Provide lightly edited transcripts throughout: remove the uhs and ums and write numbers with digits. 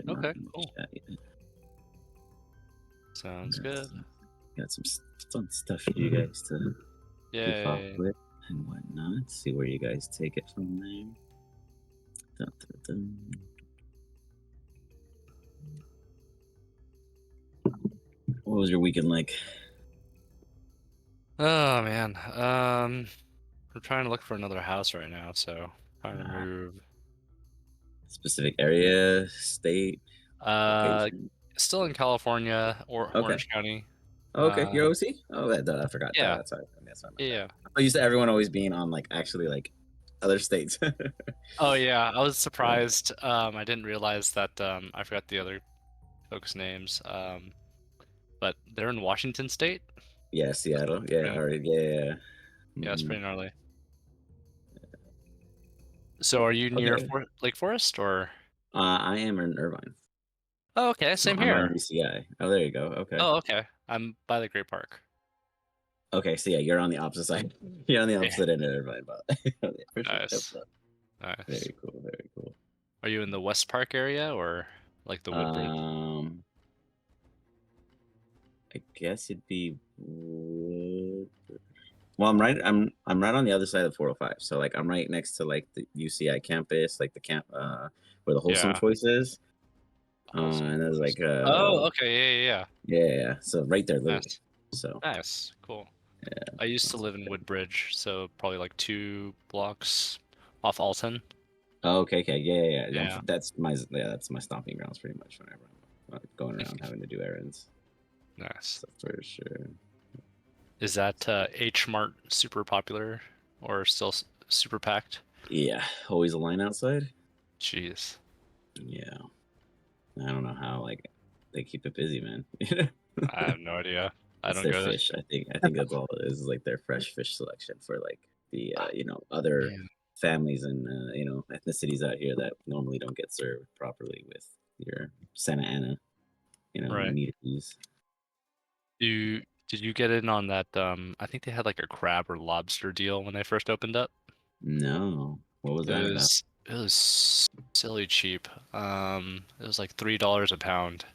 but not Okay, in the cool. chat yet. Sounds good. Got some fun stuff for you guys to goof off Yay. with and whatnot. See where you guys take it from there. Dun, dun, dun. What was your weekend like? Oh man. We're trying to look for another house right now, so trying to move. Specific area, state, Uh, location? Still in California or Okay. Orange County. Okay, you're OC? Oh, I forgot that. Yeah, That's why. That's why I meant yeah. that. I used to everyone always being on like actually like other states. Oh yeah, I was surprised. I didn't realize that. I forgot the other folks' names. But they're in Washington State. Yeah, Seattle. Yeah, Yeah, all right. Yeah. yeah, it's Mhm. pretty gnarly. So, are you near Okay. Lake Forest or? I am in Irvine, Oh, okay, so same I'm on here. UCI. Oh, there you go. Okay. Oh, okay. I'm by the Great Park. Okay, so yeah, you're on the opposite side. You're on the Yeah. opposite end of Irvine, but yeah, for sure. Yep, Nice, yep. nice. Very cool. Very cool. Are you in the West Park area or like the Woodbridge? Um, I guess it'd be. Well, I'm right on the other side of 405. So like I'm right next to like the UCI campus, like the camp where the Wholesome Yeah. Choice is. Wholesome And there's Choice. like Oh, okay. Yeah. yeah, so right there literally. Nice. So Nice. Cool. yeah, I used to that's live in Woodbridge, so probably like 2 blocks off Alton. oh, okay, okay, yeah. Yeah. That's my stomping grounds pretty much whenever I'm going around having to do errands. Nice. So for sure. Is that H Mart super popular or still super packed? Yeah, always a line outside. Jeez. Yeah, I don't know how like they keep it busy, man. I have no idea. I It's don't their go there. fish. I think that's all it is like their fresh fish selection for like the other Yeah. families and ethnicities out here that normally don't get served properly with your Santa Ana, Right. meat. Did you get in on that? I think they had like a crab or lobster deal when they first opened up. No, what was It that about? was silly cheap. It was like $3 a pound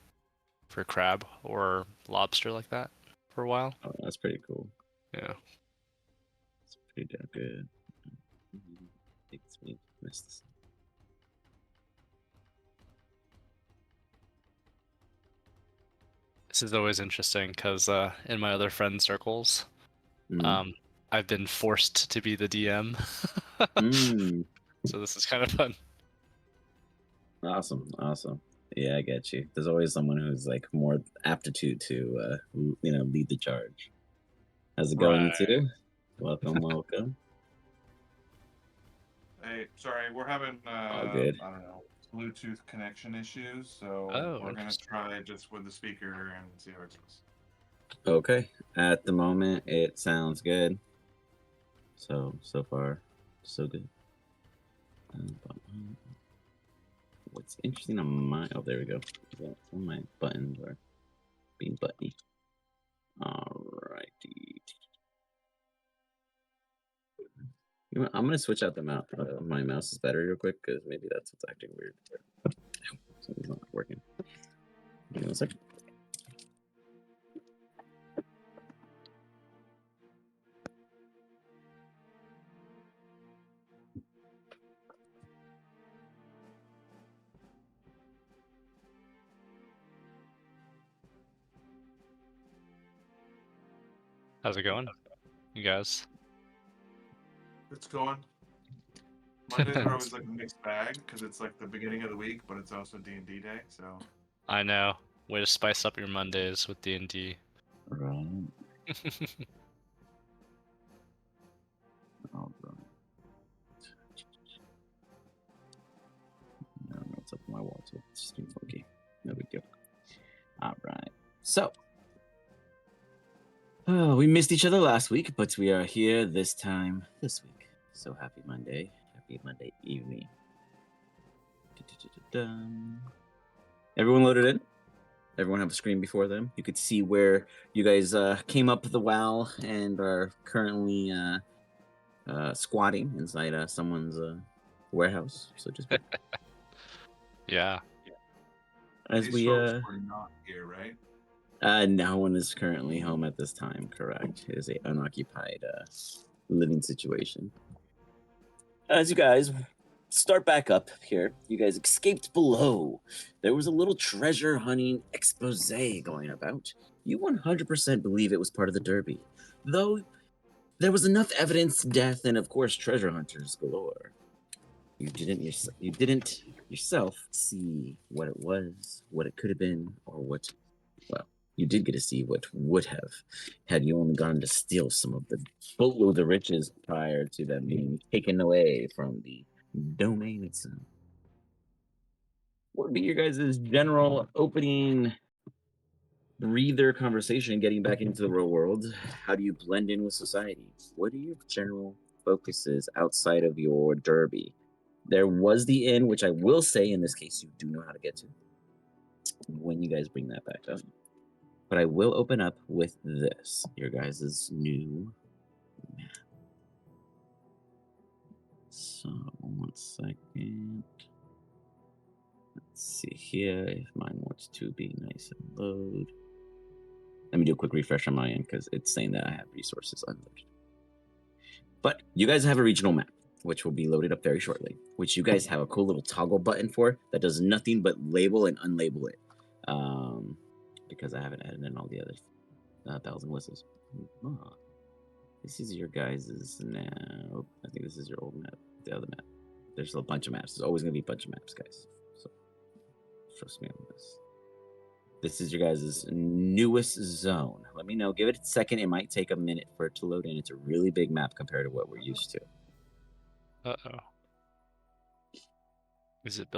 for crab or lobster like that for a while. Oh, that's pretty cool. Yeah. It's pretty damn good. I think it's me missed this. This is always interesting because in my other friend circles, Mm. um, I've been forced to be the DM. Mm. So this is kind of fun. Awesome. Yeah, I get you. There's always someone who's like more aptitude to lead the charge. How's it going, you Right. two? Welcome. Hey, sorry, we're having All good. I don't know, Bluetooth connection issues, so Oh, we're gonna interesting. try just with the speaker and see how it goes. Okay. At the moment, it sounds good. So far, so good. What's interesting on my there we go. Yeah, some of my buttons are being buttony. Alrighty. I'm gonna switch out the mouse. My mouse is better real quick because maybe that's what's acting weird. Something's not working. Give me 1 second. How's it going, you guys? It's going. Mondays are always like a mixed bag because it's like the beginning of the week, but it's also D&D day, so I know. Way to spice up your Mondays with D&D. Right. All right. I don't know what's up with my wall too. It's just being funky. No big deal. All right. So, we missed each other last week, but we are here this time this week. So happy Monday. Happy Monday evening. Da-da-da-da-dum. Everyone loaded in? Everyone have a screen before them? You could see where you guys came up the well and are currently squatting inside someone's warehouse, so to speak. Yeah. as These we folks were not here, right? no one is currently home at this time. Correct. It is a unoccupied living situation. As you guys start back up here, you guys escaped below. There was a little treasure hunting expose going about. You 100% believe it was part of the Derby, though there was enough evidence, death, and of course treasure hunters galore. You didn't yourself see what it was, what it could have been, or what. Well, you did get to see what would have, had you only gone to steal some of the boatloads of riches prior to them being taken away from the domain itself. What would be your guys' general opening breather conversation getting back into the real world? How do you blend in with society? What are your general focuses outside of your derby? There was the inn, which I will say in this case you do know how to get to when you guys bring that back up. But I will open up with this, your guys' new map. So, 1 second. Let's see here if mine wants to be nice and load. Let me do a quick refresh on my end because it's saying that I have resources unloaded. But you guys have a regional map, which will be loaded up very shortly, which you guys have a cool little toggle button for that does nothing but label and unlabel it. Because I haven't added in all the other 1,000 whistles. Oh, this is your guys's now. I think this is your old map, the other map. There's a bunch of maps. There's always going to be a bunch of maps, guys. So trust me on this. This is your guys' newest zone. Let me know. Give it a second. It might take a minute for it to load in. It's a really big map compared to what we're used to. Uh-oh. Is it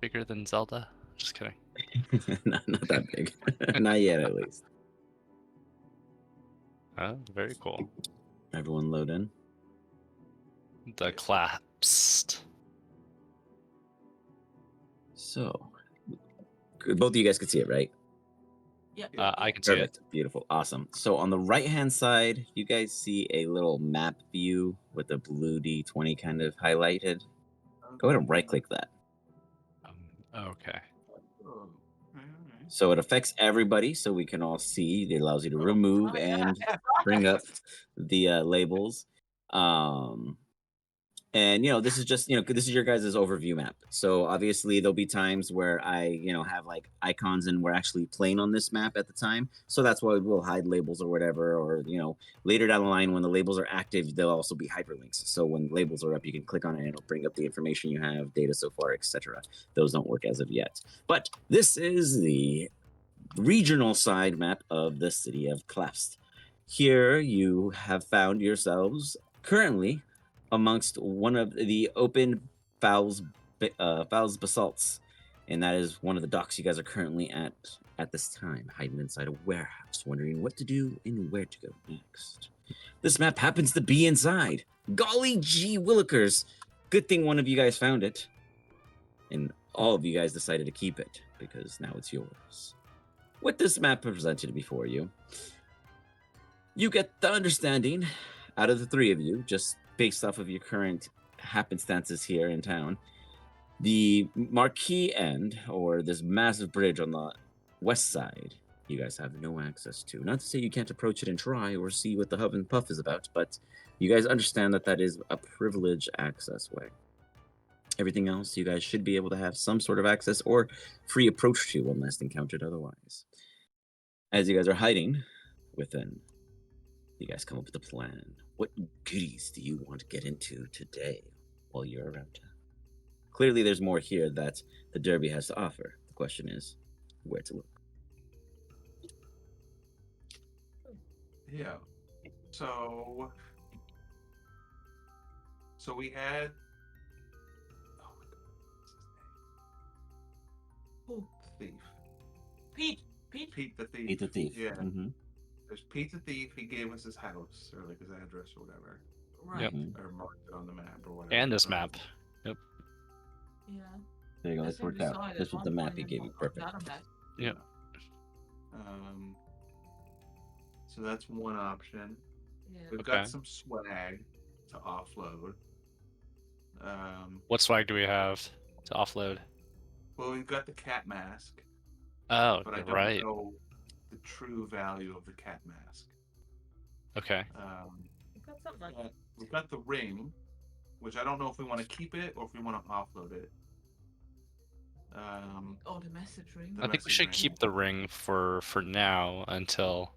bigger than Zelda? Just kidding. not that big. Not yet, at least. Oh, very cool. Everyone load in. The collapsed. So, both of you guys could see it, right? Yeah. I can see it. Perfect. Beautiful. Awesome. So on the right-hand side, you guys see a little map view with the blue D20 kind of highlighted. Go ahead and right-click that. Okay. Oh, alright. So it affects everybody, so we can all see. It allows you to remove and bring up the labels. And this is just this is your guys' overview map. So obviously there'll be times where I have like icons and we're actually playing on this map at the time. So that's why we'll hide labels or whatever. Or later down the line when the labels are active, they'll also be hyperlinks. So when labels are up, you can click on it and it'll bring up the information you have, data so far, etc. Those don't work as of yet. But this is the regional side map of the city of Klefst. Here you have found yourselves currently amongst one of the open Fowls basalts, and that is one of the docks you guys are currently at this time, hiding inside a warehouse, wondering what to do and where to go next. This map happens to be inside. Golly gee willikers! Good thing one of you guys found it, and all of you guys decided to keep it because now it's yours. With this map presented before you, you get the understanding out of the three of you, just based off of your current happenstances here in town, the marquee end, or this massive bridge on the west side, you guys have no access to. Not to say you can't approach it and try or see what the hub and puff is about, but you guys understand that that is a privileged access way. Everything else, you guys should be able to have some sort of access or free approach to unless encountered otherwise. As you guys are hiding within, you guys come up with a plan. What goodies do you want to get into today while you're around town? Clearly, there's more here that the Derby has to offer. The question is, where to look? Yeah. So we had. Oh my God, what's his name? Thief. Pete the Thief. Pete the Thief. Yeah. Mm-hmm. There's Pete the Thief. He gave us his house or like his address or whatever, Right. Mm-hmm. or marked it on the map or whatever. And this map. Yep. Yeah. There you go. That's This worked what we out. saw it This at was one the map point he and gave you. one Perfect. got him back. Yep. So that's one option. Yeah. We've Okay. got some swag to offload. What swag do we have to offload? Well, we've got the cat mask. Oh, but I don't right. know the true value of the cat mask. Okay. You've got something like We've got the ring, which I don't know if we want to keep it or if we want to offload it. oh, the message ring. The I think we message should ring. keep the ring for now until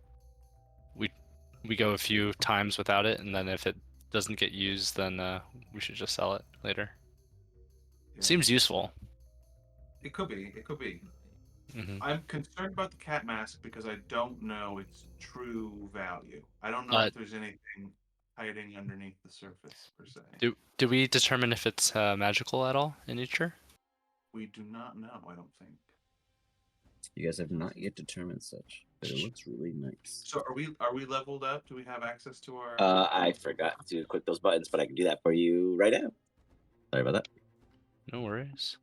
we go a few times without it, and then if it doesn't get used, then we should just sell it later. Yeah. Seems useful. It could be. It could be. Hmm. I'm concerned about the cat mask because I don't know its true value. I don't know if there's anything hiding underneath the surface per se. Do we determine if it's magical at all in nature? We do not know. I don't think. You guys have not yet determined such, but it looks really nice. So are we leveled up? Do we have access to our? I forgot to click those buttons, but I can do that for you right now. Sorry about that. No worries.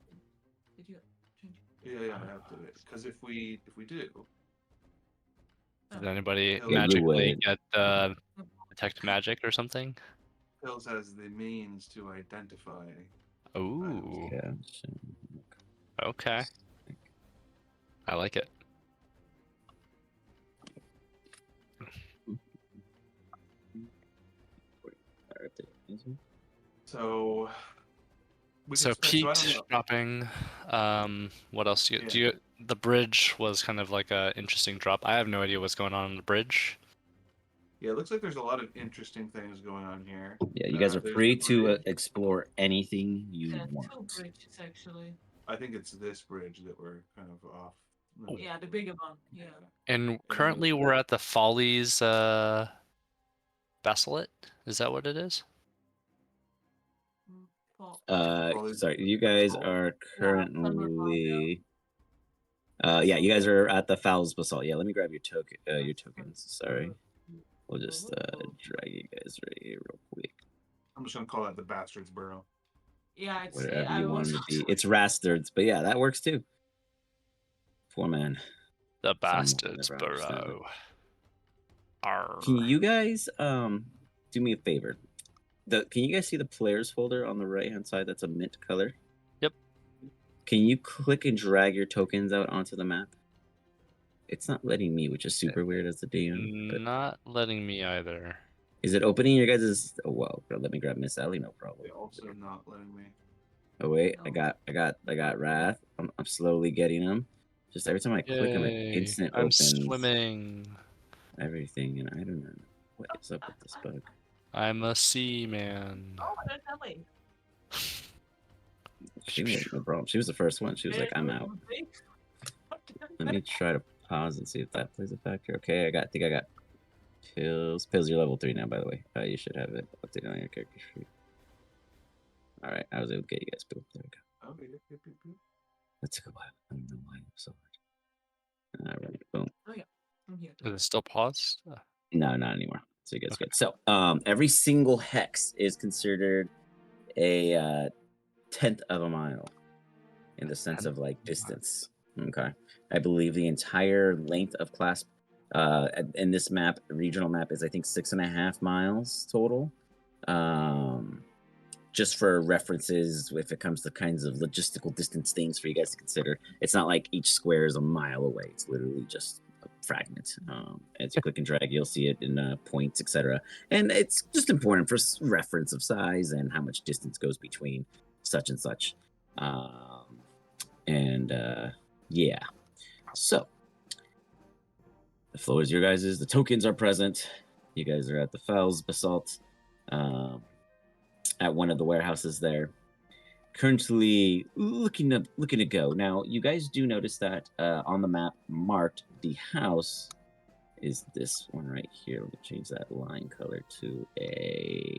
Did you change? Yeah, I have to do it because if we do, Did anybody Yeah, you magically would. get detect magic or something? Pills has the means to identify. Ooh. Yeah. Okay. I like it. So. So I peaked don't know. dropping. What else do you Yeah. do? The bridge was kind of like a interesting drop. I have no idea what's going on the bridge. Yeah, it looks like there's a lot of interesting things going on here. Yeah, you guys are There's free the to bridge. explore anything you Two want. bridges actually. I think it's this bridge that we're kind of off. Yeah, the bigger one. Yeah. And currently we're at the Follies Bassilet. Is that what it is? Sorry, you guys are currently. Yeah, you guys are at the Fowls Basalt. Yeah, let me grab your tokens. Sorry, we'll just drag you guys right here real quick. I'm just gonna call that the Bastard's Burrow. Yeah, it's Whatever I you want was it to be. It's Rastards, but yeah, that works too. 4-man. The Someone Bastards never understood it. Burrow. Arr. Can you guys do me a favor? Can you guys see the players folder on the right hand side? That's a mint color. Yep. Can you click and drag your tokens out onto the map? It's not letting me, which is super weird as the DM. But Not letting me either. is it opening your guys'? Oh well, let me grab Miss Ellie. No problem. They're also not letting me. Oh wait, I got Wrath. I'm slowly getting them. Just every time I click them, it Yay, instant I'm opens swimming. everything, and I don't know what is up with this bug. I'm a sea man. Oh, there's Ellie. She was no problem. She was the first one. She was like, "I'm out." Let me try to pause and see if that plays a factor. Okay, I think I got Pills. Pills, you're level 3 now, by the way. You should have it updated on your character sheet. All right, I was able to get you guys Pills. There we go. Okay, yep. That took a while. I don't know why so hard. All right, boom. Oh yeah, I'm here. Is it still paused? No, not anymore. So you guys good. So every single hex is considered a 10th of a mile in the sense of like distance. Okay. I believe the entire length of class in this map, regional map, is I think 6.5 miles total. Just for references, if it comes to kinds of logistical distance things for you guys to consider, it's not like each square is a mile away. It's literally just a fragment. As you click and drag, you'll see it in points, etc. And it's just important for reference of size and how much distance goes between such and such. Yeah. So the floor is your guys's. The tokens are present. You guys are at the Fells Basalt. At one of the warehouses there, currently looking to go. Now, you guys do notice that on the map marked the house is this one right here. Let me change that line color to a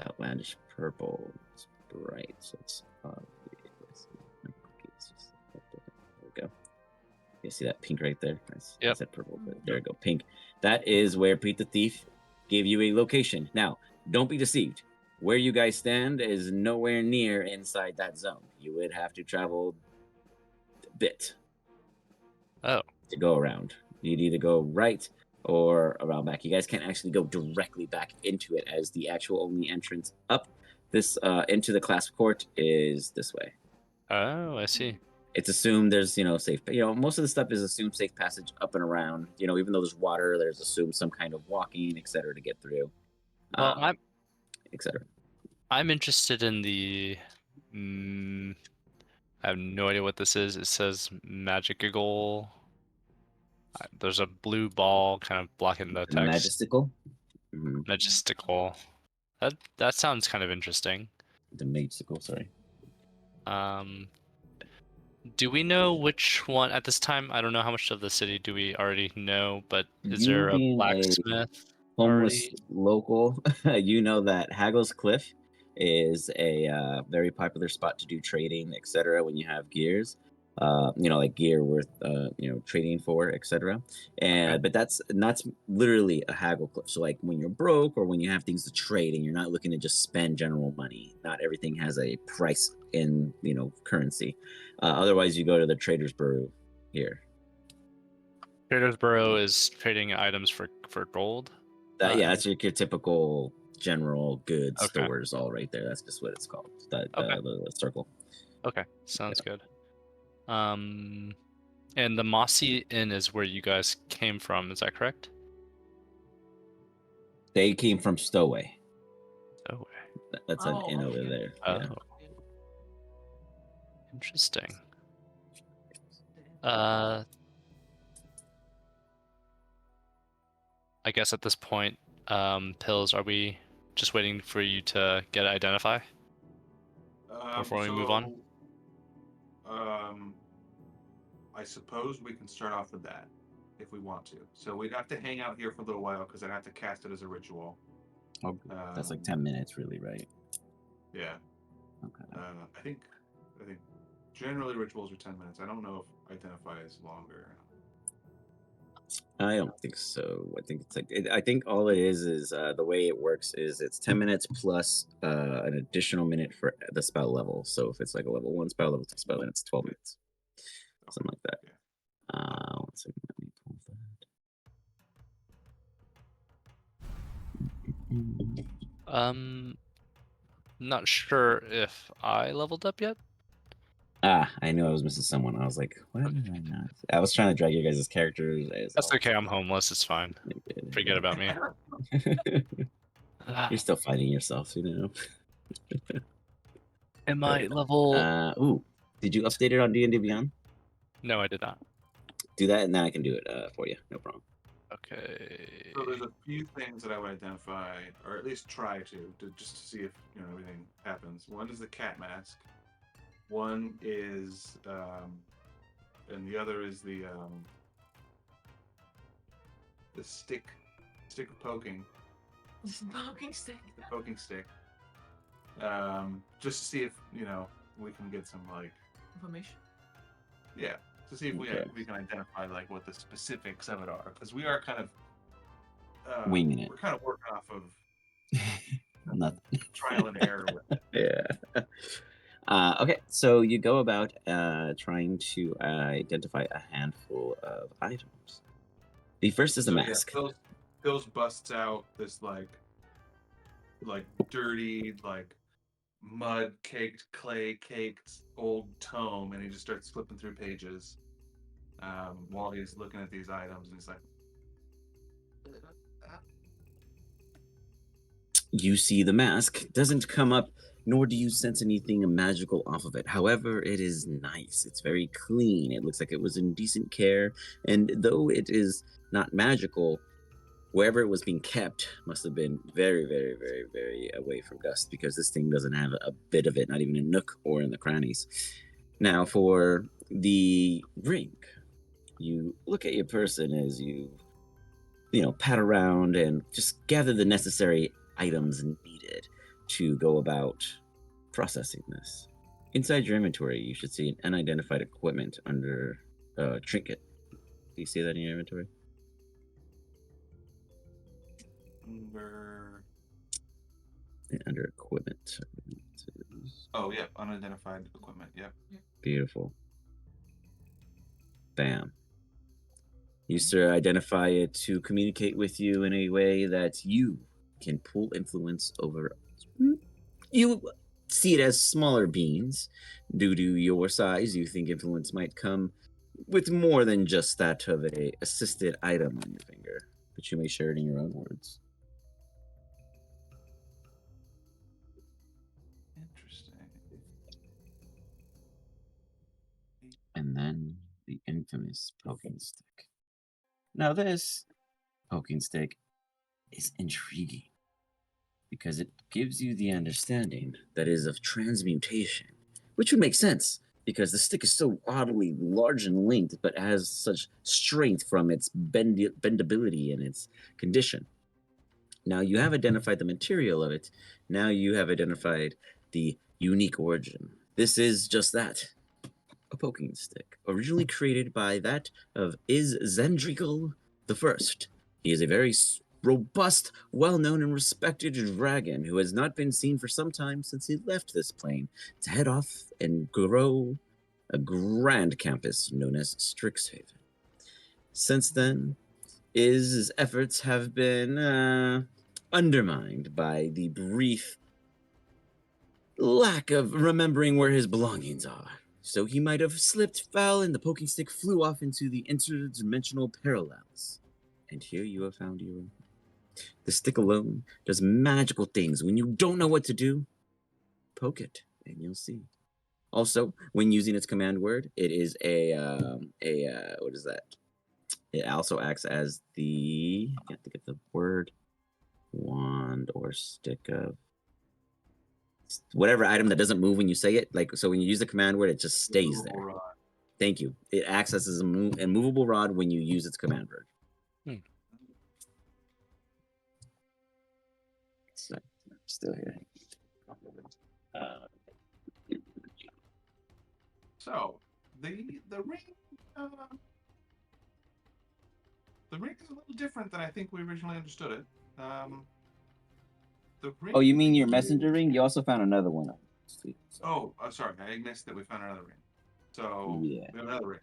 outlandish purple. It's bright, so it's obvious. There we go. You see that pink right there? I said purple, but there we go, pink. That is where Pete the Thief gave you a location. Now, don't be deceived. Where you guys stand is nowhere near inside that zone. You would have to travel a bit to go around. You'd either go right or around back. You guys can't actually go directly back into it, as the actual only entrance up this into the class court is this way. Oh, I see. It's assumed there's safe. Most of the stuff is assumed safe passage up and around. Even though there's water, there's assumed some kind of walking, etc. to get through. Well, Etc. I'm interested in the. I have no idea what this is. It says Magical. There's a blue ball kind of blocking the text. Majestical. Mhm. Majestical. That sounds kind of interesting. The Majestical. Sorry. Do we know which one at this time? I don't know how much of the city do we already know, but is You there a being a blacksmith homeless already? local, you know that Haggle's Cliff is a very popular spot to do trading, etc. When you have gears, like gear worth, trading for, etc. And but that's literally a Haggle Cliff. So like when you're broke or when you have things to trade and you're not looking to just spend general money, not everything has a price in currency. Otherwise, you go to the Trader's Bureau here. Tradersboro is trading items for gold. Yeah, that's your typical general goods Okay. stores, all right there. That's just what it's called. Okay. The circle. Okay, sounds good. And the Mossy Inn is where you guys came from. Is that correct? They came from Stowaway. Oh, That's an inn over okay. there. oh, Yeah. interesting. I guess at this point, Pills, are we just waiting for you to get identify before we move on? I suppose we can start off with that if we want to. So we'd have to hang out here for a little while because I'd have to cast it as a ritual. Oh, that's like 10 minutes, really, right? Yeah. Okay. I think generally rituals are 10 minutes. I don't know if identify is longer. I don't think so. I think it's I think all it is the way it works is it's 10 minutes plus an additional minute for the spell level. So if it's like a level 1 spell, level 2 spell, then it's 12 minutes. Something like that. Yeah. One second, let me pull that. Not sure if I leveled up yet. I knew I was missing someone. I was like, why did I not? I was trying to drag you guys as characters. That's okay. I'm homeless. It's fine. Forget about me. You're still fighting yourself, Am I level? Ooh, did you update it on D&D Beyond? No, I did not. Do that, and then I can do it for you. No problem. Okay. So there's a few things that I would identify, or at least try to just to see if everything happens. One is the cat mask. One is, and the other is the stick of poking. Smoking stick. The poking stick. Just to see if we can get some Information. Yeah, to see if we can identify what the specifics of it are, because we are kind of winging it. We're kind of working off of Nothing. trial and error with it. Yeah. Okay, so you go about trying to identify a handful of items. The first is the mask. Yeah, Phil's busts out this dirty, mud caked, clay caked old tome, and he just starts flipping through pages while he's looking at these items, and he's like, You see the mask doesn't come up, nor do you sense anything magical off of it. However, it is nice. It's very clean. It looks like it was in decent care, and though it is not magical, wherever it was being kept must have been very, very, very, very away from dust, because this thing doesn't have a bit of it, not even a nook or in the crannies. Now, for the ring, you look at your person as you pat around and just gather the necessary items needed to go about processing this. Inside your inventory, you should see an unidentified equipment under trinket. Do you see that in your inventory? Under equipment. oh, yeah, unidentified equipment. Yep. Beautiful. Bam. Used to identify it to communicate with you in a way that you can pull influence over. You see it as smaller beans. Due to your size, you think influence might come with more than just that of a assisted item on your finger, but you may share it in your own words. Interesting. And then the infamous poking stick. Now this poking stick is intriguing because it gives you the understanding that is of transmutation, which would make sense because the stick is so oddly large in length but has such strength from its bendability and its condition. Now you have identified the material of it. Now you have identified the unique origin. This is just that, a poking stick, originally created by that of Zendrigal the First. He is a very robust, well-known, and respected dragon who has not been seen for some time since he left this plane to head off and grow a grand campus known as Strixhaven. Since then, his efforts have been undermined by the brief lack of remembering where his belongings are. So he might have slipped, fell, and the poking stick flew off into the interdimensional parallels. And here you have found your own. The stick alone does magical things. When you don't know what to do, poke it, and you'll see. Also, when using its command word, it is what is that? It also acts as the, I can't think of the word, wand or stick of, whatever item that doesn't move when you say it. Like, so when you use the command word, it just stays there. Rod. Thank you. It acts as a immovable rod when you use its command word. So, still here. So the ring, the ring is a little different than I think we originally understood it. The ring. Oh, you mean your messenger ring? You also found another one. Oh, sorry, I missed that we found another ring. So Yeah. we have another ring.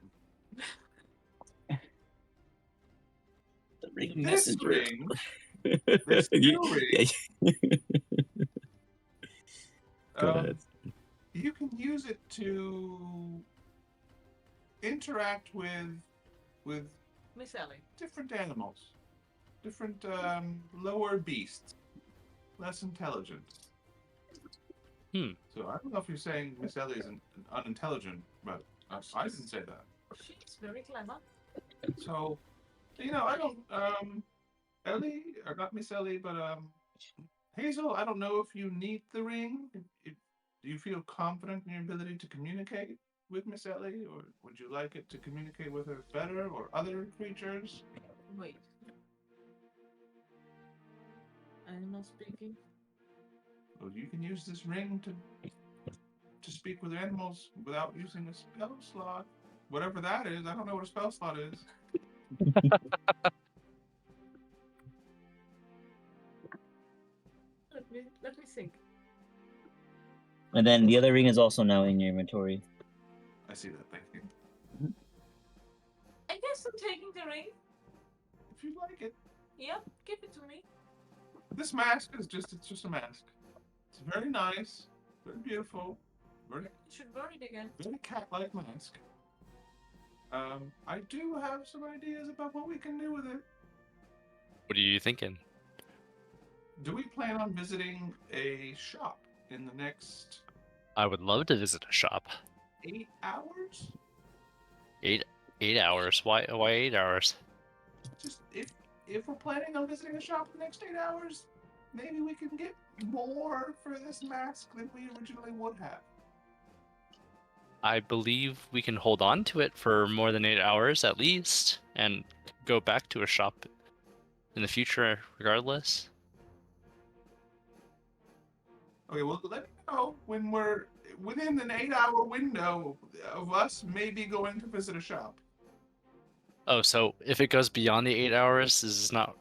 The ring This messenger. ring, this new ring, Go ahead. you can use it to interact with Miss Ellie. different animals, different lower beasts, less intelligent. So I don't know if you're saying Miss Ellie is unintelligent, but I didn't say that. She's very clever. So, I don't Ellie, or not Miss Ellie, but Hazel, I don't know if you need the ring. Do you feel confident in your ability to communicate with Miss Ellie, or would you like it to communicate with her better or other creatures? Wait. Animal speaking. Well, you can use this ring to speak with animals without using a spell slot. Whatever that is, I don't know what a spell slot is. Let me think. And then the other ring is also now in your inventory. I see that. Thank you. I guess I'm taking the ring. If you like it, Yep, give it to me. this mask is it's just a mask. It's very nice, very beautiful, very You should burn it again. very cat-like mask. I do have some ideas about what we can do with it. What are you thinking? Do we plan on visiting a shop in the next I would love to visit a shop. 8 hours? 8 hours. Why 8 hours? Just if we're planning on visiting a shop in the next 8 hours, maybe we can get more for this mask than we originally would have. I believe we can hold on to it for more than 8 hours at least, and go back to a shop in the future regardless. Okay, well, let me know when we're within an 8-hour window of us maybe going to visit a shop. Oh, so if it goes beyond the 8 hours, this is not...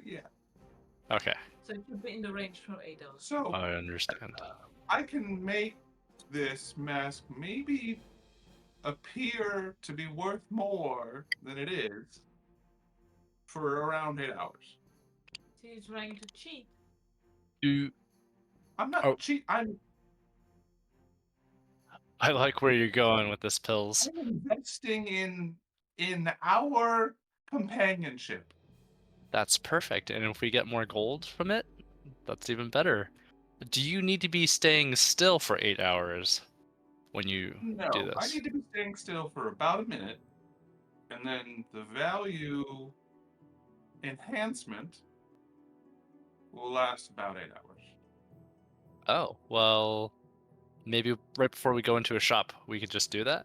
Yeah. Okay, So it should be in the range for 8 hours. So I understand. I can make this mask maybe appear to be worth more than it is for around 8 hours. She's trying to cheat. I'm not Oh. cheat. I like where you're going with this pills. I'm investing in our companionship. That's perfect. And if we get more gold from it, that's even better. Do you need to be staying still for 8 hours when you do No, I this? need to be staying still for about a minute, and then the value enhancement will last about 8 hours. Oh, well, maybe right before we go into a shop, we could just do that?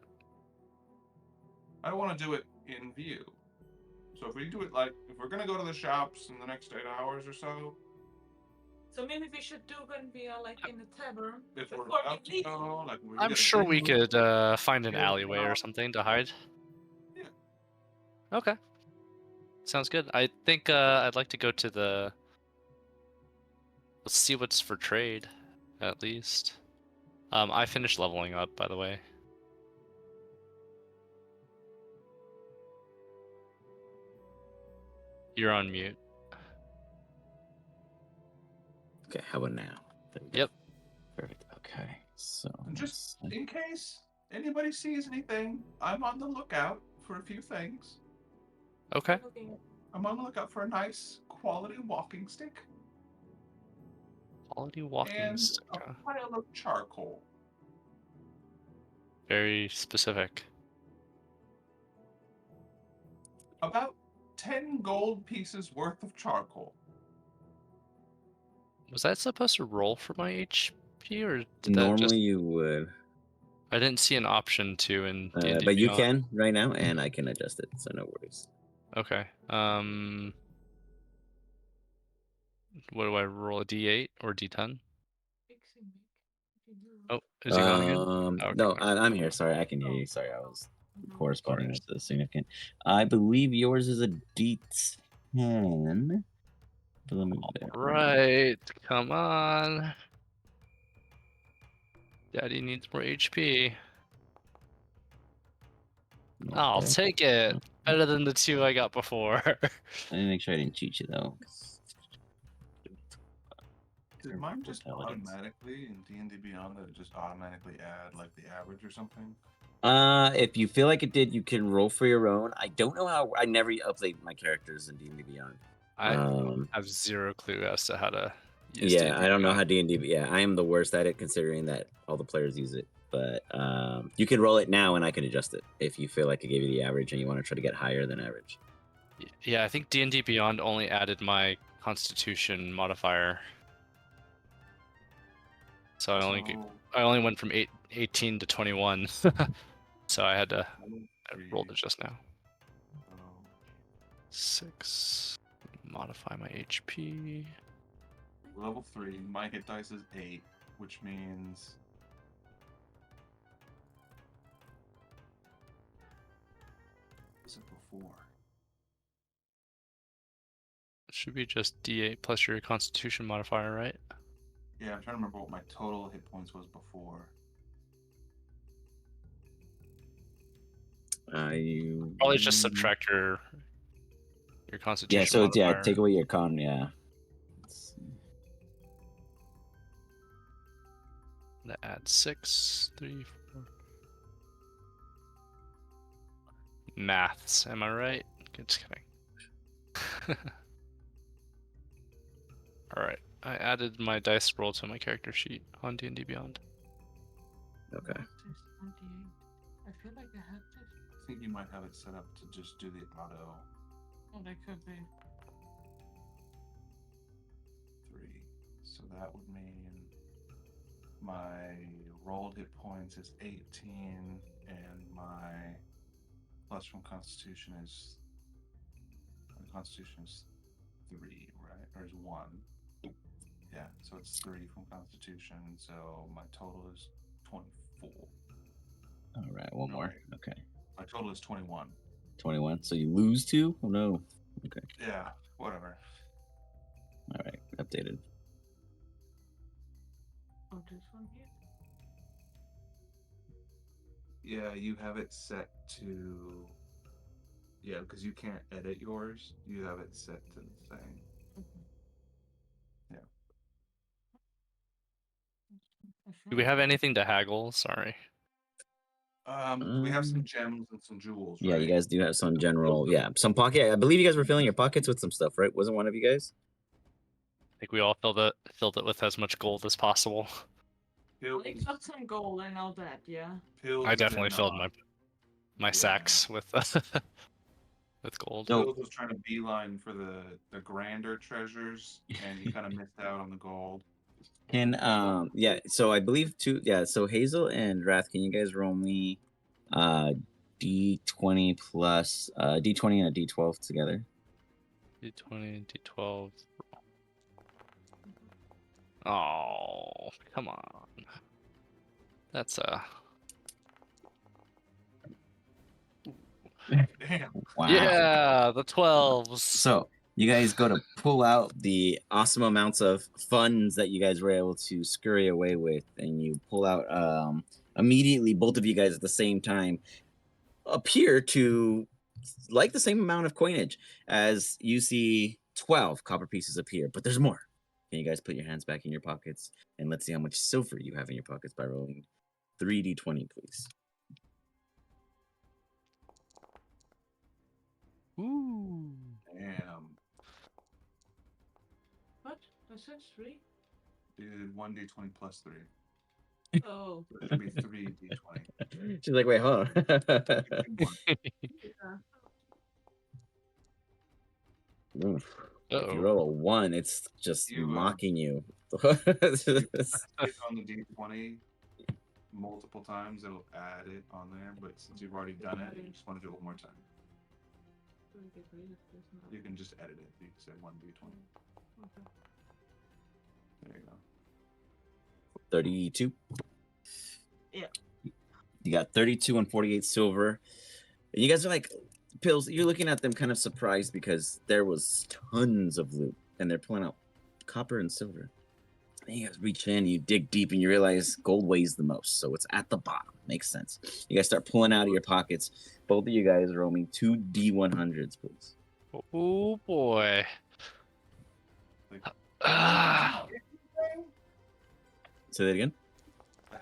I want to do it in view. So if we do it if we're gonna go to the shops in the next 8 hours or so, So maybe we should do when we are like in the tavern if we're before about we to leave. go, like when we I'm get a sure big we group, could find an Yeah, alleyway or something to hide. Yeah. Okay. Sounds good. I think I'd like to go to the... Let's see what's for trade, at least. I finished leveling up, by the way. You're on mute. Okay, how about now? There we go. Yep. Perfect. Okay, so and just let's see. in case anybody sees anything, I'm on the lookout for a few things. Okay. Looking at I'm on the lookout for a nice quality walking stick Quality walking and stick. a Huh? pile of charcoal. Very specific. About 10 gold pieces worth of charcoal. Was that supposed to roll for my HP, or did that Normally just... you would, I didn't see an option to in D&D but you Beyond. can right now, and I can adjust it, so no worries. Okay. What do I roll? A D8 or D10? fixing it. If you do Oh, is he gone again? Okay. No, I'm here. Sorry, I can hear you. Sorry, I was no. corresponding Sorry. with the significant. I believe yours is a D10. But let me move there. Right. Come on. Daddy needs more HP. I'll Okay. take it. Better than the 2 I got before. Let me make sure I didn't cheat you though. Did mine just Intelligence. automatically in D&D Beyond that it just automatically add like the average or something? If you feel like it did, you can roll for your own. I don't know how. I never update my characters in D&D Beyond. I have zero clue as to how to use Yeah, D&D I don't know Beyond. how D&D. Yeah, I am the worst at it, considering that all the players use it. But you can roll it now, and I can adjust it if you feel like I gave you the average and you want to try to get higher than average. Yeah, I think D&D Beyond only added my Constitution modifier. So I only went from 18 to 21. So I had to... I rolled it just now. 6. Modify my HP. Level 3, my hit dice is 8, which means... Is it before? It should be just D8 plus your Constitution modifier, right? Yeah, I'm trying to remember what my total hit points was before. You Probably just subtract your Constitution Yeah, so it's, modifier. take away your con. Yeah. That adds 6, 3, 4. Maths, am I right? Just kidding. Alright, I added my dice roll to my character sheet on D&D Beyond. Okay. I feel like I had this. I think you might have it set up to just do the auto Oh, they could be. 3. So that would mean my rolled hit points is 18, and my plus from Constitution is 3, right? Or is 1? Yeah, so it's 3 from Constitution. So my total is 24. All right, one No, more. wait. Okay. My total is 21. 21. So you lose 2? Oh no. Okay. Yeah, whatever. All right, updated. Oh, this one here. Yeah, you have it set to. Yeah, because you can't edit yours. You have it set to the thing. Mhm. Yeah. Do we have anything to haggle? Sorry. We have some gems and some jewels. Yeah, you right? guys do have some general. Yeah, some pocket. I believe you guys were filling your pockets with some stuff, right? Wasn't one of you guys? I think we all filled it with as much gold as possible. Pills, I got some gold, I know that, yeah. pills I definitely and, filled my yeah. sacks with with gold. No. Pills was trying to beeline for the grander treasures, and he kind of missed out on the gold. Can yeah, so I believe so Hazel and Wrath, can you guys roll me D20 plus D20 and a D12 together? D20, D12. Oh, come on. That's Damn. Wow. yeah, the 12s. So you guys go to pull out the awesome amounts of funds that you guys were able to scurry away with, and you pull out immediately, both of you guys at the same time appear to like the same amount of coinage as you see 12 copper pieces appear, but there's more. Can you guys put your hands back in your pockets and let's see how much silver you have in your pockets by rolling 3d20, please. Ooh. Damn. What? I said 3? Dude, 1d20 plus 3. Oh. So it should be 3d20. She's like, wait, hold on. Yeah. Oof. If you Uh-oh. roll a 1, it's just You, mocking you. Click on the d20 multiple times, it'll add it on there. But since you've already done it, you just want to do it one more time. You can just edit it. You can say 1d20. Okay. There you go. 32. Yeah. You got 32 and 48 silver. And you guys are like, Pills, you're looking at them kind of surprised because there was tons of loot and they're pulling out copper and silver. And you guys reach in, you dig deep, and you realize gold weighs the most. So it's at the bottom. Makes sense. You guys start pulling out of your pockets. Both of you guys roll me 2 D100s, please. Oh boy. Like, Ah. Say that again.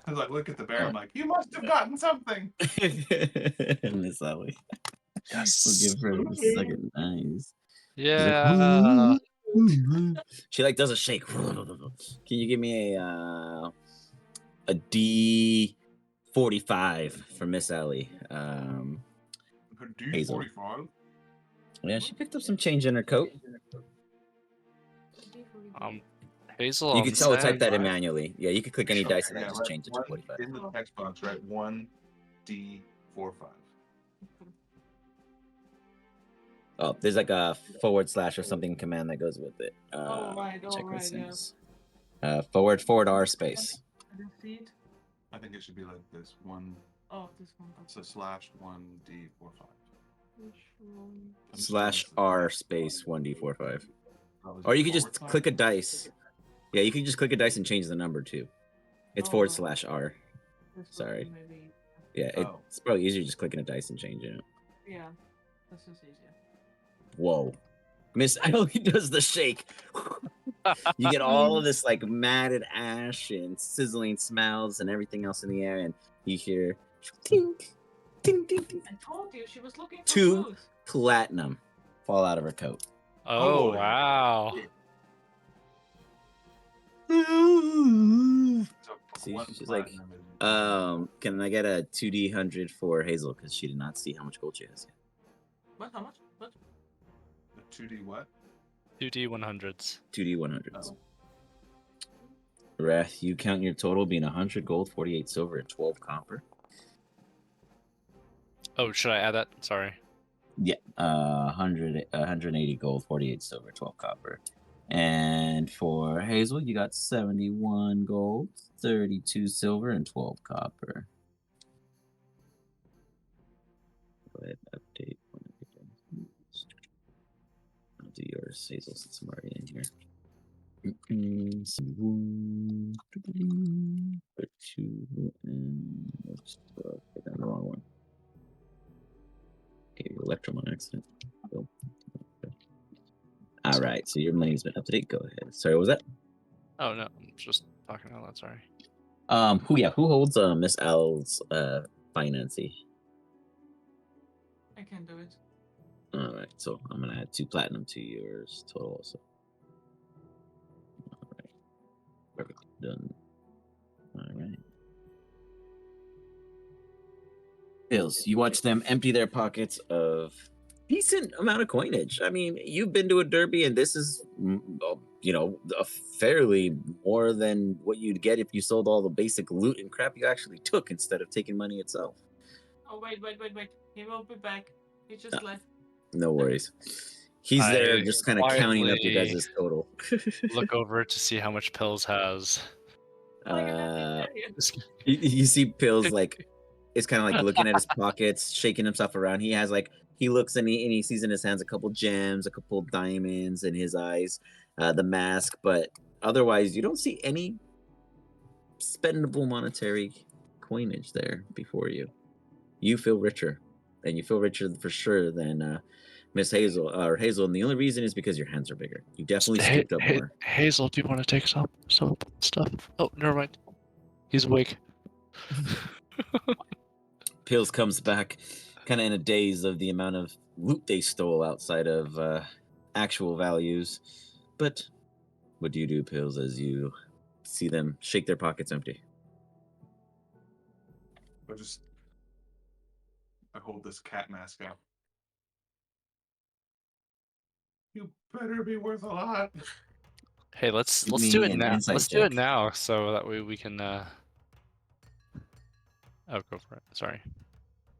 I was like, look at the bear. I'm like, you must have gotten something. Miss Ellie. Yes. We'll give her a second. Nice. Yeah. She like does a shake. Can you give me a D45 for Miss Ellie? Hazel. D45. Yeah, she picked up some change in her coat. Hazel. You on can tell type that in right? manually. Yeah, you could click any dice and Yeah, then just right. change it to 45. In the text box, right? 1D45. Oh, there's like a / or something command that goes with it. Alright, check alright, this yeah. is. Forward R space. I didn't see it. I think it should be like this. Oh, this one. It's a /1D45. / R space 1D45. Or you could just click a dice. Yeah, you can just click a dice and change the number too. It's Oh, / R. This Sorry. one maybe. Yeah, Oh. it's probably easier just clicking a dice and changing it. Yeah, this is easier. Whoa. Miss Ellie does the shake. You get all of this like matted ash and sizzling smells and everything else in the air, and you hear tink, tink, tink, tink. I told you she was looking for 2 truth. platinum fall out of her coat. Oh Holy wow. So See, one she's like, platinum is- can I get a 2D100 for Hazel because she did not see how much gold she has yet. What? How much? What? a 2D what? 2D100s. 2D100s. Oh. Wrath, you count your total being 100 gold, 48 silver, and 12 copper. Oh, should I add that? Sorry. Yeah, 180 gold, 48 silver, 12 copper. And for Hazel, you got 71 gold, 32 silver, and 12 copper. Go ahead, update. I'll do yours, Hazel, since I'm already in here. Put 2 and let's put down the wrong one. Okay, Electrum on accident. Go. All right, so your money's been up to date. Go ahead. Sorry, what was that? Oh no, I'm just talking out loud. Sorry. Who holds Miss L's financy? I can do it. All right, so I'm gonna add 2 platinum to yours total also. All right, perfect, done. All right. Bills, you watch them empty their pockets of decent amount of coinage. I mean, you've been to a derby, and this is, a fairly more than what you'd get if you sold all the basic loot and crap you actually took instead of taking money itself. Oh wait. He will be back. He just Uh, left. No worries. He's there I just kind of counting up your quietly guys' total. look over to see how much Pills has. Like a uh, vegetarian. you see Pills like is kind of like looking at his pockets, shaking himself around. He has like he looks and he sees in his hands a couple gems, a couple diamonds in his eyes, the mask, but otherwise you don't see any spendable monetary coinage there before you. You feel richer, and you feel richer for sure than Miss Hazel or Hazel. And the only reason is because your hands are bigger. You definitely scooped up more. Hazel, do you want to take some of that stuff? Oh, never mind. He's awake. Pills comes back kind of in a daze of the amount of loot they stole outside of actual values. But what do you do, Pills, as you see them shake their pockets empty? I hold this cat mask out. You better be worth a lot. Hey, let's Give do me it an now. insight Let's do it check. now, so that way we can. Oh, go for it. Sorry.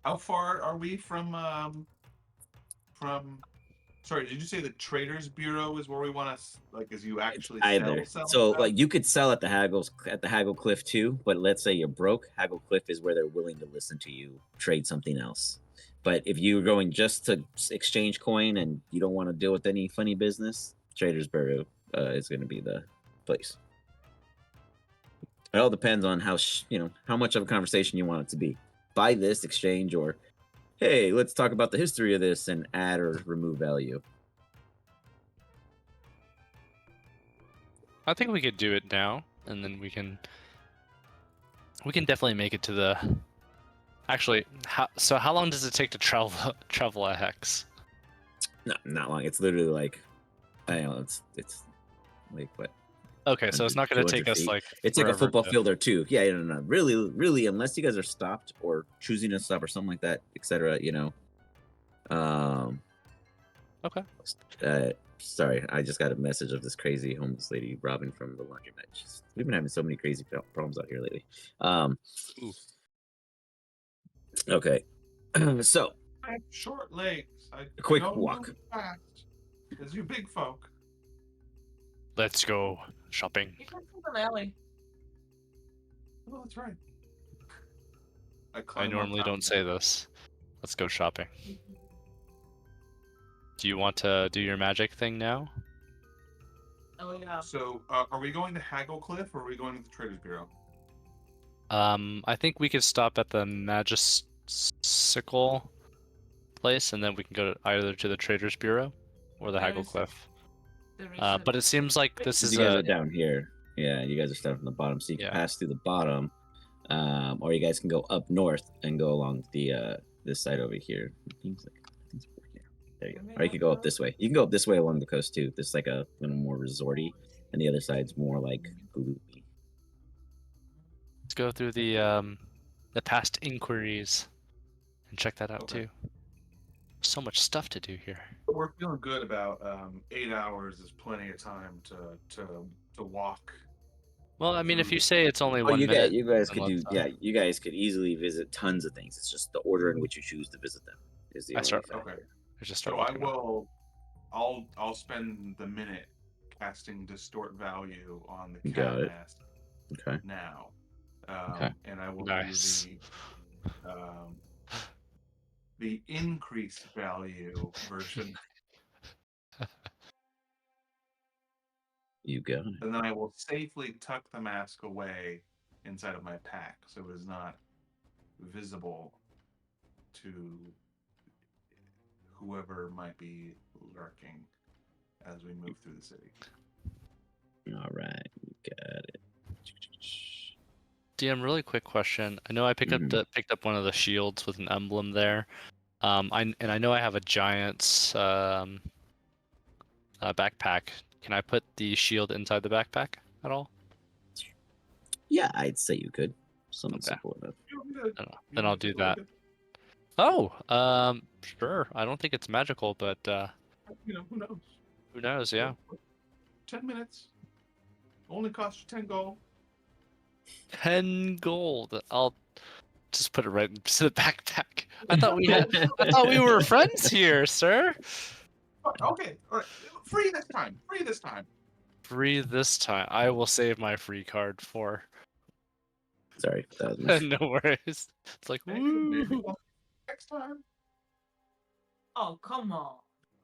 How far are we from? Sorry, did you say the Traders Bureau is where we want to like? As you actually Either. sell So stuff? like you could sell at the Haggle Cliff too, but let's say you're broke, Haggle Cliff is where they're willing to listen to you trade something else. But if you're going just to exchange coin and you don't want to deal with any funny business, Traders Bureau is going to be the place. It all depends on how much of a conversation you want it to be. Buy this, exchange, or hey, let's talk about the history of this and add or remove value. I think we could do it now, and then we can definitely make it to the. Actually, how long does it take to travel a hex? No, not long. It's literally like, I don't know, it's like what? Okay, so it's 100, not going to 200 take us feet. like It's like a forever football to. field or two. Yeah, no. Really, unless you guys are stopped or choosing to stop or something like that, etc. Okay. Sorry, I just got a message of this crazy homeless lady robbing from the laundromat. We've been having so many crazy problems out here lately. Ooh. Okay, so I have short legs. I a quick don't walk. move fast as you big folk. Let's go shopping. He comes from an alley. Oh, that's right. I I climb on normally top don't of say it. this. Let's go shopping. Do you want to do your magic thing now? Oh yeah. So, are we going to Haggle Cliff or are we going to the Traders Bureau? I think we could stop at the Magistical place, and then we can go either to the Traders Bureau or the There Haggle is- Cliff. There is But it seems like this Because is you guys a. are down here. Yeah, you guys are starting from the bottom, so you can Yeah. pass through the bottom, or you guys can go up north and go along the this side over here. Things like there you go. Or you could go up this way. You can go up this way along the coast too. This is like a little more resorty, and the other side's more like gloomy. Let's go through the past inquiries and check that out Okay. too. So much stuff to do here. We're feeling good about 8 hours is plenty of time to walk. Well, I mean, if through you say it's only Oh, 1 minute, you guys then could do. let's, Yeah, you guys could easily visit tons of things. It's just the order in which you choose to visit them is the I only start- factor. Okay. let's just start So I walking around. will. I'll spend the minute casting distort value on the Got cat it. mask Okay. now, Okay. and I will Nice. do the increased value version, You got it. and then I will safely tuck the mask away inside of my pack so it is not visible to whoever might be lurking as we move through the city. All right, you got it. DM, really quick question. I know I picked Mhm. up one of the shields with an emblem there. I know I have a giant's backpack. Can I put the shield inside the backpack at all? Yeah, I'd say you could. Something Okay. supportive. You want me to- Then, you then want I'll me to do take a look that. Oh, sure. I don't think it's magical, but who knows? who knows? Yeah. 10 minutes. Only cost you 10 gold. 10 gold. I'll just put it right into the backpack. I thought we were friends here, sir. Okay, all right. Free this time. Free this time. Free this time. I will save my free card for. Sorry, that was No worries. It's like Maybe woo. next time. Oh, come on.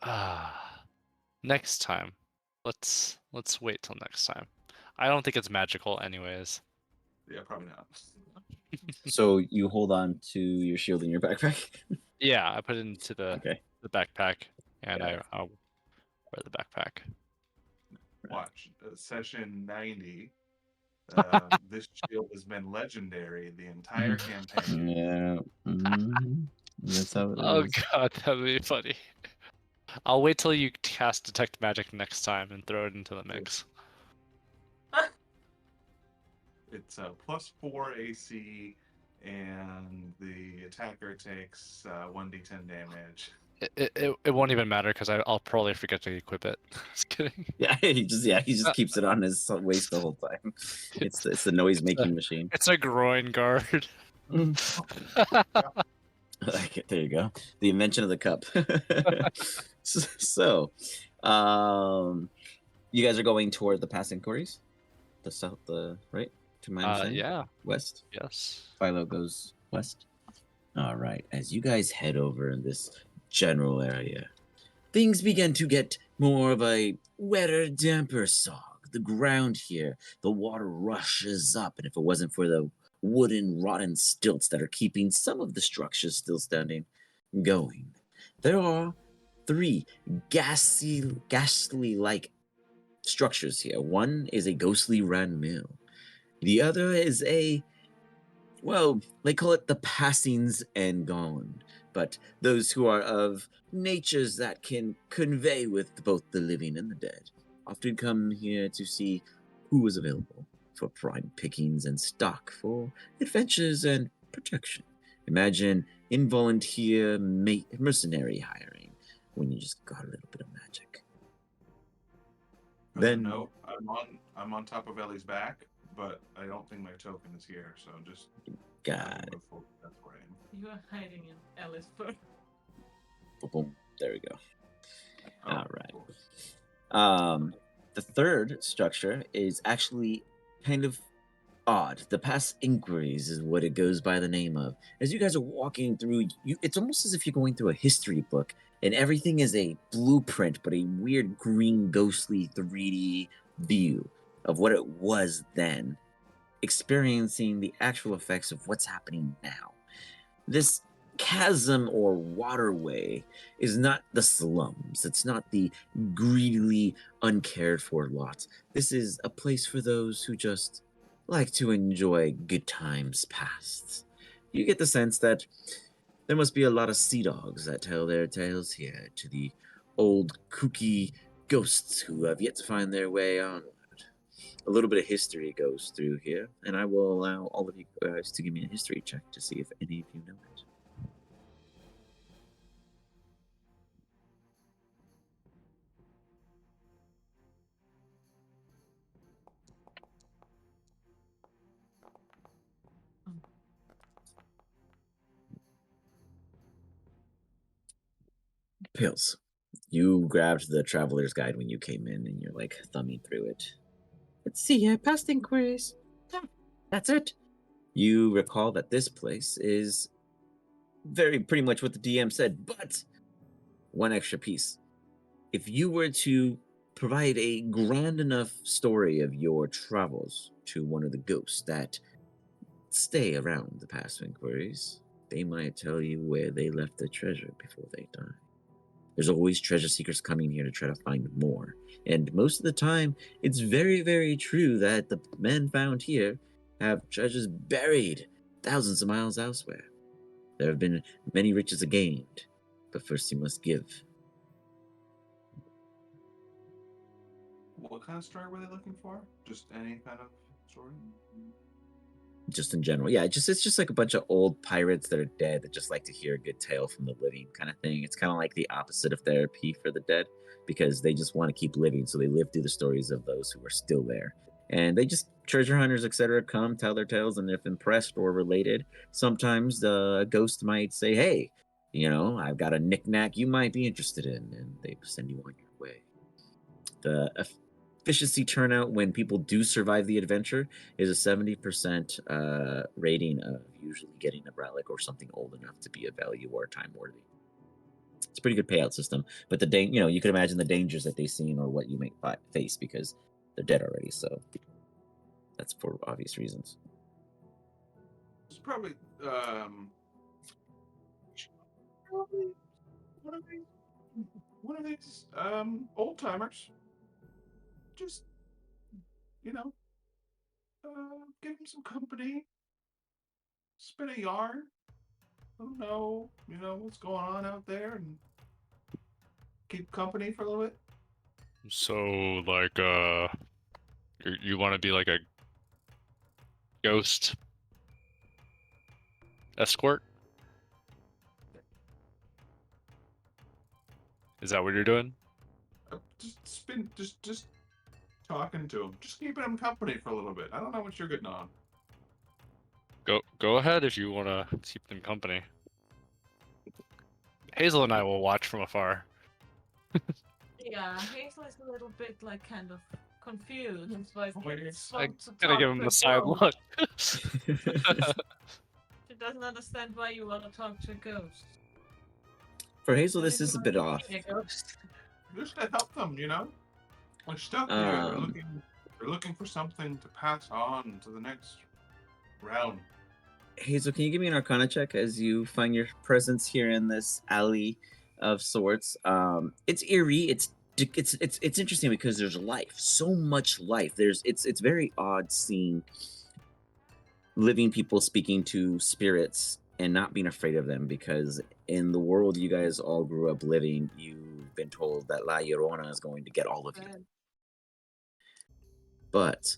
Ah, next time. Let's wait till next time. I don't think it's magical, anyways. Yeah, probably not. So you hold on to your shield in your backpack. Yeah, I put it into the Okay. backpack, and Got it. I'll wear the backpack. Watch session 90. This shield has been legendary the entire campaign. Yeah. That's how it Oh is. god, that'd be funny. I'll wait till you cast detect magic next time and throw it into the mix. It's +4 AC, and the attacker takes 1d10 damage. It won't even matter because I'll probably forget to equip it. Just kidding. Yeah, he just keeps it on his waist the whole time. It's the noise making machine. It's a groin guard. Okay, there you go. The invention of the cup. So, you guys are going toward the past inquiries, the south, right? To my understanding, Yeah. west. Yes. Philo goes west. All right. As you guys head over in this general area, things begin to get more of a wetter, damper sog. The ground here, the water rushes up, and if it wasn't for the wooden, rotten stilts that are keeping some of the structures still standing going, there are three ghastly like structures here. One is a ghostly ran mill. The other is well, they call it the passings and gone, but those who are of natures that can convey with both the living and the dead often come here to see who is available for prime pickings and stock for adventures and protection. Imagine involunteer mercenary hiring when you just got a little bit of magic. Then- No, I'm on top of Ellie's back, but I don't think my token is here. So just God, move forward. That's where I am. You are hiding in Alice fur. boom, there we go. Oh, All right. cool. The third structure is actually kind of odd. The past inquiries is what it goes by the name of. As you guys are walking through, it's almost as if you're going through a history book, and everything is a blueprint, but a weird green, ghostly 3D view of what it was then, experiencing the actual effects of what's happening now. This chasm or waterway is not the slums. It's not the greedily uncared for lots. This is a place for those who just like to enjoy good times past. You get the sense that there must be a lot of sea dogs that tell their tales here to the old kooky ghosts who have yet to find their way onward. A little bit of history goes through here, and I will allow all of you guys to give me a history check to see if any of you know it. Pills. You grabbed the traveler's guide when you came in and you're like thumbing through it. Let's see here, past inquiries. That's it. You recall that this place is very pretty much what the DM said, but one extra piece. If you were to provide a grand enough story of your travels to one of the ghosts that stay around the past inquiries, they might tell you where they left their treasure before they died. There's always treasure seekers coming here to try to find more. And most of the time, it's very, very true that the men found here have treasures buried thousands of miles elsewhere. There have been many riches gained, but first you must give. What kind of story were they looking for? Just any kind of story? Just in general. Yeah, it's just like a bunch of old pirates that are dead that just like to hear a good tale from the living kind of thing. It's kind of like the opposite of therapy for the dead because they just want to keep living. So they live through the stories of those who are still there. And they just treasure hunters, etc., come tell their tales, and if impressed or related, sometimes the ghost might say, "Hey, I've got a knickknack you might be interested in," and they send you on your way. The efficiency turnout when people do survive the adventure is a 70% rating of usually getting a relic or something old enough to be of value or time worthy. It's a pretty good payout system, but you can imagine the dangers that they've seen or what you may face because they're dead already. So that's for obvious reasons. It's probably probably one of these old timers. Just give him some company, spin a yarn. Let him know, what's going on out there, and keep company for a little bit. So, like, you want to be like a ghost escort? Is that what you're doing? Just talking to him, just keeping him company for a little bit. I don't know what you're getting on. Go ahead if you want to keep them company. Hazel and I will watch from afar. Yeah, Hazel is a little bit like kind of confused. It's like I gotta give him the side look. She doesn't understand why you want to talk to a ghost. For Hazel, this is a bit off. Just to help them, We're stuck here. They're looking for something to pass on to the next realm. Hazel, can you give me an Arcana check as you find your presence here in this alley of sorts? It's eerie. It's interesting because there's life, so much life. It's very odd seeing living people speaking to spirits and not being afraid of them because in the world you guys all grew up living, you've been told that La Llorona is going to get all of you. But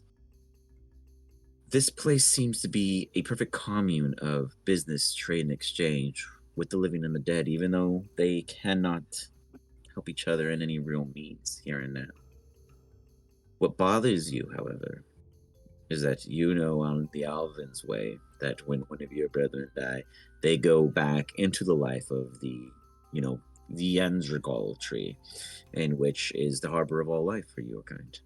this place seems to be a perfect commune of business, trade, and exchange with the living and the dead, even though they cannot help each other in any real means here and now. What bothers you, however, is that on the Alvin's way that when one of your brethren die, they go back into the life of the Yanzragal tree, in which is the harbor of all life for your kind.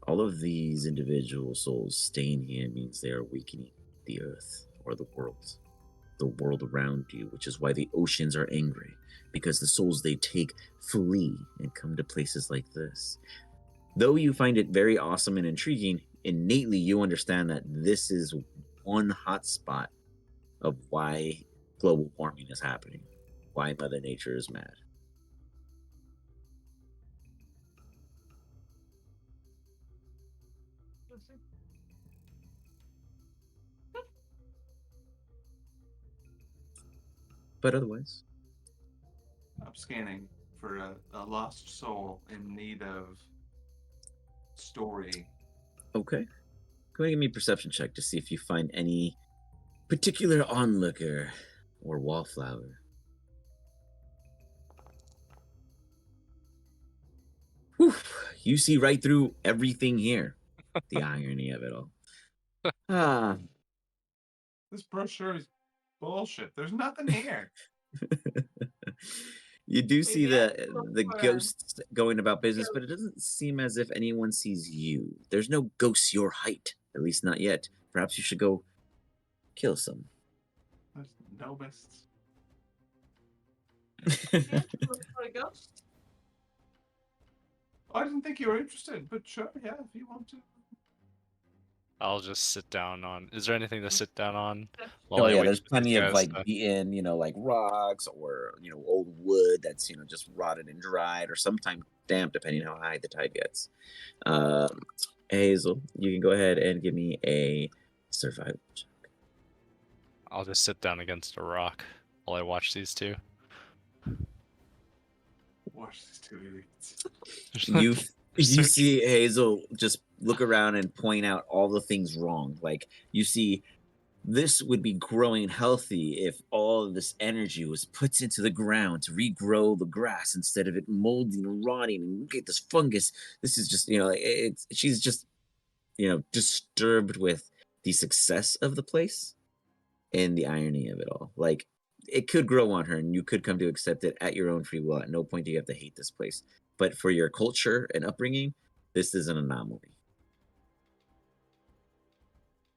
All of these individual souls staying here means they are weakening the earth or the world around you, which is why the oceans are angry, because the souls they take flee and come to places like this. Though you find it very awesome and intriguing, innately you understand that this is one hot spot of why global warming is happening, why Mother Nature is mad. But otherwise, I'm scanning for a lost soul in need of story. okay. Go ahead and give me a perception check to see if you find any particular onlooker or wallflower. Whew, you see right through everything here. The irony of it all. Ah. This brochure is bullshit. There's nothing here. You do see Maybe the ghosts going about business, but it doesn't seem as if anyone sees you. There's no ghosts your height, at least not yet. Perhaps you should go kill some. There's no mists. For a ghost? I didn't think you were interested, but sure, yeah, if you want to. I'll just sit down on. Is there anything to sit down on? Oh I yeah, wait there's for these plenty of guys like to- beaten, like rocks or old wood that's just rotted and dried, or sometimes damp depending how high the tide gets. Hazel, you can go ahead and give me a survival check. I'll just sit down against a rock while I watch these two. Watch these two idiots. You see Hazel just look around and point out all the things wrong. Like, you see, this would be growing healthy if all of this energy was put into the ground to regrow the grass instead of it molding and rotting. And look at this fungus. This is just, she's just, disturbed with the success of the place and the irony of it all. Like, it could grow on her and you could come to accept it at your own free will. At no point do you have to hate this place. But for your culture and upbringing, this is an anomaly.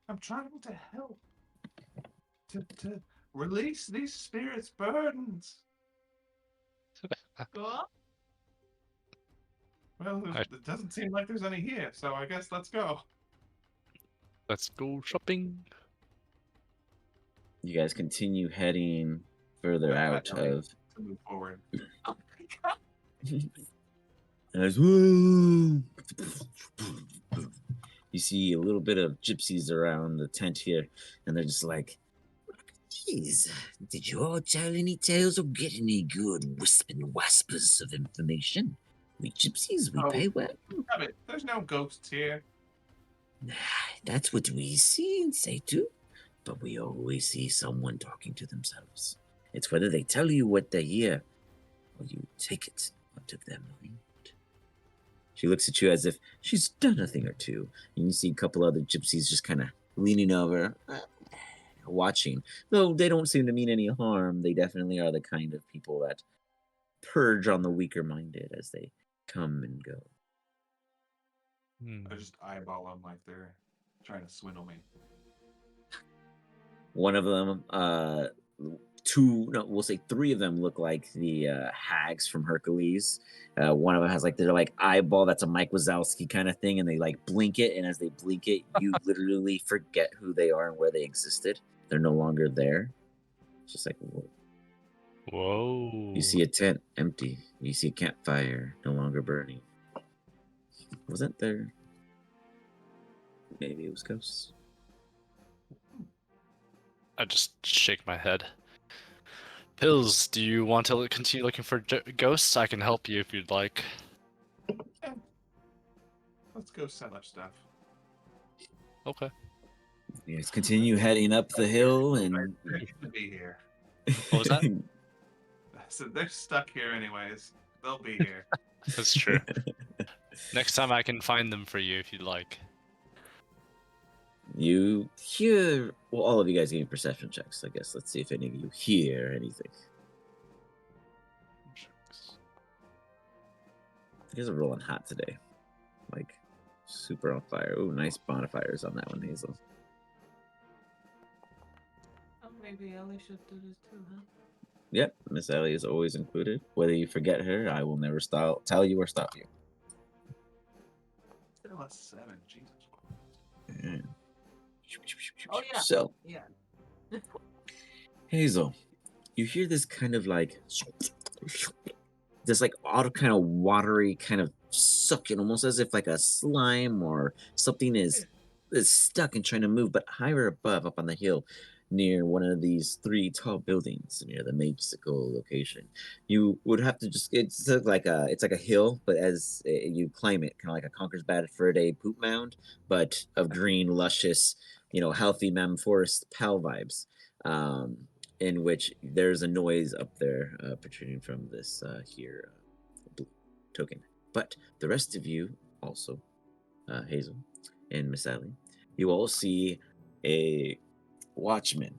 I'm trying to help. To release these spirits' burdens. Go on. Well, it doesn't seem like there's any here, so I guess let's go. Let's go shopping. You guys continue heading further out of. To move forward. Oh my god. As woo! You see a little bit of gypsies around the tent here, and they're just like, "Jeez, did you all tell any tales or get any good wisping waspers of information? We gypsies, we pay well. There's no ghosts here. That's what we see and say too, but we always see someone talking to themselves. It's whether they tell you what they hear, or you take it out of their mind." She looks at you as if she's done a thing or two, and you see a couple other gypsies just kind of leaning over, watching. Though they don't seem to mean any harm, they definitely are the kind of people that purge on the weaker-minded as they come and go. I just eyeball them like they're trying to swindle me. One of them, we'll say three of them look like the hags from Hercules. One of them has their eyeball that's a Mike Wazowski kind of thing, and they blink it, and as they blink it, you literally forget who they are and where they existed. They're no longer there. It's just whoa. You see a tent empty. You see a campfire no longer burning. Wasn't there? Maybe it was ghosts. I just shake my head. Pills, do you want to continue looking for ghosts? I can help you if you'd like. Yeah. Let's go sell our stuff. Okay. You guys continue heading up the hill, and They're gonna be here. What was that? So they're stuck here anyways. They'll be here. That's true. Next time I can find them for you if you'd like. You hear, well, all of you guys give me perception checks, I guess. Let's see if any of you hear anything. You guys are rolling hot today. Super on fire. Oh, nice bonfires on that one, Hazel. Oh, maybe Ellie should do this too, huh? Yep, Miss Ellie is always included. Whether you forget her, I will never tell you or stop you. Still a 7, Jesus Christ. Yeah. Oh, yeah. So, Yeah. Hazel, you hear this kind of this auto kind of watery kind of sucking, almost as if a slime or something is stuck and trying to move, but higher above, up on the hill, near one of these 3 tall buildings near the Mapesicle location. You would have to it's like a hill, but as you climb it, kind of like a Conker's Bad Fur Day poop mound, but of green, luscious, healthy Mam Forest pal vibes, in which there's a noise up there protruding from this here blue token. But the rest of you also, Hazel and Miss Ellie, you all see a watchman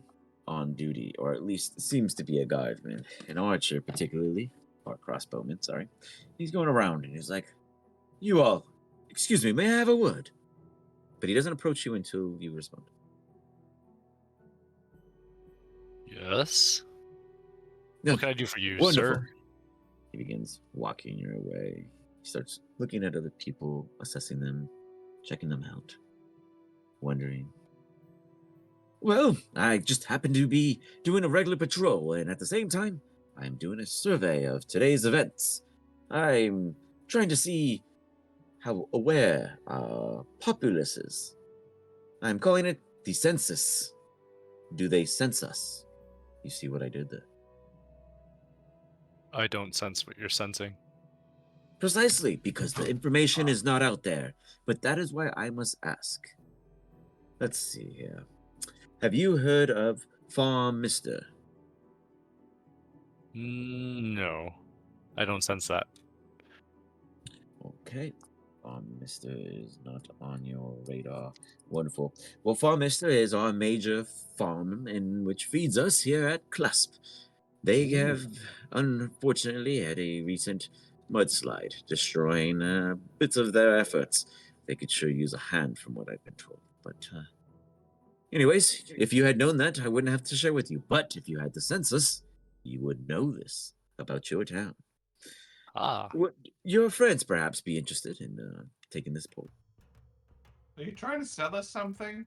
on duty, or at least seems to be a guardman, an archer particularly, or crossbowman, sorry. He's going around and he's like, "You all, excuse me, may I have a word?" But he doesn't approach you until you respond. Yes? Yeah. What can I do for you, Wonderful. sir? He begins walking your way. He starts looking at other people, assessing them, checking them out, wondering, "Well, I just happen to be doing a regular patrol, and at the same time, I'm doing a survey of today's events. I'm trying to see how aware our populace is. I'm calling it the census. Do they sense us? You see what I did there? I don't sense what you're sensing. Precisely, because the information is not out there. But that is why I must ask. Let's see here. Have you heard of Farm Mister? No, I don't sense that. Okay. Farm Mister is not on your radar. Wonderful. Well, Farm Mister is our major farm in which feeds us here at Clasp. They have, unfortunately, had a recent mudslide, destroying bits of their efforts. They could sure use a hand, from what I've been told. But, anyways, if you had known that, I wouldn't have to share with you. But if you had the census, you would know this about your town. Ah, Would your friends perhaps be interested in taking this poll? Are you trying to sell us something?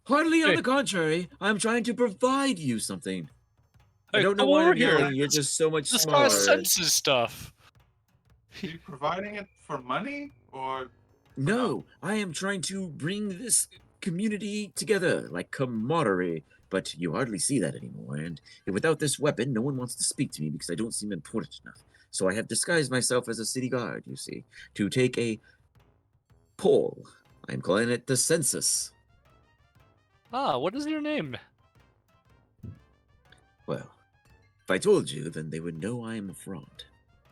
Hardly on Hey. the contrary, I'm trying to provide you something. I hey, don't know come why over I'm here. yelling. You're just so much This guy smaller. senses stuff. Are you providing it for money or No, I am trying to bring this community together, like camaraderie. But you hardly see that anymore, and without this weapon, no one wants to speak to me because I don't seem important enough. So I have disguised myself as a city guard, you see, to take a poll. I'm calling it the census. Ah, what is your name? Well, if I told you, then they would know I am a fraud.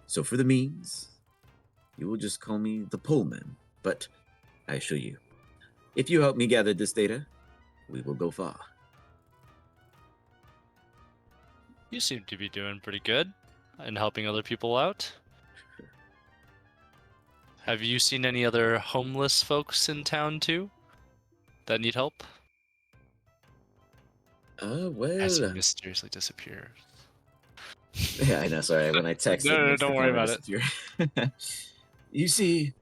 So for the means, you will just call me the pollman. But I assure you, if you help me gather this data, we will go far. You seem to be doing pretty good and helping other people out. Have you seen any other homeless folks in town too that need help? As he Well, mysteriously disappears. yeah, I know. Sorry, when I text, it No, makes the don't worry camera about it. disappear. You see,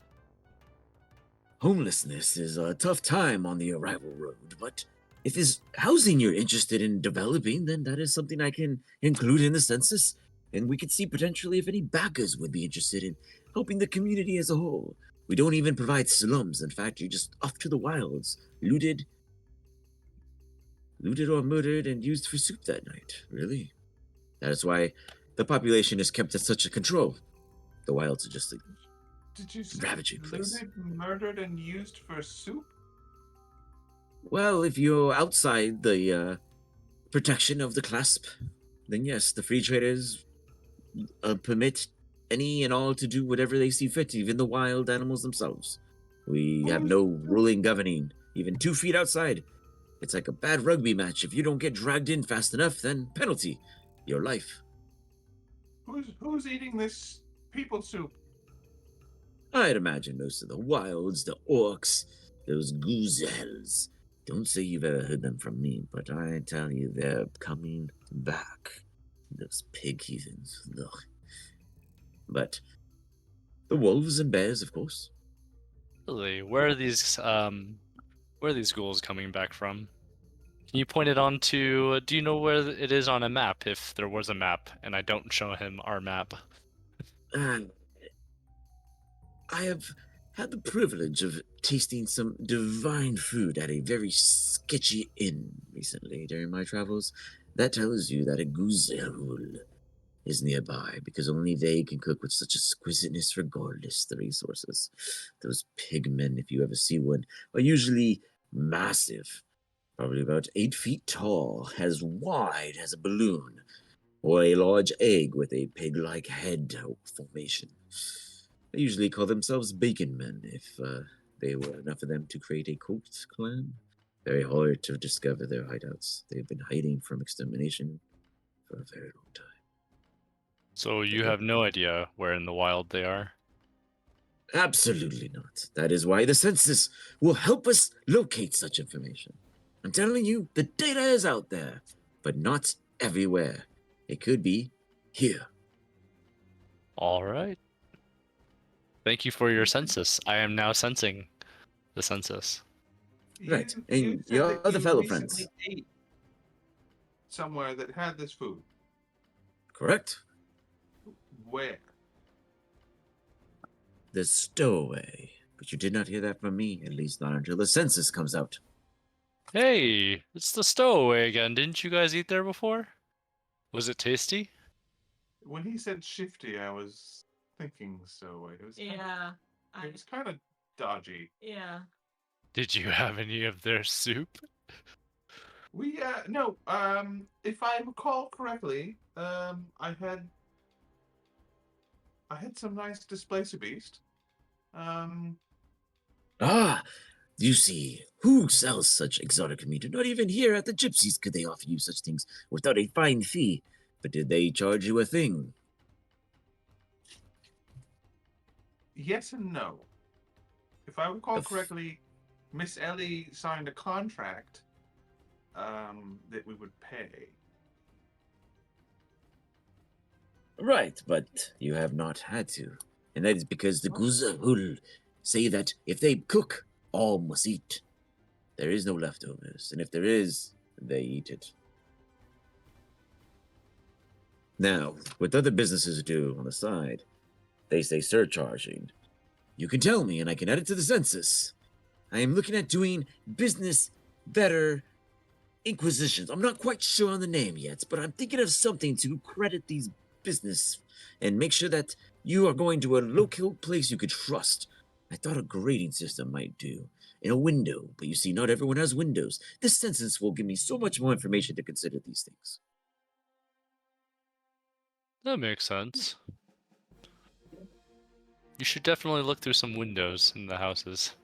homelessness is a tough time on the arrival road, but if it's housing you're interested in developing, then that is something I can include in the census, and we could see potentially if any backers would be interested in helping the community as a whole. We don't even provide slums. In fact, you're just off to the wilds, looted or murdered and used for soup that night. Really? That is why the population is kept at such a control. The wilds are just a did you say ravaging place. looted, murdered, and used for soup? Well, if you're outside the protection of the clasp, then yes, the free traders permit any and all to do whatever they see fit, even the wild animals themselves. We have no ruling governing, even 2 feet outside. It's like a bad rugby match. If you don't get dragged in fast enough, then penalty, your life. Who's eating this people soup? I'd imagine most of the wilds, the orcs, those goozels. Don't say you've ever heard them from me, but I tell you they're coming back. Those pig heathens. Ugh. But the wolves and bears, of course. Really, where are these ghouls coming back from? Can you point it on to? Do you know where it is on a map? If there was a map, and I don't show him our map. I have had the privilege of tasting some divine food at a very sketchy inn recently during my travels. That tells you that a goozel is nearby, because only they can cook with such exquisiteness regardless the resources. Those pigmen, if you ever see one, are usually massive, probably about 8 feet tall, as wide as a balloon, or a large egg with a pig-like head formation. They usually call themselves bacon men if there were enough of them to create a cult clan. Very hard to discover their hideouts. They've been hiding from extermination for a very long time. So you have no idea where in the wild they are. Absolutely not. That is why the census will help us locate such information. I'm telling you, the data is out there, but not everywhere. It could be here. All right. Thank you for your census. I am now sensing the census. Right, You and said your that other you fellow recently friends. ate somewhere that had this food. Correct? Where? The stowaway. But you did not hear that from me, at least not until the census comes out. Hey, it's the stowaway again. Didn't you guys eat there before? Was it tasty? When he said shifty, I was thinking so. It was Yeah. it was kind of dodgy. Yeah. Did you have any of their soup? We no, if I recall correctly, I had some nice displacer beast. Ah, you see, who sells such exotic meat? Not even here at the Gypsies could they offer you such things without a fine fee. But did they charge you a thing? Yes and no. If I recall Of- correctly, Miss Ellie signed a contract that we would pay. Right, but you have not had to. And that is because the Guzahul say that if they cook, all must eat. There is no leftovers, and if there is, they eat it. Now, what other businesses do on the side, they say surcharging. You can tell me, and I can add it to the census. I am looking at doing business better inquisitions. I'm not quite sure on the name yet, but I'm thinking of something to credit these business and make sure that you are going to a local place you could trust. I thought a grading system might do. In a window, but you see, not everyone has windows. This census will give me so much more information to consider these things. That makes sense. You should definitely look through some windows in the houses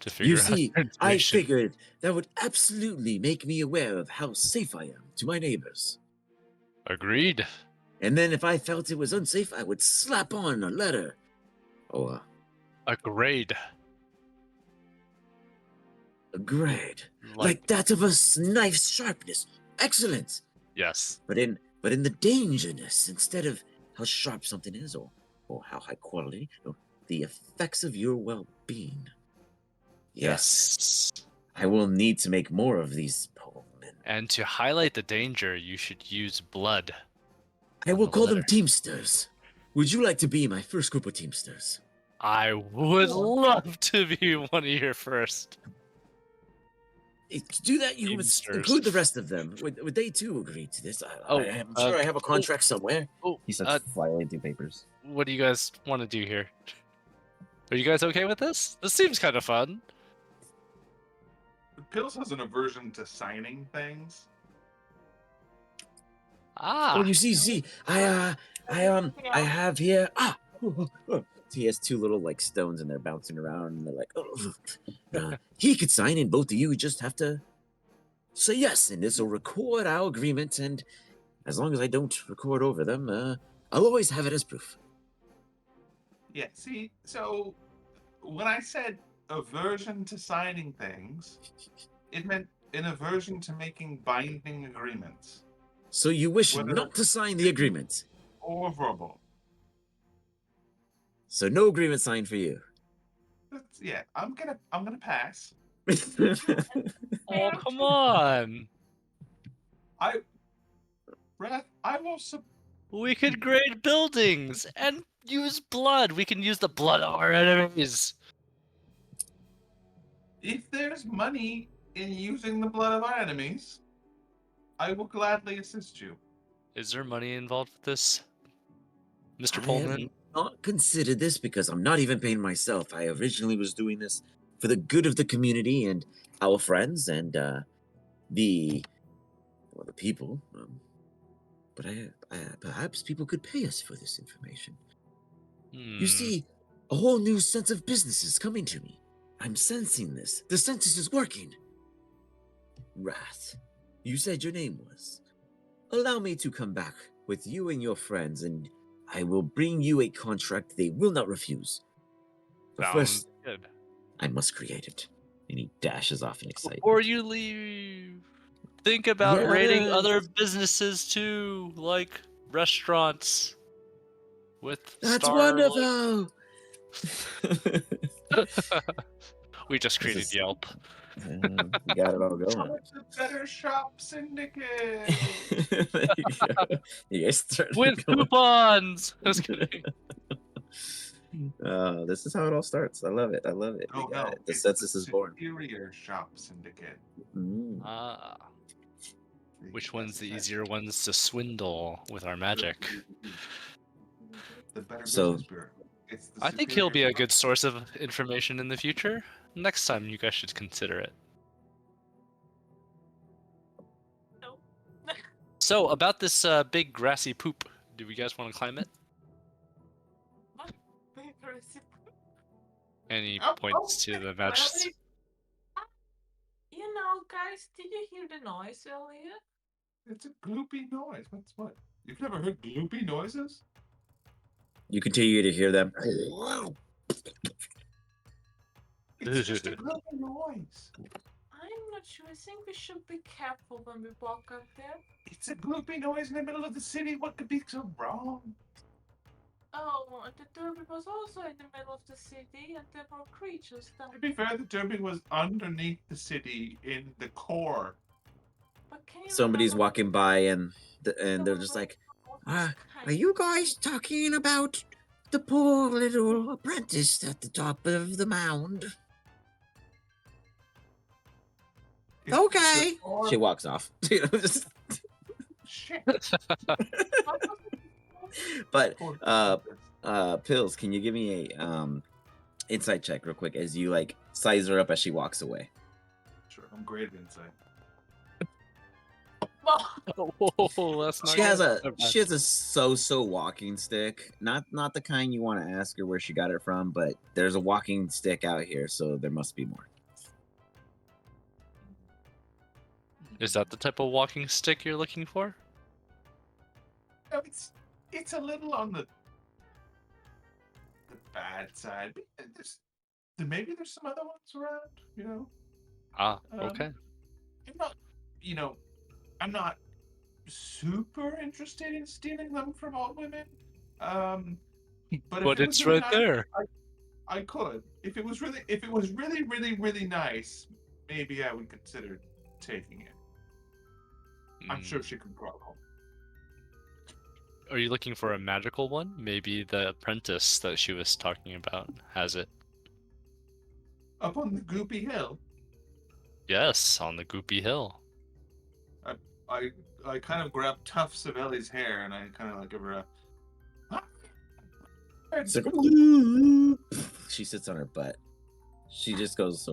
to figure You out see, their I information. figured that would absolutely make me aware of how safe I am to my neighbors. Agreed. And then if I felt it was unsafe, I would slap on a letter. Or A grade. a grade. Like, Like that of a knife's sharpness. Excellent. yes. But in the dangerousness, instead of how sharp something is or how high quality, no, the effects of your well-being. Yes. I will need to make more of these poemen. And to highlight the danger, you should use blood. I on will the call them letter. Teamsters. Would you like to be my first group of Teamsters? I would love to be one of your first. To do that, you must Teamsters. include the rest of them. Would they too agree to this? I'm sure I have a contract somewhere. Oh, He starts filing through papers. what do you guys want to do here? Are you guys okay with this? This seems kind of fun. Pills has an aversion to signing things. Ah, Oh, you see, I have here. He has two little like stones and they're bouncing around and they're like, he could sign and both of you just have to say yes, and this will record our agreement. And as long as I don't record over them, I'll always have it as proof. Yeah, see, so when I said aversion to signing things, it meant an aversion to making binding agreements. So you wish Whether not to sign the agreement. or verbal. So no agreement signed for you. Yeah, I'm gonna pass. oh come on. Wrath, I will We could grade buildings and use blood. We can use the blood of our enemies. if there's money in using the blood of our enemies, I will gladly assist you. Is there money involved with this, Mr. I have Pullman? not considered this because I'm not even paying myself. I originally was doing this for the good of the community and our friends and the people. But perhaps people could pay us for this information. You see, a whole new sense of business is coming to me. I'm sensing this. The census is working. Wrath, you said your name was. Allow me to come back with you and your friends, and I will bring you a contract they will not refuse. But Sounds first, good. I must create it. And he dashes off in excitement. Before you leave, think about rating Yes. other businesses too, like restaurants with That's star. wonderful! We just created is- Yelp. We got it all going. What's a better shop syndicate? There you go. You guys started With going. coupons. I was kidding. This is how it all starts. I love it. I love it. We Oh got no, it. The it's the census is born. Superior Shop Syndicate. Mm. Ah, which one's the Yes, easier ones to swindle with our magic? The Better So- Business Bureau. It's the I think he'll be a Superior good source of information in the future. Next time, you guys should consider it. No. So, about this big grassy poop, do you guys want to climb it? And he Oh, points to the match. You know, guys, did you hear the noise earlier? It's a gloopy noise. What's what? You've never heard gloopy noises? You continue to hear them. It's just a gloopy noise. I'm not sure. I think we should be careful when we walk out there. It's a gloopy noise in the middle of the city. What could be so wrong? Oh, and the derby was also in the middle of the city, and there were creatures down. To be fair, the derby was underneath the city in the core. But can you Somebody's remember walking by and they're just like, what are you guys talking about the poor little apprentice at the top of the mound? It's Okay. the core- She walks off. You know, just- Shit. but Core- Pills, can you give me a insight check real quick as you like size her up as she walks away? Sure, I'm great at insight. Oh, that's not She has a good. so-so walking stick. Not the kind you want to ask her where she got it from, but there's a walking stick out here, so there must be more. Is that the type of walking stick you're looking for? No, it's a little on the bad side. But maybe there's some other ones around, you know. Ah, okay. I'm not super interested in stealing them from all women. But But if it it's was really right nice, there. I could. If it was really nice, maybe I would consider taking it. I'm Mm. sure she could grow. Are you looking for a magical one? Maybe the apprentice that she was talking about has it. Up on the Goopy Hill, Yes, on the Goopy Hill. I kind of grab Tough Savelli's hair and I kind of like give her a. It's like, she sits on her butt. She just goes.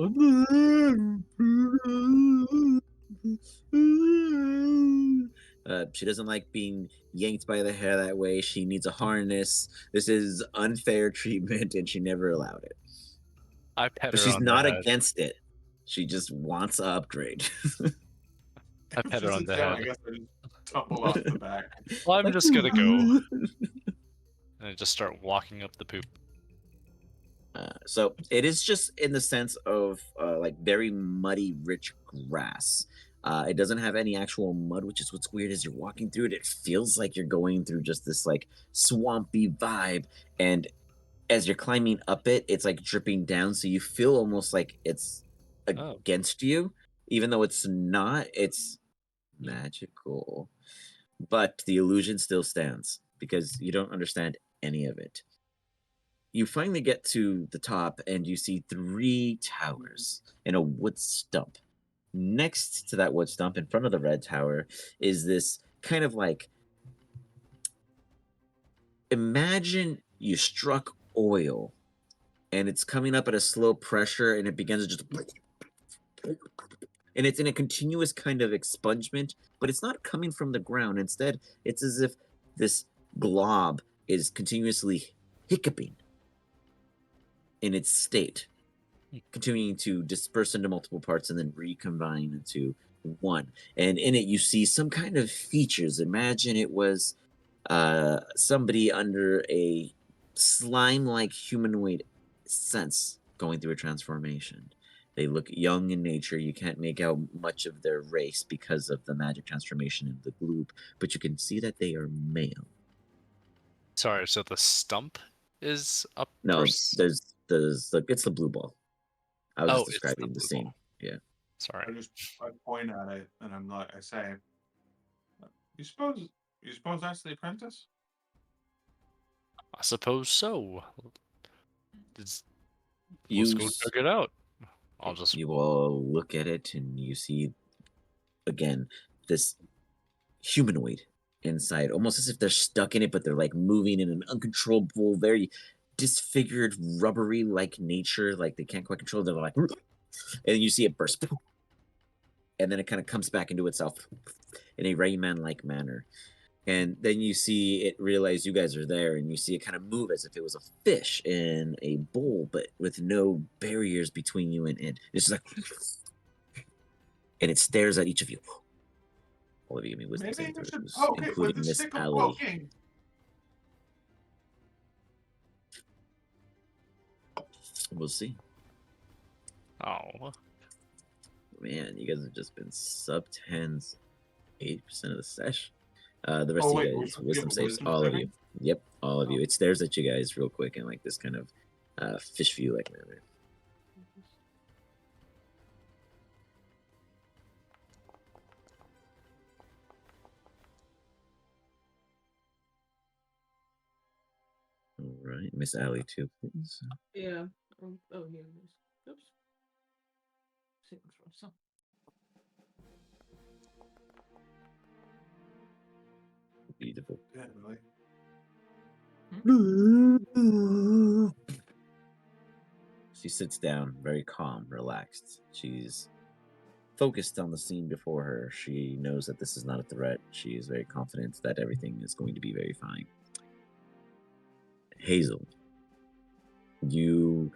She doesn't like being yanked by the hair that way. She needs a harness. This is unfair treatment, and she never allowed it. I pet But her she's on not the head. against it. She just wants an upgrade. I pet her on the down, I head. guess I just tumble off the back. Well, I'm just gonna go. And I just start walking up the poop. So it is just in the sense of like very muddy, rich grass. It doesn't have any actual mud, which is what's weird. As you're walking through it, it feels like you're going through just this like swampy vibe. And as you're climbing up it, it's like dripping down, so you feel almost like it's against you, even though it's not. It's magical, but the illusion still stands because you don't understand any of it. You finally get to the top and you see 3 towers and a wood stump. Next to that wood stump, in front of the red tower, is this kind of like, imagine you struck oil and it's coming up at a slow pressure and it begins to just, and it's in a continuous kind of expungement, but it's not coming from the ground. Instead, it's as if this glob is continuously hiccuping in its state, continuing to disperse into multiple parts and then recombine into one. And in it, you see some kind of features. Imagine it was somebody under a slime-like humanoid sense going through a transformation. They look young in nature. You can't make out much of their race because of the magic transformation in the gloop, but you can see that they are male. Sorry, so the stump is a No, person? it's the blue ball. I was just It's describing the blue scene. ball. Yeah. Sorry. I point at it and I say, you suppose that's the apprentice? I suppose so. Let's You go s- check it out. I'll just. you all look at it and you see again this humanoid inside, almost as if they're stuck in it, but they're like moving in an uncontrollable, very disfigured, rubbery like nature, like they can't quite control it. They're like, and then you see it burst, and then it kind of comes back into itself in a Rayman like manner. And then you see it realize you guys are there, and you see it kind of move as if it was a fish in a bowl, but with no barriers between you and it. It's just like, and it stares at each of you. All of you give me wisdom Maybe saving you should throws, poke it with including the Miss stick of Allie. poking. We'll see. Oh, Man, you guys have just been sub 10s 80% of the session. The rest Oh, of wait, you which guys, one? wisdom Yeah, saves, wisdom all of saving? you. Yep, all of you. Oh. It stares at you guys real quick in like this kind of fish view like manner. All right, Miss Allie too, please. Yeah. Oh, here it is. Oops. Saving throw. So. Beautiful. Yeah, really. She sits down, very calm, relaxed. She's focused on the scene before her. She knows that this is not a threat. She is very confident that everything is going to be very fine. Hazel, you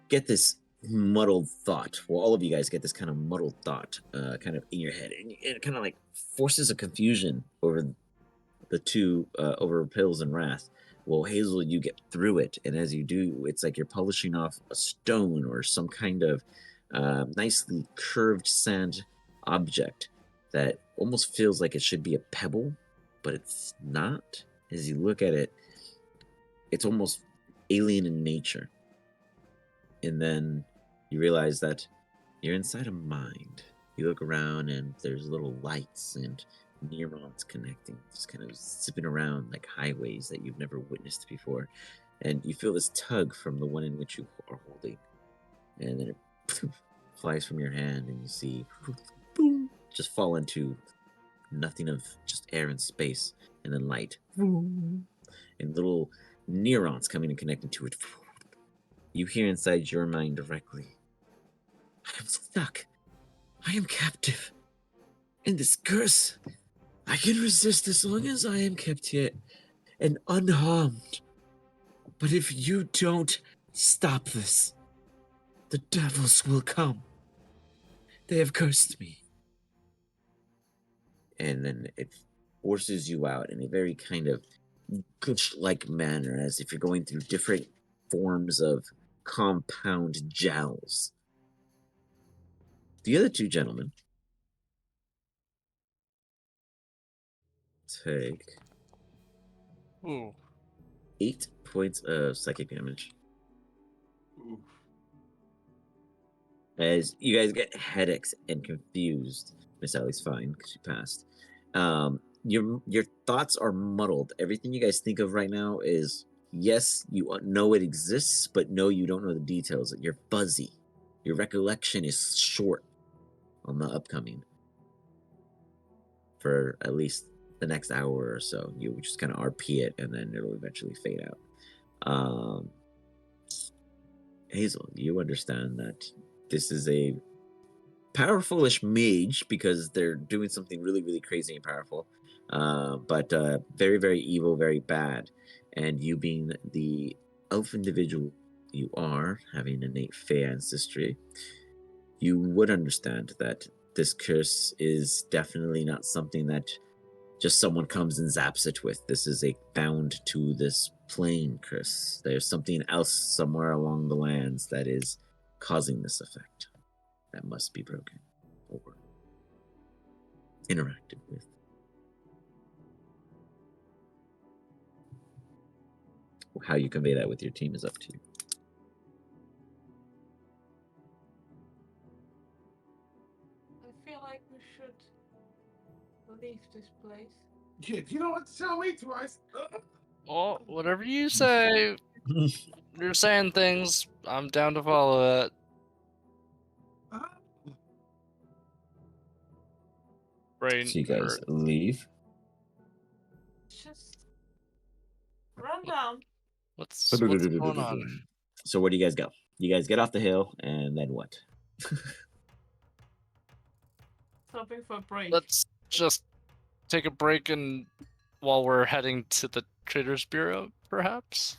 get this muddled thought. Well, all of you guys get this kind of muddled thought kind of in your head. And it kind of like forces a confusion over the two, over Pills and Wrath. Well, Hazel, you get through it. And as you do, it's like you're polishing off a stone or some kind of nicely curved sand object that almost feels like it should be a pebble, but it's not. As you look at it, it's almost alien in nature. And then you realize that you're inside a mind. You look around and there's little lights and neurons connecting, just kind of zipping around like highways that you've never witnessed before. And you feel this tug from the one in which you are holding. And then it flies from your hand and you see boom, just fall into nothing of just air and space and then light. And little neurons coming and connecting to it. You hear inside your mind directly, I am stuck. I am captive. In this curse, I can resist as long as I am kept here and unharmed. But if you don't stop this, the devils will come. They have cursed me. And then it forces you out in a very kind of gush-like manner, as if you're going through different forms of compound gels. The other two gentlemen take ooh. 8 points of psychic damage. Oof. As you guys get headaches and confused. Miss Allie's fine because she passed. Your thoughts are muddled. Everything you guys think of right now is yes, you know it exists, but no, you don't know the details. You're fuzzy. Your recollection is short on the upcoming for at least the next hour or so. You just kind of RP it, and then it'll eventually fade out. Hazel, you understand that this is a powerful-ish mage because they're doing something really, really crazy and powerful, but very, very evil, very bad. And you being the elf individual you are, having innate Fey ancestry, you would understand that this curse is definitely not something that just someone comes and zaps it with. This is a bound to this plane curse. There's something else somewhere along the lands that is causing this effect that must be broken or interacted with. How you convey that with your team is up to you. I feel like we should leave this place. Yeah, you don't have to tell me twice. Oh, whatever you say. you're saying things. I'm down to follow it. Ah, Brain So you guys hurt. leave. Just run down. What's going on? So where do you guys go? You guys get off the hill, and then what? Stopping for a break. Let's just take a break and while we're heading to the Traders Bureau, perhaps.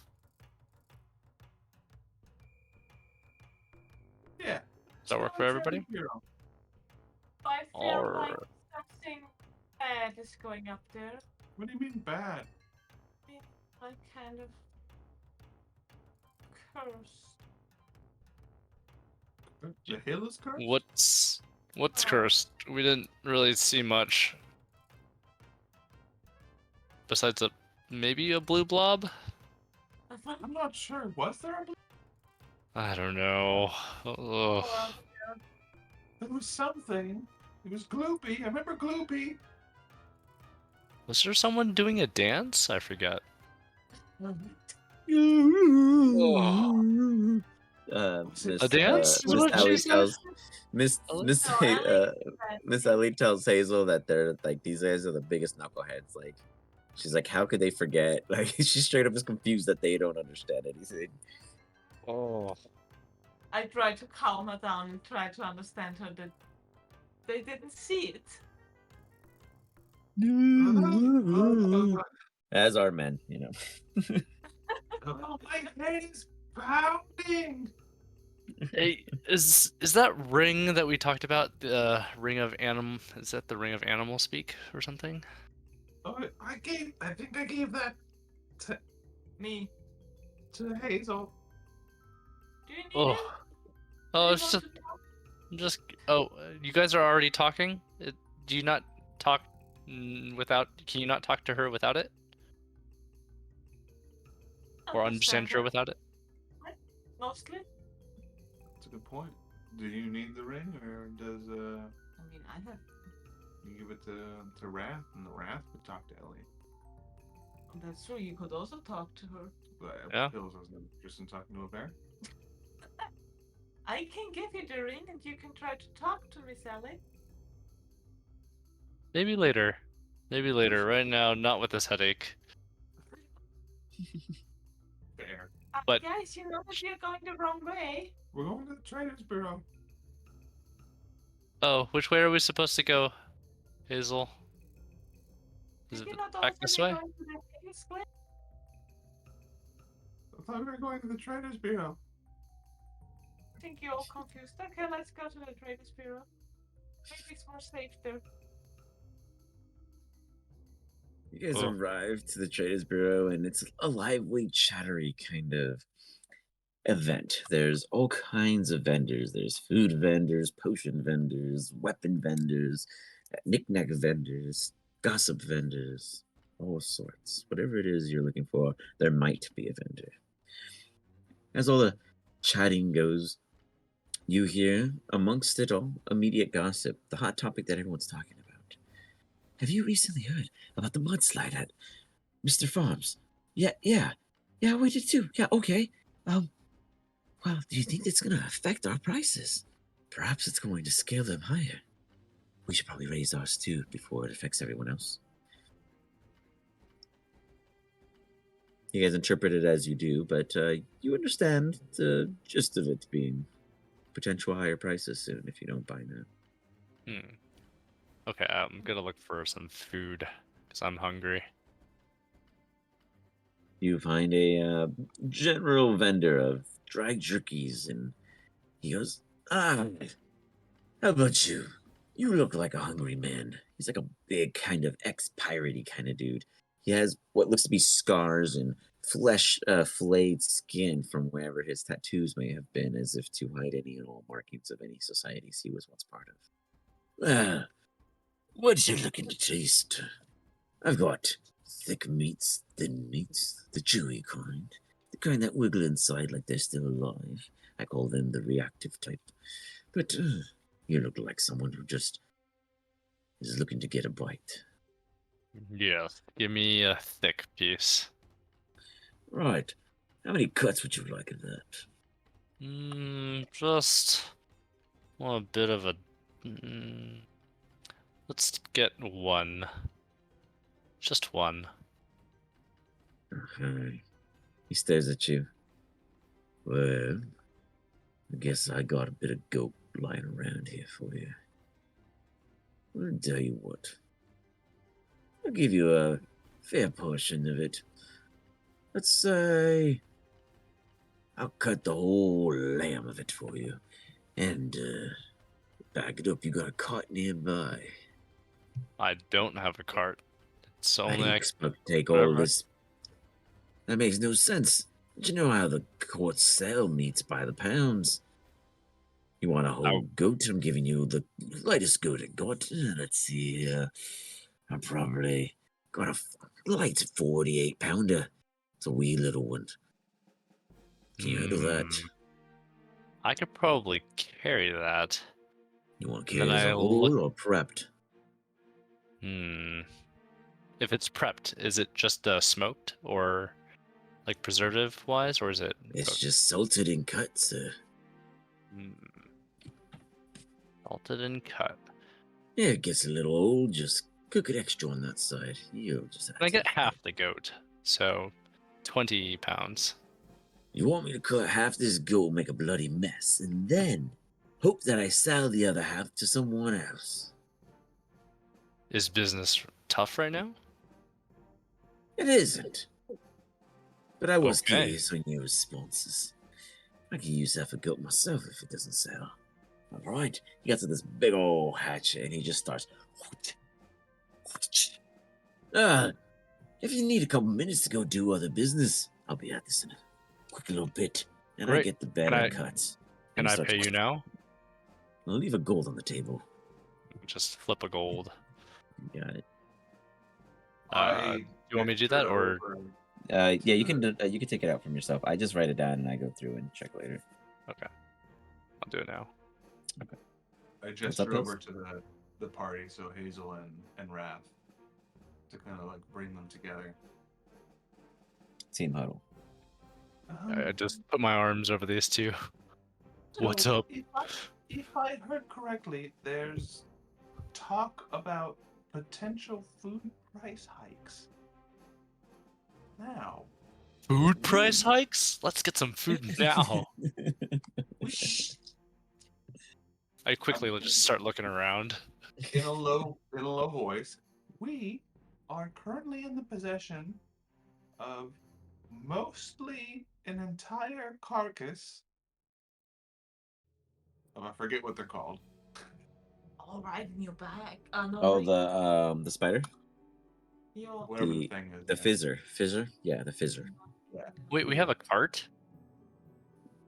yeah. Does that work for everybody? I feel like Or something bad is going up there. What do you mean bad? I mean, like kind of cursed. The hill is cursed? what's cursed? We didn't really see much. Besides maybe a blue blob? I'm not sure. Was there a blue? I don't know. Ugh. Well, There was something. It was Gloopy. I remember Gloopy. Was there someone doing a dance? I forget. Miss, A dance is Miss what she Ellie said? tells Miss Ellie? Miss No, Ha- Ellie uh, said- Miss Ellie tells Hazel that they're like these guys are the biggest knuckleheads. Like she's like, how could they forget? Like she straight up is confused that they don't understand anything. Oh. I tried to calm her down and try to understand her that they didn't see it. As are men, you know. Oh, my head is pounding. Hey, is that ring that we talked about? The ring of animal? Is that the ring of animal speak or something? Oh, I think I gave that Me. to Hazel. Do you need Oh, it? oh, Do it's you just, want to talk? just. Oh, you guys are already talking. Do you not talk without? Can you not talk to her without it, or understand her her, without it? mostly. That's a good point. Do you need the ring, or does I mean, I have. you give it to Wrath, and the Wrath would talk to Ellie? That's true. You could also talk to her. But Yeah. Hills was no interest in talking to a bear. I can give you the ring, and you can try to talk to Miss Ellie. Maybe later. Maybe later. Right now, not with this headache. Bear. But- Guys, you know that you're going the wrong way. We're going to the Traders Bureau. Oh, which way are we supposed to go, Hazel? Is Did it you not back this already way? going to the King's Place? I thought we were going to the Traders Bureau. I think you're all confused. Okay, let's go to the Traders Bureau. Maybe it's more safe there. You guys Oh. arrive to the Traders Bureau, and it's a lively, chattery kind of event. There's all kinds of vendors. There's food vendors, potion vendors, weapon vendors, knick-knack vendors, gossip vendors, all sorts. Whatever it is you're looking for, there might be a vendor. As all the chatting goes, you hear, amongst it all, immediate gossip, the hot topic that everyone's talking about. Have you recently heard about the mudslide at Mr. Farms? Yeah, we did too. Yeah, okay. Well, do you think it's going to affect our prices? Perhaps it's going to scale them higher. We should probably raise ours too before it affects everyone else. You guys interpret it as you do, but you understand the gist of it being potential higher prices soon if you don't buy now. Okay, I'm gonna look for some food because I'm hungry. You find a general vendor of dry jerkies, and he goes, "Ah, how about you? You look like a hungry man." He's like a big kind of ex-piratey kind of dude. He has what looks to be scars and flesh, flayed skin from wherever his tattoos may have been, as if to hide any and all markings of any societies he was once part of. What you looking to taste? I've got thick meats, thin meats, the chewy kind that wiggle inside like they're still alive. I call them the reactive type. But you look like someone who just is looking to get a bite. Yeah, give me a thick piece. Right. How many cuts would you like of that? Just well, a bit of a. Let's get one. Just one. Okay. He stares at you. Well, I guess I got a bit of goat lying around here for you. I'll tell you what. I'll give you a fair portion of it. Let's say I'll cut the whole lamb of it for you. And back it up, you got a cart nearby. I don't have a cart. It's I only didn't I expect to take all whatever. this. That makes no sense. Don't you know how the courts sell meats by the pounds? You want a whole goat? I'm giving you the lightest goat I got. Let's see. I probably got a light 48 pounder. It's a wee little one. Can you handle that? I could probably carry that. You want to And carry then it as I a whole or prepped? If it's prepped, is it just smoked or like preservative wise, or is it? It's just salted and cut, sir. Salted and cut. Yeah, it gets a little old. Just cook it extra on that side. You'll just have I to get half the goat, so 20 pounds. You want me to cut half this goat, make a bloody mess, and then hope that I sell the other half to someone else? Is business tough right now? It isn't. But I was Okay. curious on your responses. I could use half a goat myself if it doesn't sell. Alright, he gets to this big old hatchet and he just starts. If you need a couple minutes to go do other business, I'll be at this in a quick little bit. And I Great. get the better cuts. Can And he I starts, pay you now? I'll leave a gold on the table. Just flip a gold. You got it. Do you want me to do that, or Yeah, you can take it out from yourself. I just write it down and I go through and check later. okay? I'll do it now. I What's gesture up, Hills? over to the party, so Hazel and Raph, to kind of like bring them together. Team huddle. I just put my arms over these two. What's up? If I heard correctly, there's talk about potential food price hikes. Now, Food price hikes? Let's get some food now. I quickly will just start looking around. in a low voice, we are currently in the possession of mostly an entire carcass. Oh, I forget what they're called. All right, in your bag. No, Oh, like, the spider? your Whatever the thing is. The yeah. fizzer? Yeah, the fizzer. Wait, we have a cart?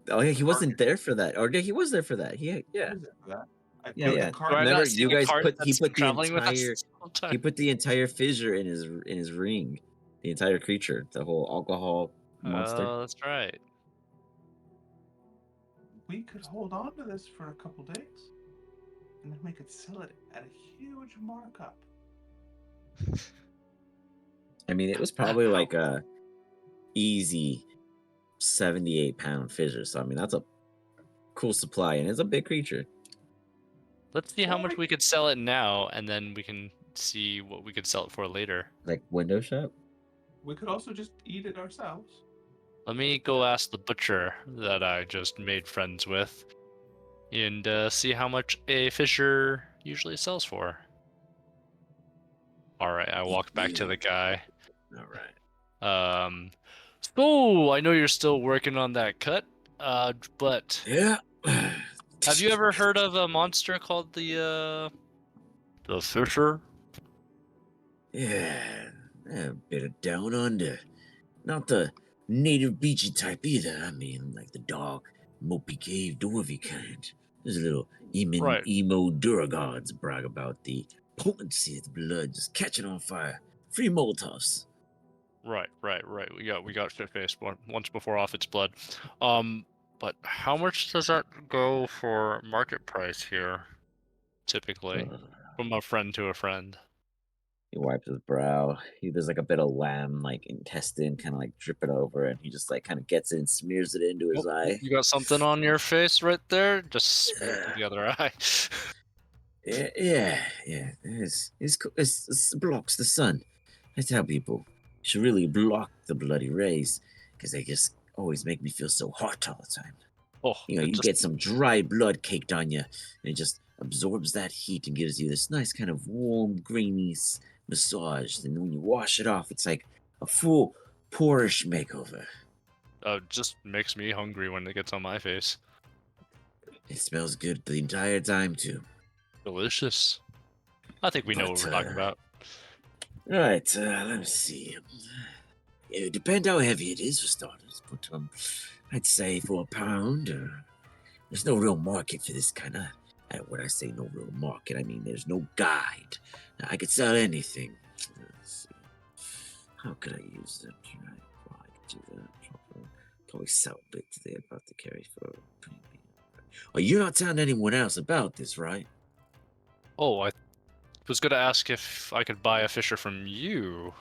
Oh yeah, he wasn't there for that. Or yeah, he was there for that. What yeah. is it for that? I Yeah, put yeah. the cart. Do I Remember, not see you the guys cart he that's put the traveling with us entire this whole time? he put the entire fissure in his ring. The entire creature, the whole alcohol monster. Oh, that's right. We could hold on to this for a couple days, and then we could sell it at a huge markup. I mean, it was probably like a easy 78-pound fissure. So I mean, that's a cool supply, and it's a big creature. Let's see how much we could sell it now, and then we can see what we could sell it for later. Like window shop. We could also just eat it ourselves. Let me go ask the butcher that I just made friends with, and see how much a fisher usually sells for. All right, I walk back to the guy. All right. So I know you're still working on that cut, but Yeah. have you ever heard of a monster called the fisher? Yeah, a bit of down under. Not the native beachy type either. I mean, like the dark, mopey cave dwarvy kind. There's a little Right. emo Duragods brag about the potency of the blood just catching on fire. Free Molotovs. Right. We got shit faced once before off its blood. But how much does that go for market price here? Typically, from a friend to a friend. He wipes his brow. There's like a bit of lamb, like intestine, kind of like dripping over, and he just like kind of gets it and smears it into his Oh, eye. you got something on your face right there? Just smear it to the other eye. Yeah. It blocks the sun. I tell people should really block the bloody rays because they just always make me feel so hot all the time. Oh, You know, it you just get some dry blood caked on you, and it just absorbs that heat and gives you this nice kind of warm, grainy massage. And when you wash it off, it's like a full porish makeover. just makes me hungry when it gets on my face. It smells good the entire time too. Delicious. I think we know what But, we're talking about. Right, let me see. It would depend how heavy it is for starters, but I'd say for a pound, there's no real market for this kind of. When I say no real market, I mean there's no guide. Now, I could sell anything. Let's see. How could I use that? Right, well, I could do that. Probably sell a bit they're about to carry for a premium. Oh, you're not telling anyone else about this, right? Oh, I was going to ask if I could buy a fisher from you,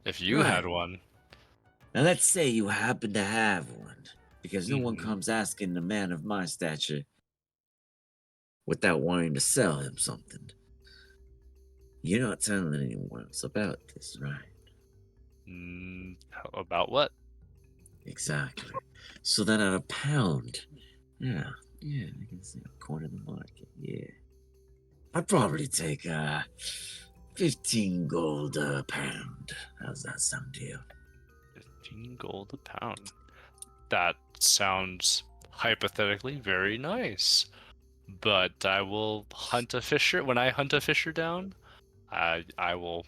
if you had Right. one. Now let's say you happen to have one, because no one Mhm. comes asking a man of my stature without wanting to sell him something. You're not telling anyone else about this, right? About what? Exactly. So then at a pound, yeah, I can see a quarter of the market, yeah. I'd probably take 15 gold a pound. How's that sound to you? 15 gold a pound. That sounds hypothetically very nice. But I will hunt a fisher. When I hunt a fisher down, I will.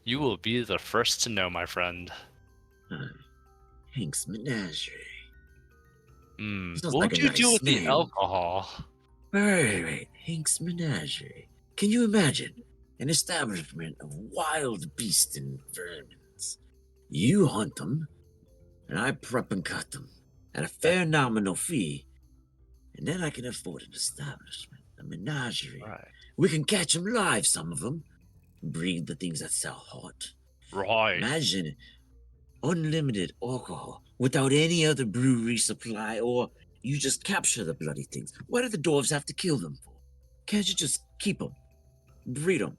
You will be the first to know, my friend. Hank's Menagerie. Sounds What like would a you do nice with the name. alcohol? Wait. Hank's Menagerie. Can you imagine? An establishment of wild beasts and vermins. You hunt them, and I prep and cut them at a fair nominal fee, and then I can afford an establishment, a menagerie. Right. We can catch them live, some of them. Breed the things that sell hot. Right. Imagine unlimited alcohol without any other brewery supply, or you just capture the bloody things. Why do the dwarves have to kill them for? Can't you just keep them, breed them,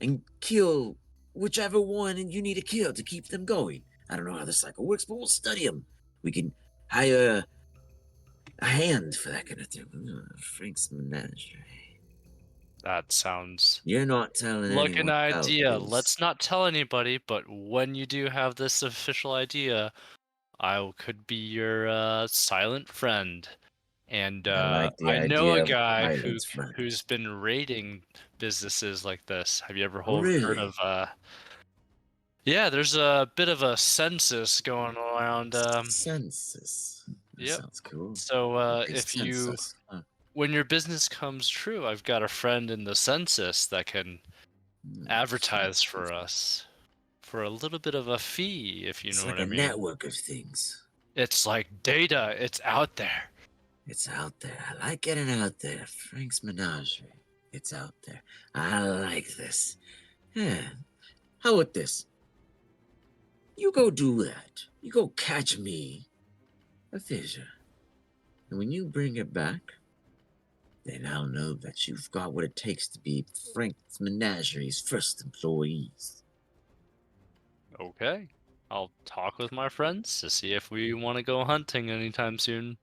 and kill whichever one you need to kill to keep them going? I don't know how the cycle works, but we'll study them. We can hire a hand for that kind of thing. Frank's Menagerie. That sounds You're not telling like an anyone about idea. this. Let's not tell anybody, but when you do have this official idea, I could be your silent friend. And I like the I know a idea of guy silence, friend. who's been raiding businesses like this. Have you ever Oh, heard really? of Yeah, there's a bit of a census going around. Census. That Yep. sounds cool. So Big if you census. Huh. when your business comes true, I've got a friend in the census that can advertise for us for a little bit of a fee, if you It's know like what I a mean. network of things. It's like data. It's out there. It's out there. I like getting out there. Frank's Menagerie. It's out there. I like this. Yeah. How about this? You go do that. You go catch me a fisher. And when you bring it back, then I'll know that you've got what it takes to be Frank's Menagerie's first employees. Okay. I'll talk with my friends to see if we want to go hunting anytime soon.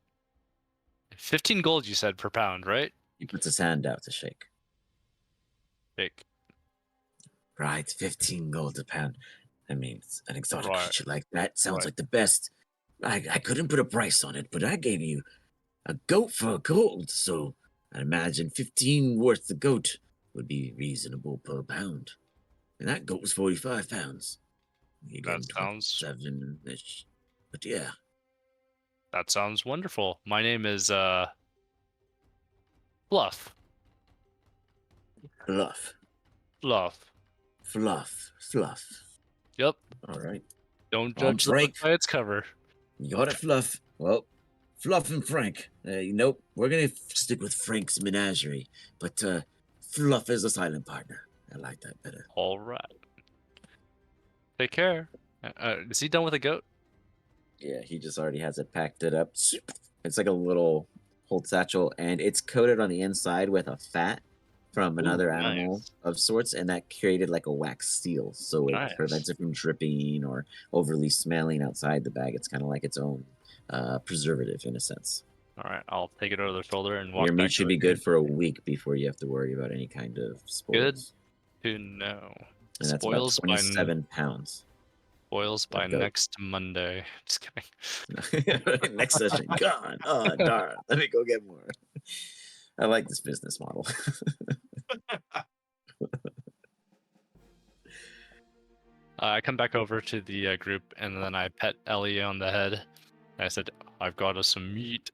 15 gold, you said, per pound, right? He puts his hand out to shake. Big. Right, 15 gold a pound. I mean, an exotic Right. creature like that sounds Right. like the best. I couldn't put a price on it, but I gave you a goat for a gold, so I imagine 15 worth the goat would be reasonable per pound. And that goat was 45 pounds. You're That getting sounds 27-ish. But yeah, wonderful. My name is Fluff. fluff, Fluff. fluff. Yep. All right. Don't Well, I'm judge the book Frank. by its cover. You got it, Fluff. Well, Fluff and Frank. Nope, we're gonna stick with Frank's Menagerie. But Fluff is a silent partner. I like that better. All right. Take care. Is he done with the goat? Yeah, he just already has it packed it up. It's like a little hold satchel, and it's coated on the inside with a fat from another animal nice. of sorts, and that created like a wax seal, so it Nice. prevents it from dripping or overly smelling outside the bag. It's kind of like its own preservative in a sense. All right, I'll take it over the shoulder and walk Your back meat to should the be good group. for a week before you have to worry about any kind of spoils. To know. And that's about Spoils 27 pounds. by goat. next Monday. Just kidding. Next session, gone. Oh, darn. Let me go get more. I like this business model. I come back over to the group and then I pet Ellie on the head. I said, "I've got us some meat."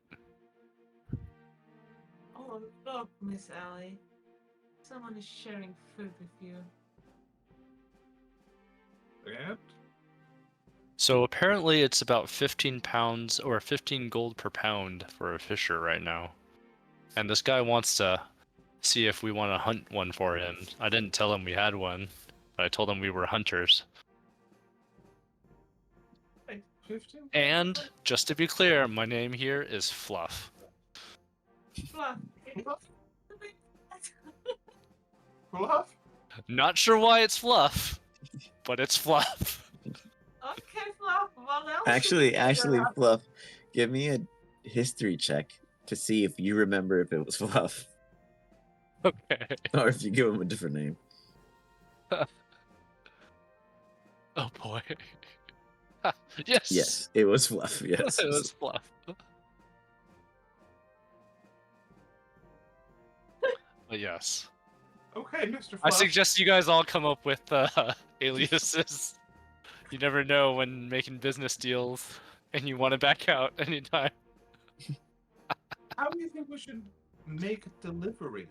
Oh, look, Miss Allie. Someone is sharing food with you. And So apparently it's about 15 pounds or 15 gold per pound for a fisher right now. And this guy wants to see if we want to hunt one for him. I didn't tell him we had one, but I told him we were hunters. like 15. And just to be clear, my name here is Fluff. Fluff. Fluff? Not sure why it's Fluff, but it's Fluff. Okay, Fluff. What else? Actually, Fluff, give me a history check to see if you remember if it was Fluff Okay. or if you give him a different name. Oh boy. Yes. Yes, it was Fluff. Yes. It was Fluff. But yes. Okay, Mr. Fluff. I suggest you guys all come up with aliases. You never know when making business deals and you want to back out anytime. How do you think we should make delivery?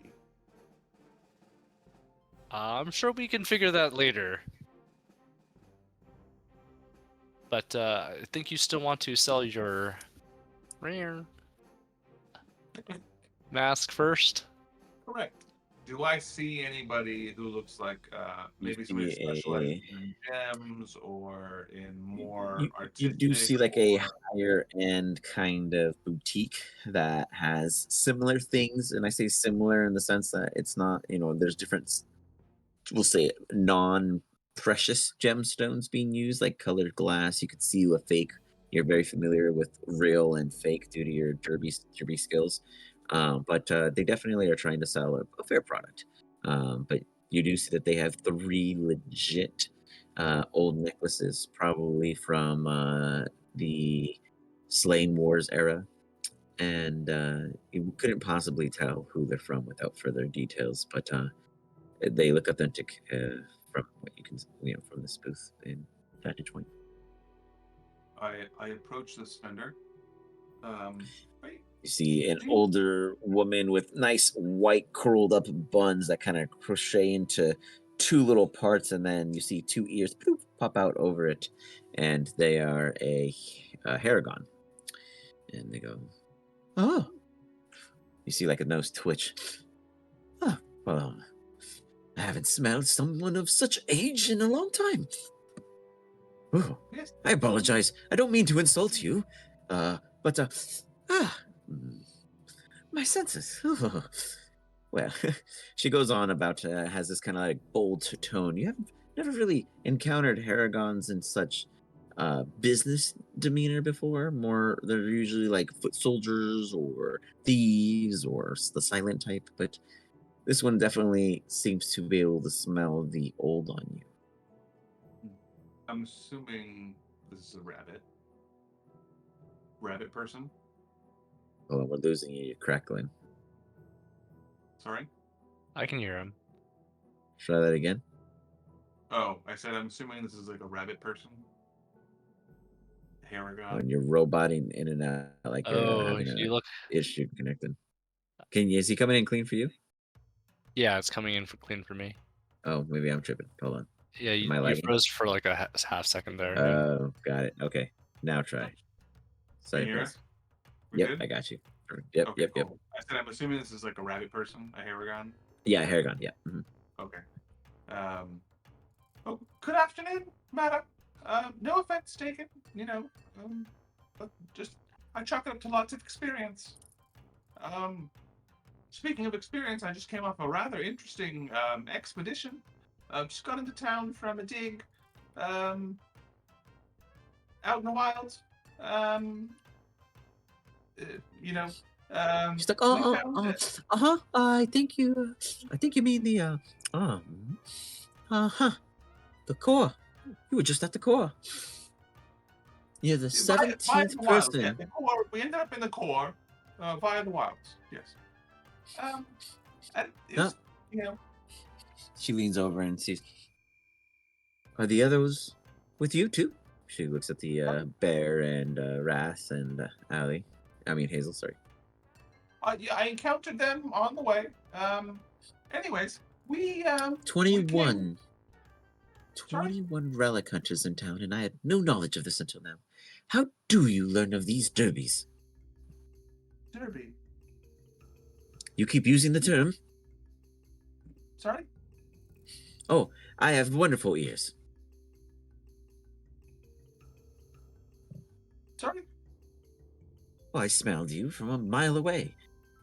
I'm sure we can figure that later. But I think you still want to sell your mask first. Correct. Do I see anybody who looks like maybe You somebody see a- specializes in gems or in more You artistic? do see like a or- higher end kind of boutique that has similar things, and I say similar in the sense that it's not, there's different, we'll say, non-precious gemstones being used, like colored glass. You could see a fake. You're very familiar with real and fake due to your derby skills, but they definitely are trying to sell a fair product. But you do see that they have 3 legit old necklaces, probably from the Slain Wars era, and you couldn't possibly tell who they're from without further details. But they look authentic from what you can, from this booth in Vantage Point. I approach this vendor. Wait, You see an older woman with nice white curled up buns that kind of crochet into 2 little parts, and then you see 2 ears poof, pop out over it, and they are a Haragon. And they go, "Oh." You see like a nose twitch. "Oh, well, I haven't smelled someone of such age in a long time. Oh, yes. I apologize. I don't mean to insult you. But my senses. Well, she goes on about, has this kind of like bold tone. You have never really encountered Haragons in such business demeanor before. More, they're usually like foot soldiers or thieves or the silent type. But this one definitely seems to be able to smell the old on you. I'm assuming this is a rabbit. Rabbit person? Oh, we're losing you. You're crackling. Sorry? I can hear him. Try that again. Oh, I said I'm assuming this is like a rabbit person. Haragon. When you're roboting in and out, like you're Oh, having you a look. issue connecting. Is he coming in clean for you? Yeah, it's coming in clean for me. Oh, maybe I'm tripping. Hold on. Yeah, Am I you lagging? froze for like a half second there. Oh, got it. Okay, now try. Sorry, Can you hear Chris. us? We Yep, good? I got you. Yep, Okay, yep, cool. yep. I said I'm assuming this is like a rabbit person, a Haragon. Yeah, Haragon. Yeah. Mhm. Okay. Oh, good afternoon, madam. No offense taken, but just I chalk it up to lots of experience. Speaking of experience, I just came off a rather interesting expedition. Just got into town from a dig, um, out in the wild. Um, uh, you know, She's like, we found. I think you mean the the core. You were just at the core. You're the Via 17th the wilds, yeah. person. The core. We ended up in the core, via the wilds. Yes. And it Huh? was. She leans over and sees. Are the others with you too? She looks at the bear and Wrath and Allie. I mean Hazel. Sorry. Yeah, I encountered them on the way. Anyways, we came. 21. Sorry? 21 relic hunters in town, and I had no knowledge of this until now. How do you learn of these derbies? Derby. You keep using the term. Sorry? Oh, I have wonderful ears. Sorry? Well, I smelled you from a mile away,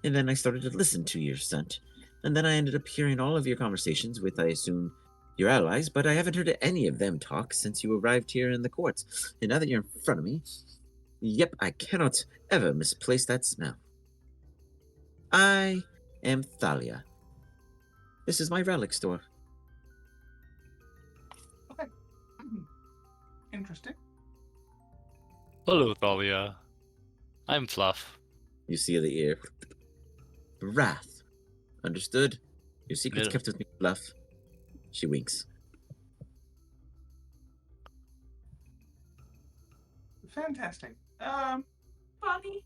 and then I started to listen to your scent, and then I ended up hearing all of your conversations with, I assume, your allies, but I haven't heard any of them talk since you arrived here in the courts. And now that you're in front of me, yep, I cannot ever misplace that smell. I am Thalia. This is my relic store. Okay. Interesting. Hello, Thalia. I'm Fluff. You see the ear. Wrath. Understood? Your secret's Yeah. kept with me, Fluff. She winks. Fantastic. Funny.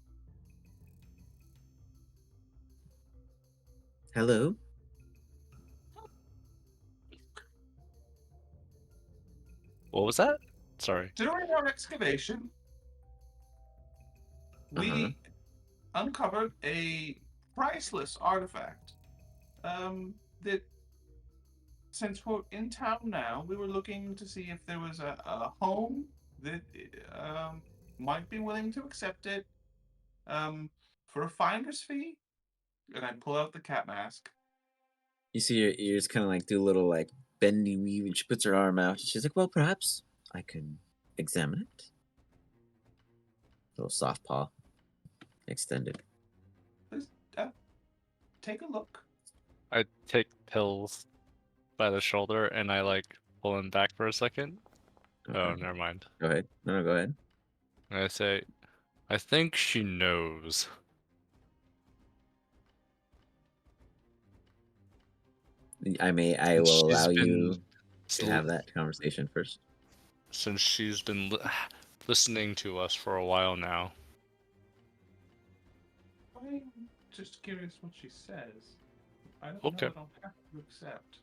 Hello? What was that? Sorry. During our excavation, we uncovered a priceless artifact. That since we're in town now, we were looking to see if there was a home that might be willing to accept it for a finder's fee. And I pull out the cat mask. You see your ears kind of like do a little like bendy weave, and she puts her arm out. She's like, well, perhaps I can examine it. Little soft paw extended. Please take a look. I take Pills by the shoulder and I like pull him back for a second. Oh, Okay. never mind. Go ahead. No, go ahead. And I say, I think she knows. I will She's allow been you to have that conversation first. Since she's been listening to us for a while now. I'm just curious what she says. I don't Okay. know what I'll have to accept.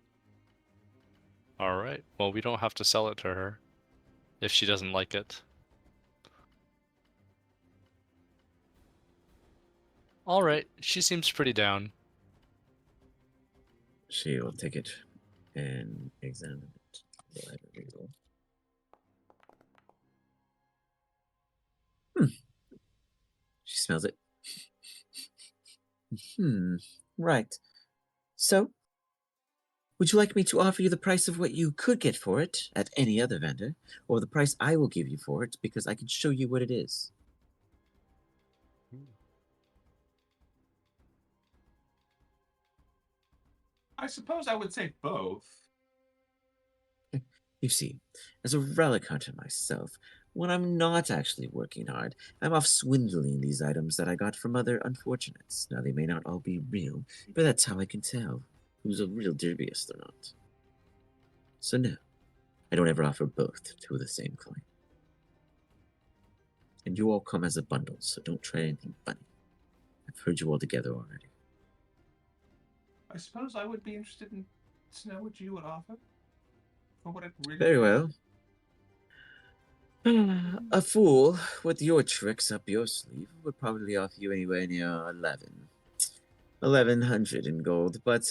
Alright, well, we don't have to sell it to her if she doesn't like it. Alright, she seems pretty down. She will take it and examine it. Go ahead and reroll. She smells it. Right. So, would you like me to offer you the price of what you could get for it at any other vendor, or the price I will give you for it because I can show you what it is? I suppose I would say both. You see, as a relic hunter myself, when I'm not actually working hard, I'm off swindling these items that I got from other unfortunates. Now, they may not all be real, but that's how I can tell who's a real derbyist or not. So no, I don't ever offer both to the same client. And you all come as a bundle, so don't try anything funny. I've heard you all together already. I suppose I would be interested in to know what you would offer. For what it really Very is. well. A fool with your tricks up your sleeve would probably offer you anywhere near 1100 in gold, but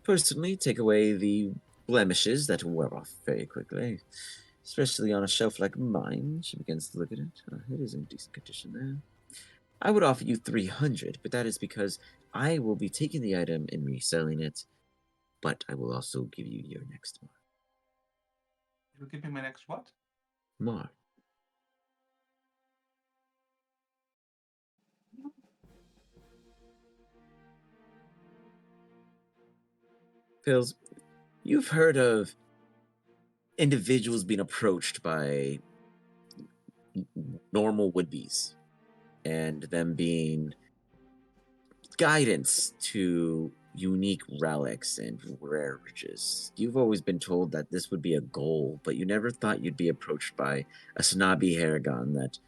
personally, take away the blemishes that wear off very quickly, especially on a shelf like mine. She begins to look at it. It is in decent condition there. I would offer you 300, but that is because I will be taking the item and reselling it, but I will also give you your next You'll give me my next what? mark. Pills, you've heard of individuals being approached by normal would-bes and them being guidance to unique relics and rare riches. You've always been told that this would be a goal, but you never thought you'd be approached by a snobby Haragon that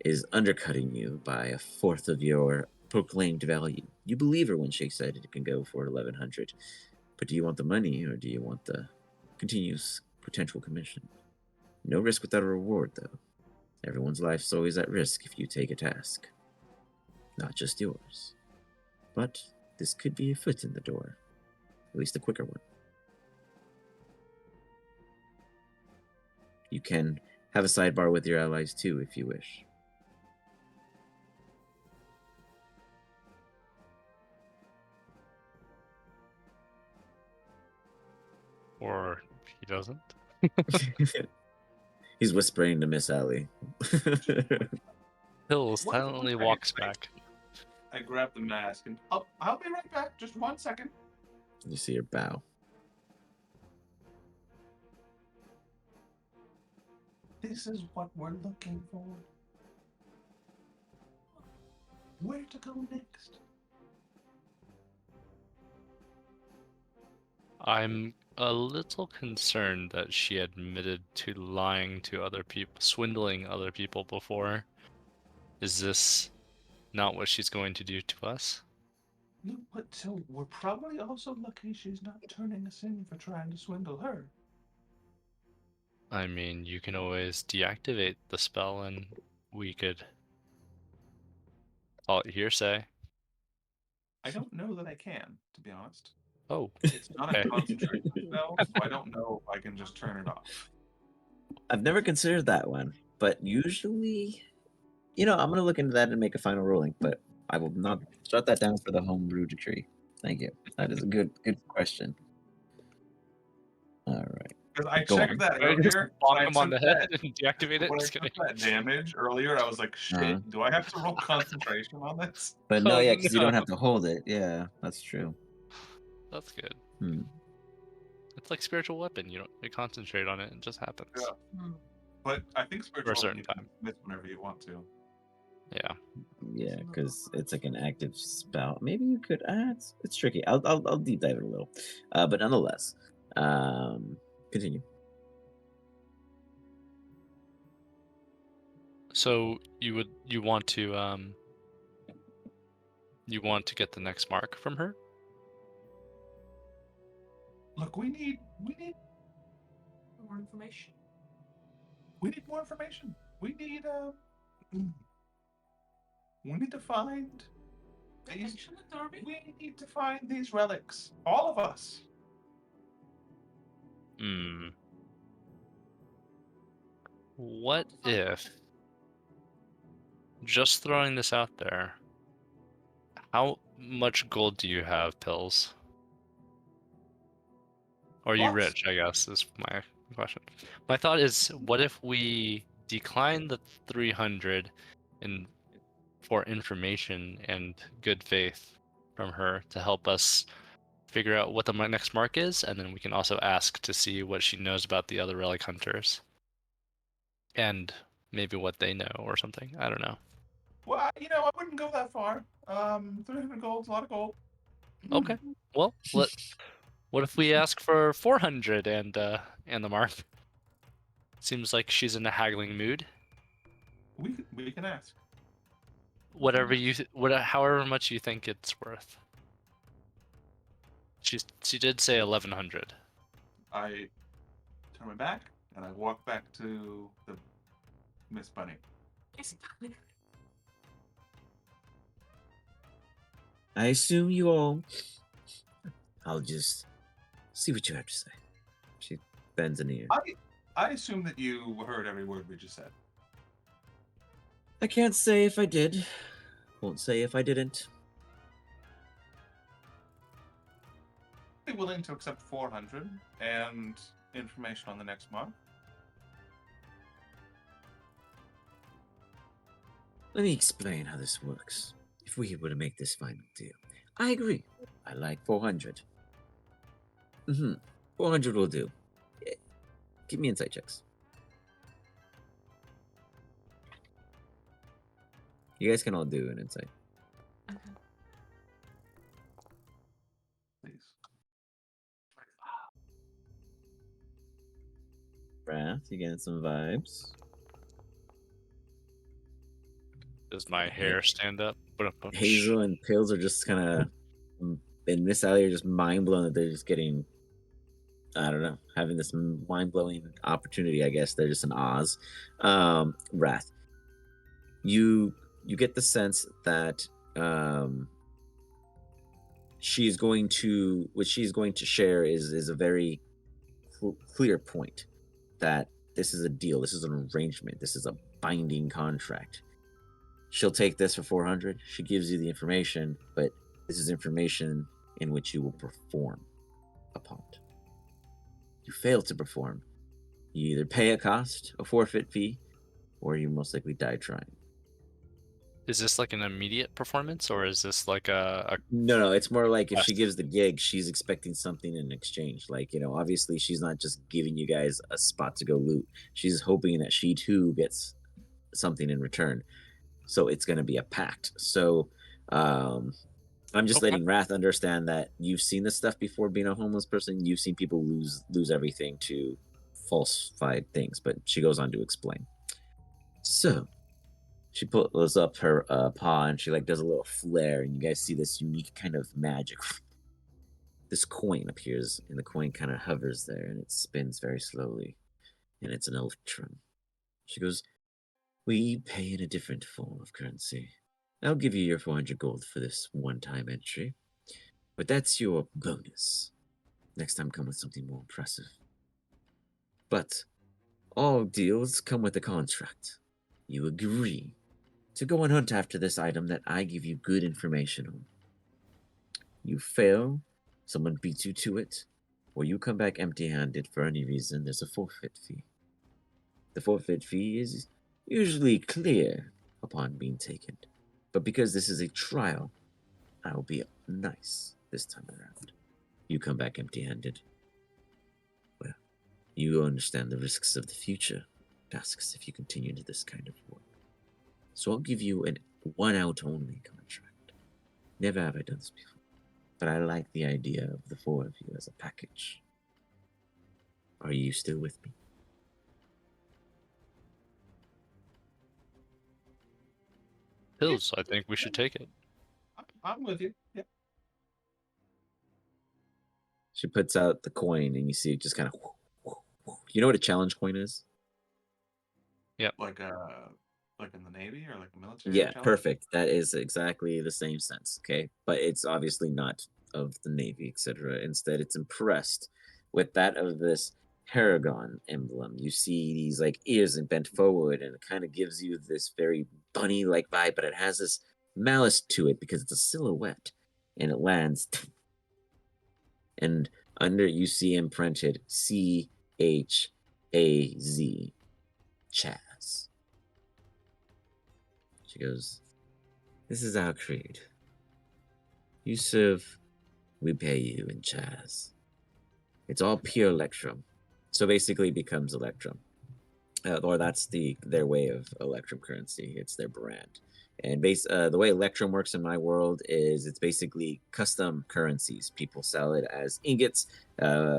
is undercutting you by a fourth of your proclaimed value. You believe her when she said it can go for 1100, but do you want the money or do you want the continuous potential commission? No risk without a reward, though. Everyone's life's always at risk if you take a task. Not just yours. But this could be a foot in the door. At least a quicker one. You can have a sidebar with your allies too, if you wish. Or he doesn't. He's whispering to Miss Allie. Hill What- silently okay, walks wait. back. I grab the mask and I'll be right back. Just 1 second. You see her bow. This is what we're looking for. Where to go next? I'm a little concerned that she admitted to lying to other people, swindling other people before. Is this not what she's going to do to us? No, but so we're probably also lucky she's not turning us in for trying to swindle her. I mean, you can always deactivate the spell and we could call it hearsay. I don't know that I can, to be honest. Oh, It's not a Okay. concentration spell, so I don't know if I can just turn it off. I've never considered that one, but usually, I'm going to look into that and make a final ruling, but I will not shut that down for the homebrew decree. Thank you. That is a good question. All right. Because I Go checked on. that I just earlier. bonk when I him on took the head that- and deactivate it. When I Just took kidding. that damage earlier, I was like, shit, Uh-huh. do I have to roll concentration on this? But no, Oh, yeah, because you don't no. have to hold it. Yeah, that's true. That's good. Hmm. It's like spiritual weapon. You don't concentrate on it; it just happens. Yeah. But I think spiritual certain you can time. miss whenever you want to. Yeah. Yeah, because it's like an active spell. Maybe you could. It's tricky. I'll deep dive it a little, but nonetheless, continue. So you want to get the next mark from her? Look, we need More information. more information. We need to find these. Detection and Derby? We need to find these relics. All of us. Hmm. What if, just throwing this out there, how much gold do you have, Pills? Or are you Lots. rich, I guess, is my question. My thought is, what if we decline the 300 for information and good faith from her to help us figure out what the next mark is, and then we can also ask to see what she knows about the other relic hunters and maybe what they know or something. I don't know. Well, I wouldn't go that far. 300 gold's a lot of gold. Okay. Well, what if we ask for 400 and the mark? Seems like she's in a haggling mood. We can ask. Whatever however much you think it's worth. She did say 1100. I turn my back and I walk back to the Miss Bunny. It's I assume you all. I'll just see what you have to say. bends an ear. I assume that you heard every word we just said. I can't say if I did. Won't say if I didn't. Be willing to accept 400 and information on the next month. Let me explain how this works. If we were to make this final deal, I agree. I like 400. 400 will do. Give me insight checks. You guys can all do an insight. Please. Wrath, you getting some vibes. Does my hair stand up? Hazel and Pills are just kind of, and Miss Allie are just mind blown that they're just getting, I don't know, having this mind blowing opportunity. I guess they're just in Oz. Wrath, you get the sense that she's going to, what she's going to share is a very clear point that this is a deal, this is an arrangement, this is a binding contract. She'll take this for 400. She gives you the information, but this is information in which you will perform upon it. You fail to perform, you either pay a cost, a forfeit fee, or you most likely die trying. Is this like an immediate performance, or is this like a No, it's more like if she Yes. gives the gig, she's expecting something in exchange. Like, obviously she's not just giving you guys a spot to go loot. She's hoping that she too gets something in return. So it's going to be a pact. So I'm just Okay. letting Wrath understand that you've seen this stuff before being a homeless person. You've seen people lose everything to falsified things, but she goes on to explain. So she pulls up her paw and she does a little flare, and you guys see this unique kind of magic. This coin appears, and the coin kind of hovers there, and it spins very slowly, and it's an electrum. She goes, "We pay in a different form of currency. I'll give you your 400 gold for this one-time entry, but that's your bonus. Next time, come with something more impressive. But all deals come with a contract. You agree to go and hunt after this item that I give you good information on. You fail, someone beats you to it, or you come back empty-handed for any reason, there's a forfeit fee. The forfeit fee is usually clear upon being taken, but because this is a trial, I will be nice this time around. You come back empty-handed. Well, you understand the risks of the future, tasks if you continue to this kind of work. So I'll give you an one-out-only contract. Never have I done this before, but I like the idea of the four of you as a package. Are you still with me?" Pills? I think we should take it. I'm with you. Yeah. She puts out the coin, and you see it just kind of. You know what a challenge coin is? Like in the Navy or like a military? Yeah, challenge? perfect. That is exactly the same sense. Okay, but it's obviously not of the Navy, etc. Instead, it's impressed with that of this Paragon emblem. You see these ears and bent forward, and it kind of gives you this very bunny-like vibe, but it has this malice to it because it's a silhouette, and it lands. And under you see imprinted CHAZ, Chaz. She goes, "This is our creed. You serve, we pay you in Chaz. It's all pure Electrum." So basically it becomes Electrum. Or that's their way of Electrum currency. It's their brand. And the way Electrum works in my world is it's basically custom currencies. People sell it as ingots.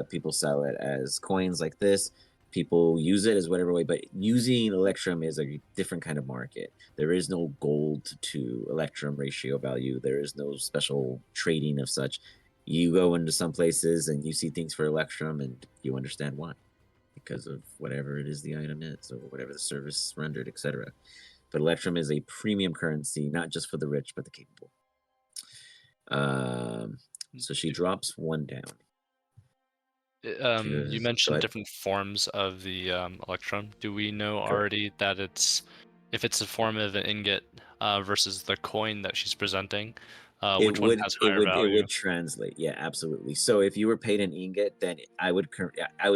People sell it as coins like this. People use it as whatever way, but using Electrum is a different kind of market. There is no gold to Electrum ratio value. There is no special trading of such. You go into some places and you see things for Electrum and you understand why. Because of whatever it is the item is, or whatever the service rendered, etc. But Electrum is a premium currency, not just for the rich, but the capable. So she drops one down. She You goes, "Go mentioned ahead." different forms of the electrum. Do we know Correct. already that if it's a form of an ingot versus the coin that she's presenting, It which one would has it higher would it value? would translate. Yeah, absolutely. So if you were paid an ingot, then I would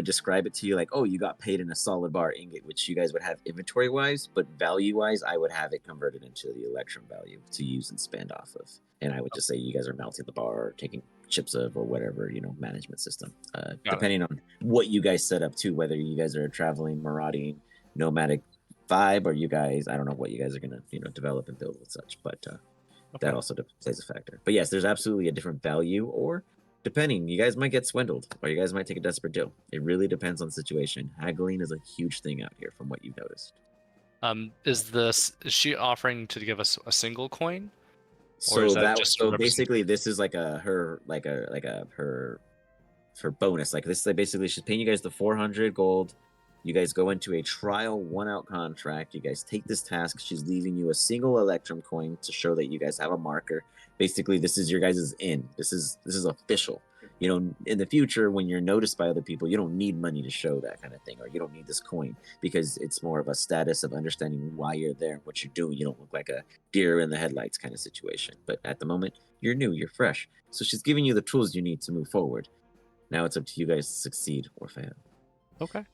describe it to you like, oh, you got paid in a solid bar ingot, which you guys would have inventory wise, but value wise, I would have it converted into the electrum value to use and spend off of. And I would just say you guys are melting the bar or taking chips of or whatever, management system. Got it. Depending on what you guys set up too, whether you guys are a traveling, marauding, nomadic vibe, or you guys, I don't know what you guys are gonna, develop and build with such, but Okay. that also plays a factor. But yes, there's absolutely a different value, or depending, you guys might get swindled, or you guys might take a desperate deal. It really depends on the situation. Haggling is a huge thing out here, from what you've noticed. Is she offering to give us a single coin, or is So that that just a so representation? basically, this is like her bonus. Like this, like basically, she's paying you guys the 400 gold. You guys go into a trial 1-out contract. You guys take this task. She's leaving you a single electrum coin to show that you guys have a marker. Basically, this is your guys' in. This is official. In the future, when you're noticed by other people, you don't need money to show that kind of thing, or you don't need this coin because it's more of a status of understanding why you're there and what you're doing. You don't look like a deer in the headlights kind of situation. But at the moment, you're new, you're fresh. So she's giving you the tools you need to move forward. Now it's up to you guys to succeed or fail. Okay,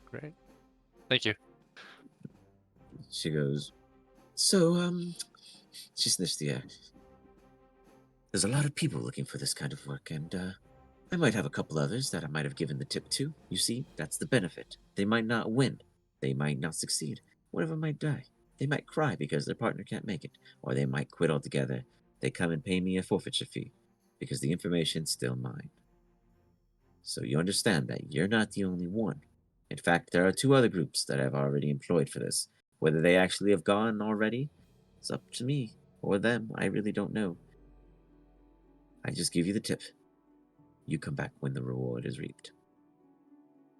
great. Thank you. She goes, so, she sniffs the air. There's a lot of people looking for this kind of work, and, I might have a couple others that I might have given the tip to. You see, that's the benefit. They might not win. They might not succeed. One of them might die. They might cry because their partner can't make it, or they might quit altogether. They come and pay me a forfeiture fee, because the information's still mine. So you understand that you're not the only one. In fact, there are 2 other groups that I've already employed for this. Whether they actually have gone already, it's up to me or them. I really don't know. I just give you the tip. You come back when the reward is reaped.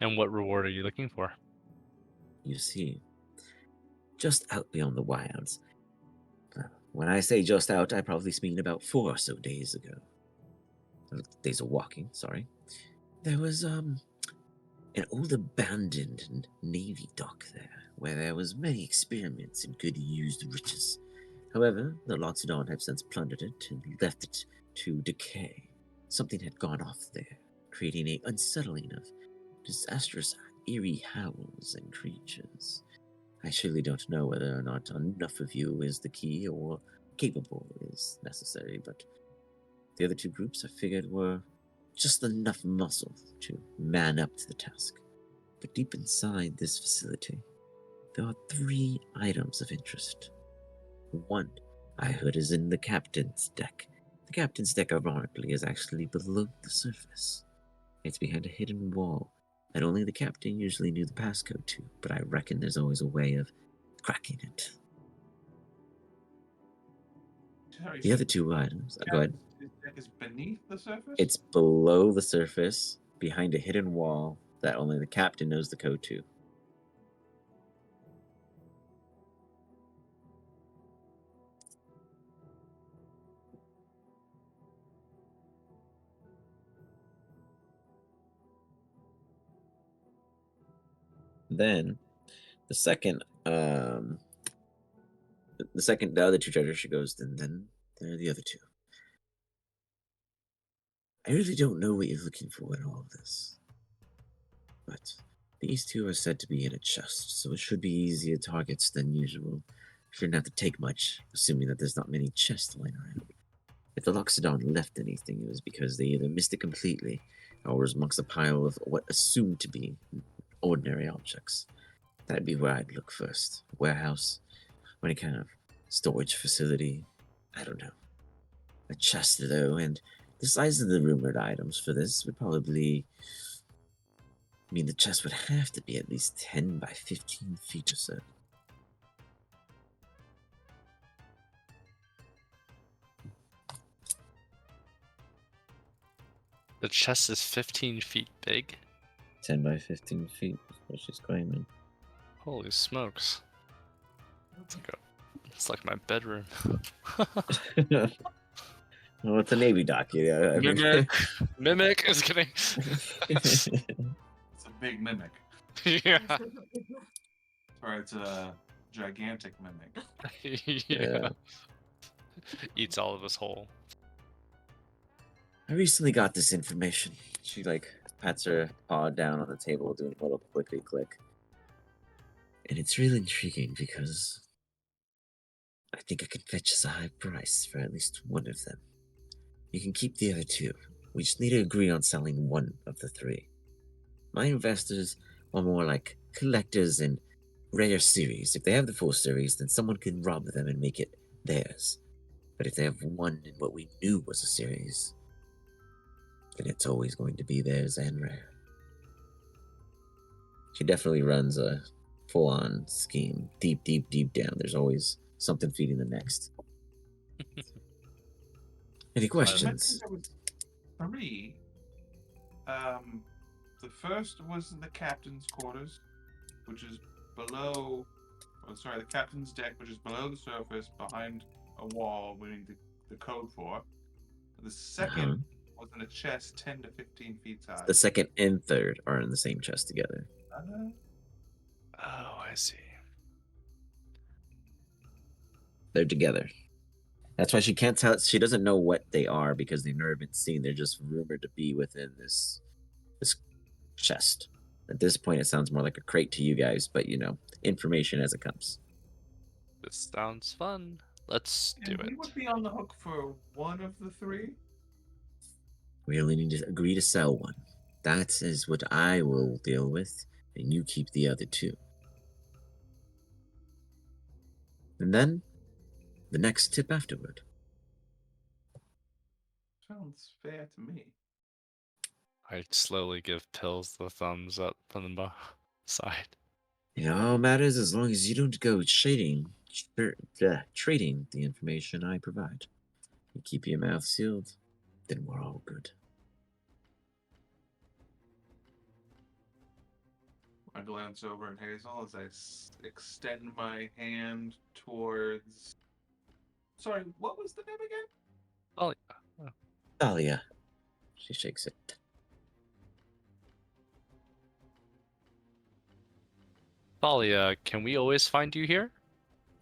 And what reward are you looking for? You see, just out beyond the wilds. When I say just out, I probably mean about 4 or so days ago. Days of walking, sorry. There was, an old abandoned navy dock there, where there was many experiments in good used riches. However, the Loxodon have since plundered it and left it to decay. Something had gone off there, creating an unsettling of disastrous, eerie howls and creatures. I surely don't know whether or not enough of you is the key or capable is necessary, but the other 2 groups I figured were just enough muscle to man up to the task. But deep inside this facility, there are 3 items of interest. 1, I heard, is in the captain's deck. The captain's deck, ironically, is actually below the surface. It's behind a hidden wall that only the captain usually knew the passcode to, but I reckon there's always a way of cracking it. Sorry, The so other 2 items, go ahead. his deck is beneath the surface? It's below the surface, behind a hidden wall that only the captain knows the code to. Then, the second, the other 2 treasures, she goes, then there are the other 2. I really don't know what you're looking for in all of this. But these 2 are said to be in a chest, so it should be easier targets than usual. Shouldn't have to take much, assuming that there's not many chests lying around. If the Loxodon left anything, it was because they either missed it completely, or was amongst a pile of what assumed to be ordinary objects. That'd be where I'd look first. A warehouse, or any kind of storage facility. I don't know. A chest, though, and the size of the rumored items for this would probably mean the chest would have to be at least 10 by 15 feet or so. The chest is 15 feet big. 10 by 15 feet is what she's claiming. Holy smokes. It's like my bedroom. Well, it's a Navy dock. Yeah. I mean- Mimic is kidding. It's a big mimic. Yeah. Or it's a gigantic mimic. Yeah. Eats all of us whole. I recently got this information. She like pats her paw down on the table, doing a little clickety click. And it's really intriguing because I think I can fetch us a high price for at least one of them. You can keep the other two. We just need to agree on selling one of the three. My investors are more like collectors in rare series. If they have the full series, then someone can rob them and make it theirs. But if they have one in what we knew was a series, then it's always going to be theirs and rare. She definitely runs a full-on scheme, deep down. There's always something feeding the next. Any I questions? mentioned there was 3. The first was in the captain's quarters, which is below. Oh, sorry, the captain's deck, which is below the surface, behind a wall, waiting the code for. The second was in a chest 10 to 15 feet high. The second and third are in the same chest together. Oh, I see. They're together. That's why she can't tell. She doesn't know what they are because they've never been seen. They're just rumored to be within this chest. At this point, it sounds more like a crate to you guys, but information as it comes. This sounds fun. Let's do And it. we would be on the hook for one of the 3. We only need to agree to sell one. That is what I will deal with, and you keep the other 2. And then, the next tip afterward. Sounds fair to me. I slowly give Pills the thumbs up from the side. It all matters as long as you don't go trading the information I provide. You keep your mouth sealed, then we're all good. I glance over at Hazel as I extend my hand towards. Sorry, what was the name again? Oh, Thalia. She shakes it. Thalia, can we always find you here?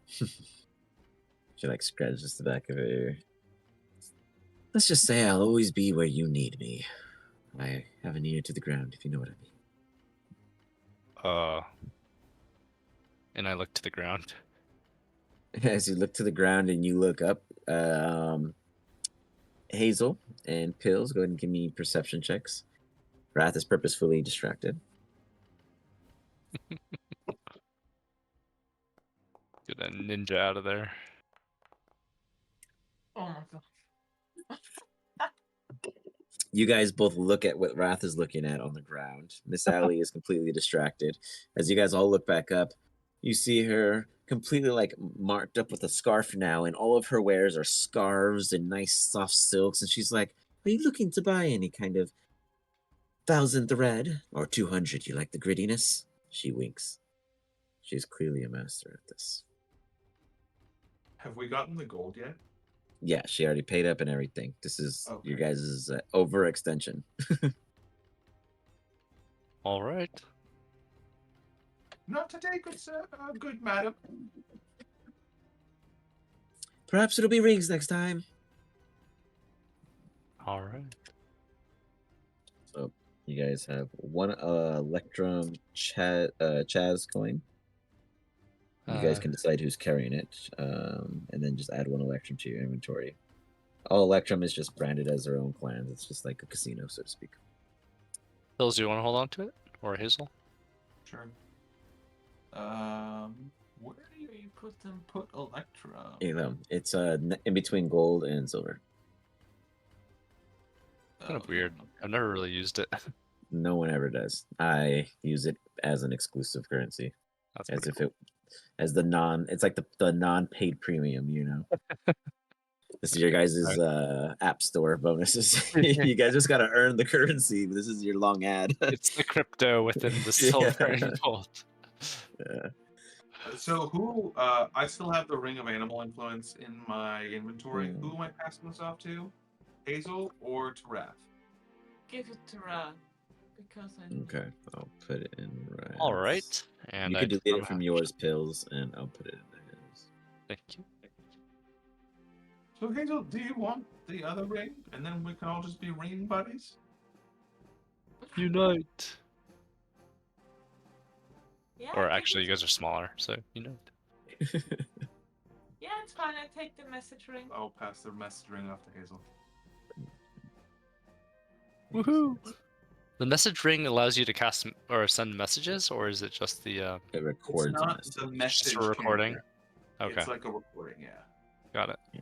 She like scratches the back of her ear. Let's just say I'll always be where you need me. I have an ear to the ground, if you know what I mean. And I look to the ground. As you look to the ground and you look up, Hazel and Pills, go ahead and give me perception checks. Wrath is purposefully distracted. Get a ninja out of there. Oh my god. You guys both look at what Wrath is looking at on the ground. Miss Allie is completely distracted. As you guys all look back up, you see her completely like marked up with a scarf now, and all of her wares are scarves and nice soft silks. And she's like, "Are you looking to buy any kind of 1,000 thread or 200? You like the grittiness?" She winks. She's clearly a master at this. Have we gotten the gold yet? Yeah, she already paid up and everything. This is your Okay. guys' overextension. All right. Not today, good sir. Good madam. Perhaps it'll be rings next time. All right. So you guys have one Electrum Chaz coin. You guys can decide who's carrying it, and then just add one Electrum to your inventory. All Electrum is just branded as their own clans. It's just like a casino, so to speak. Pills, do you want to hold on to it? Or Hazel? Sure. Where do you put them? Put Electrum. It's in between gold and silver. Kind of weird. I've never really used it. No one ever does. I use it as an exclusive currency, That's as pretty if cool. it's like the non-paid premium, This is your guys' app store bonuses. You guys just gotta earn the currency. This is your long ad. It's the crypto within the silver Yeah. and gold. Yeah. So who? I still have the Ring of Animal Influence in my inventory. Who am I passing this off to? Hazel or to Wrath? Give it to Ra. Because I Okay, I'll put it in right. All right. And You I could delete it somehow- from yours, Pills, and I'll put it in his. Thank you. So Hazel, do you want the other ring? And then we can all just be ring buddies? Unite. Yeah, Or I think actually, you it's- guys are smaller, so unite. Yeah, it's fine. I take the message ring. I'll pass the message ring off to Hazel. Woohoo! The message ring allows you to cast or send messages, or is it just the? It It's records a not message. the message Just a recording? character. Okay, It's like a recording, yeah. got it. Yeah.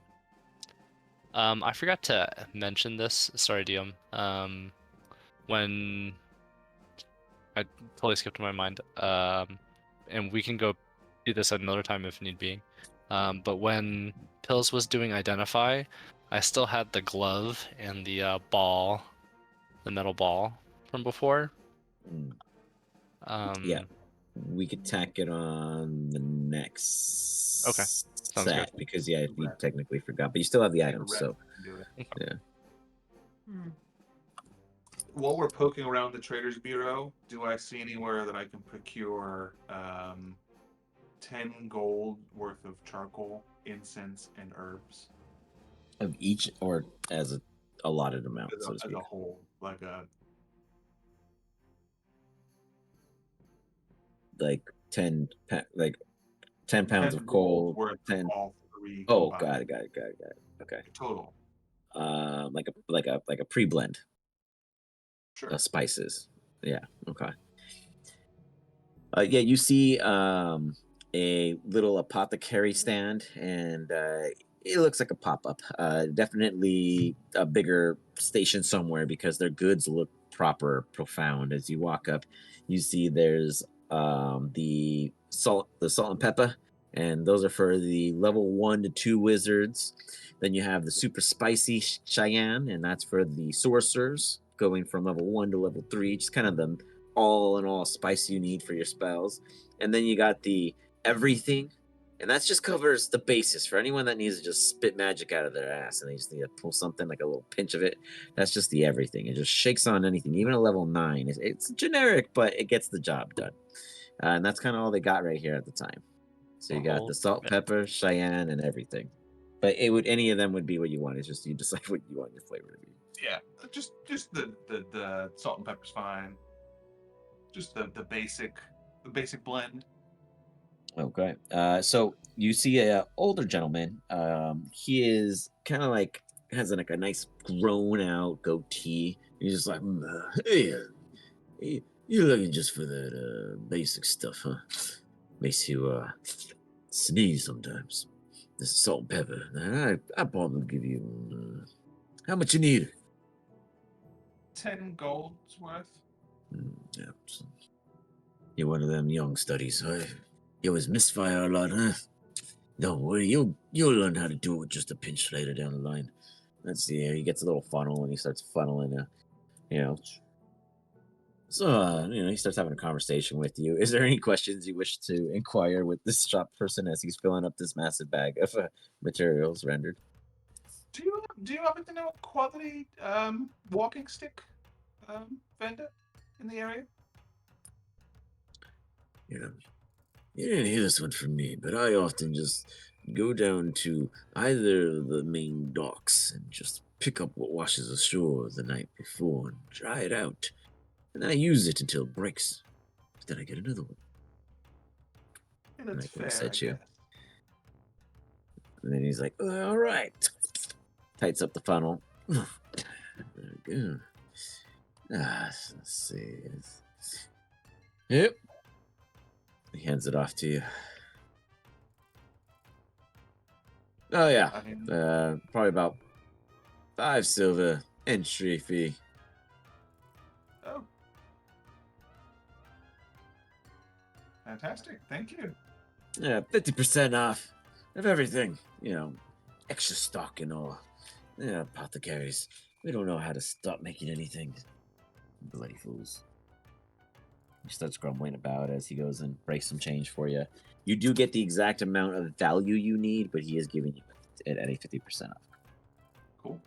I forgot to mention this. Sorry, Diom. When I totally skipped my mind. And we can go do this at another time if need be. But when Pills was doing Identify, I still had the glove and the ball, the metal ball from before. Mm, Yeah. we could tack it on the next Okay, sounds set because we technically forgot, but you still have the items. Wrath So can do it. yeah, Hmm. While we're poking around the Trader's Bureau, do I see anywhere that I can procure 10 gold worth of charcoal, incense, and herbs? of each or as a allotted amount, As so to a, as speak. a whole, like a Like 10 pounds 10 of gold coal. worth 10. of all three. Oh, combined. got it. Okay. Total. Like a pre-blend Sure. of spices. Yeah. Okay. Yeah, you see a little apothecary stand, and it looks like a pop-up. Definitely a bigger station somewhere because their goods look proper, profound. As you walk up, you see there's the salt and pepper, and those are for the level 1 to 2 wizards. Then you have the super spicy Cheyenne, and that's for the sorcerers, going from level 1 to level 3. Just kind of the all in all spice you need for your spells. And then you got the everything, and that just covers the basis for anyone that needs to just spit magic out of their ass and they just need to pull something like a little pinch of it. That's just the everything. It just shakes on anything, even a level 9. It's generic, but it gets the job done. And that's kind of all they got right here at the time. So you got the salt, pepper, Cheyenne, and everything. But any of them would be what you want. It's just you decide what you want your flavor to be. Yeah, just the salt and pepper's fine. Just the basic blend. Okay. So you see a older gentleman. He is kind of like has like a nice grown out goatee. He's just like, hey, you're looking just for that basic stuff, huh? Makes you sneeze sometimes. This is salt and pepper. I probably give you how much you need. 10 gold's worth. Yeah. So you're one of them young studies, huh? You always misfire a lot, huh? Don't worry, you'll learn how to do it with just a pinch later down the line. Let's see here. He gets a little funnel and he starts funneling, So, he starts having a conversation with you. Is there any questions you wish to inquire with this shop person as he's filling up this massive bag of materials rendered? Do you happen to know a quality walking stick vendor in the area? Yeah. You didn't hear this one from me, but I often just go down to either of the main docks and just pick up what washes ashore the night before and dry it out. And I use it until it breaks. But then I get another one. Yeah, that's Like what I fair, said I to you. guess. And then he's like, all right. Tights up the funnel. There we go. Let's see. Yep. He hands it off to you. Oh, yeah. I mean, Probably about 5 silver entry fee. oh. Fantastic, thank you. Yeah, 50% off of everything. Extra stock and all. Yeah, apothecaries. We don't know how to stop making anything. Bloody fools. He starts grumbling about it as he goes and breaks some change for you. You do get the exact amount of value you need, but he is giving you it at a 50% off. Cool.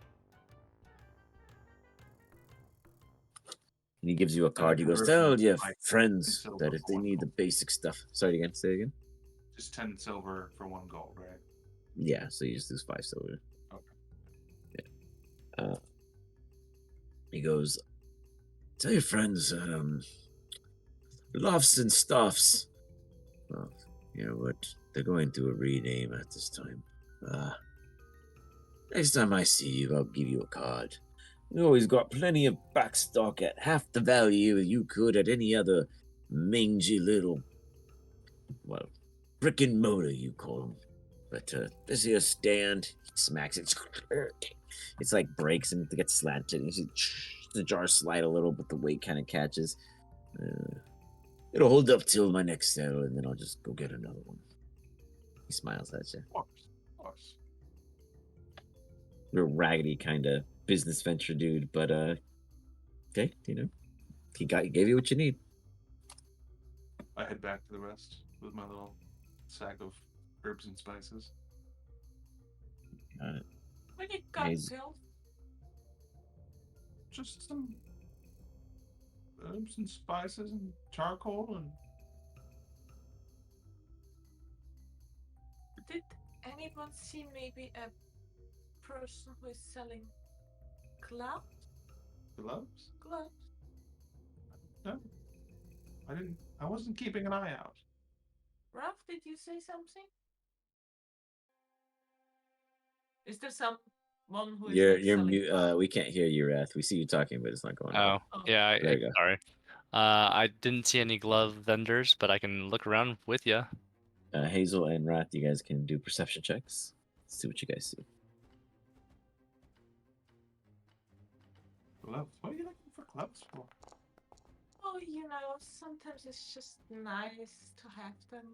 And he gives you a card. He goes, I've tell heard your like friends silver that if for they one need the gold. basic stuff. Sorry again. Say again. Just 10 silver for 1 gold, right? Yeah, so you just lose 5 silver. Okay. Yeah. He goes, tell your friends, lofts and stuffs. Well, you know what? They're going through a rename at this time. Next time I see you, I'll give you a card. We always got plenty of backstock at half the value you could at any other mangy little, well, brick and mortar you call them. But this here stand, he smacks it. It's like breaks and gets slanted. You see the jar slide a little, but the weight kind of catches. It'll hold up till my next sale, and then I'll just go get another one. He smiles at you. Of course. Of course. Real raggedy kind of business venture dude, but okay, you know, he gave you what you need. I head back to the rest with my little sack of herbs and spices. When you got He's- pills, Just some herbs and spices and charcoal and did anyone see maybe a person who is selling gloves? gloves. Gloves? No, I didn't. I wasn't keeping an eye out. Ralph, did you say something? Is there someone who is You're like you're selling mute. gloves? We can't hear you, Wrath. We see you talking, but it's not going Oh, on. Oh. yeah. There you go. Sorry. I didn't see any glove vendors, but I can look around with you. Hazel and Wrath, you guys can do perception checks. Let's see what you guys see. Gloves. What are you looking for gloves for? Oh, sometimes it's just nice to have them.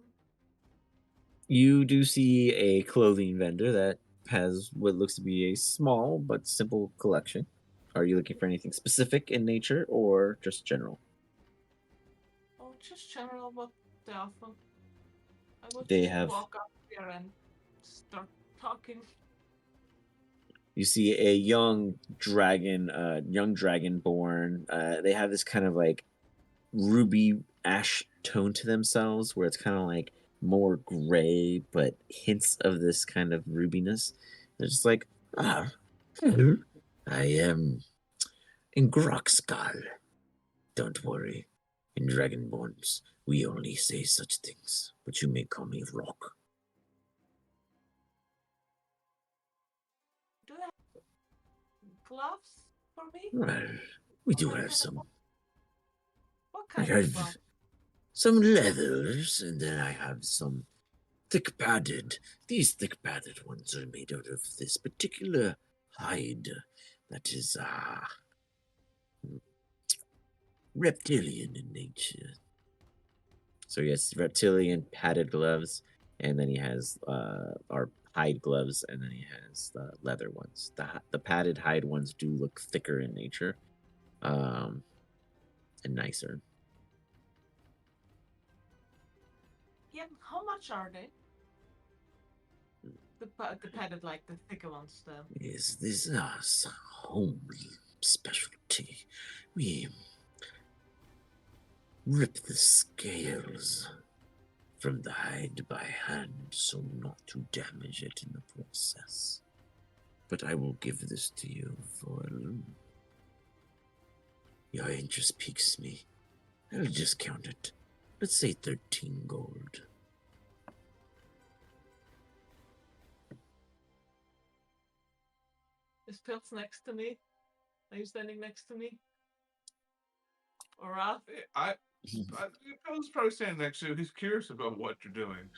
You do see a clothing vendor that has what looks to be a small but simple collection. Are you looking for anything specific in nature or just general? Oh, just general what they offer. I will They just have- walk up here and start talking. You see a young dragonborn. They have this kind of like ruby ash tone to themselves, where it's kind of like more gray, but hints of this kind of rubiness. They're just like, hello. I am in Groxgal. Don't worry. In Dragonborns, we only say such things, but you may call me Rock. Do you have gloves for me? Well, we do What have kind some. of- What I kind of have gloves? some leathers, and then I have some thick padded. These thick padded ones are made out of this particular hide that is reptilian in nature. So he has reptilian padded gloves, and then he has our hide gloves, and then he has the leather ones. The padded hide ones do look thicker in nature, and nicer. Yeah, how much are they? The padded, like the thicker ones, though. Yes, this is our homely specialty. We rip the scales from the hide by hand so not to damage it in the process. But I will give this to you for your interest piques me. I'll just count it. Let's say 13 gold. Is Pills next to me? Are you standing next to me? Or Ralph? I was probably standing next to you. He's curious about what you're doing.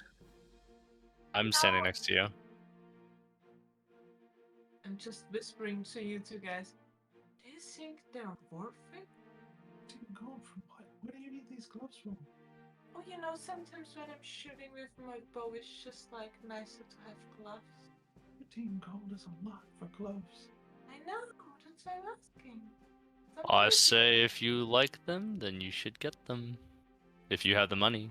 I'm standing next to you. I'm just whispering to you two guys. Do you think they're worth it? 13 gold from what? What do you need these gloves for? Oh, sometimes when I'm shooting with my bow, it's just like nicer to have gloves. 13 gold is a lot for gloves. I know, that's why I'm asking. I Sometimes- say if you like them, then you should get them. If you have the money.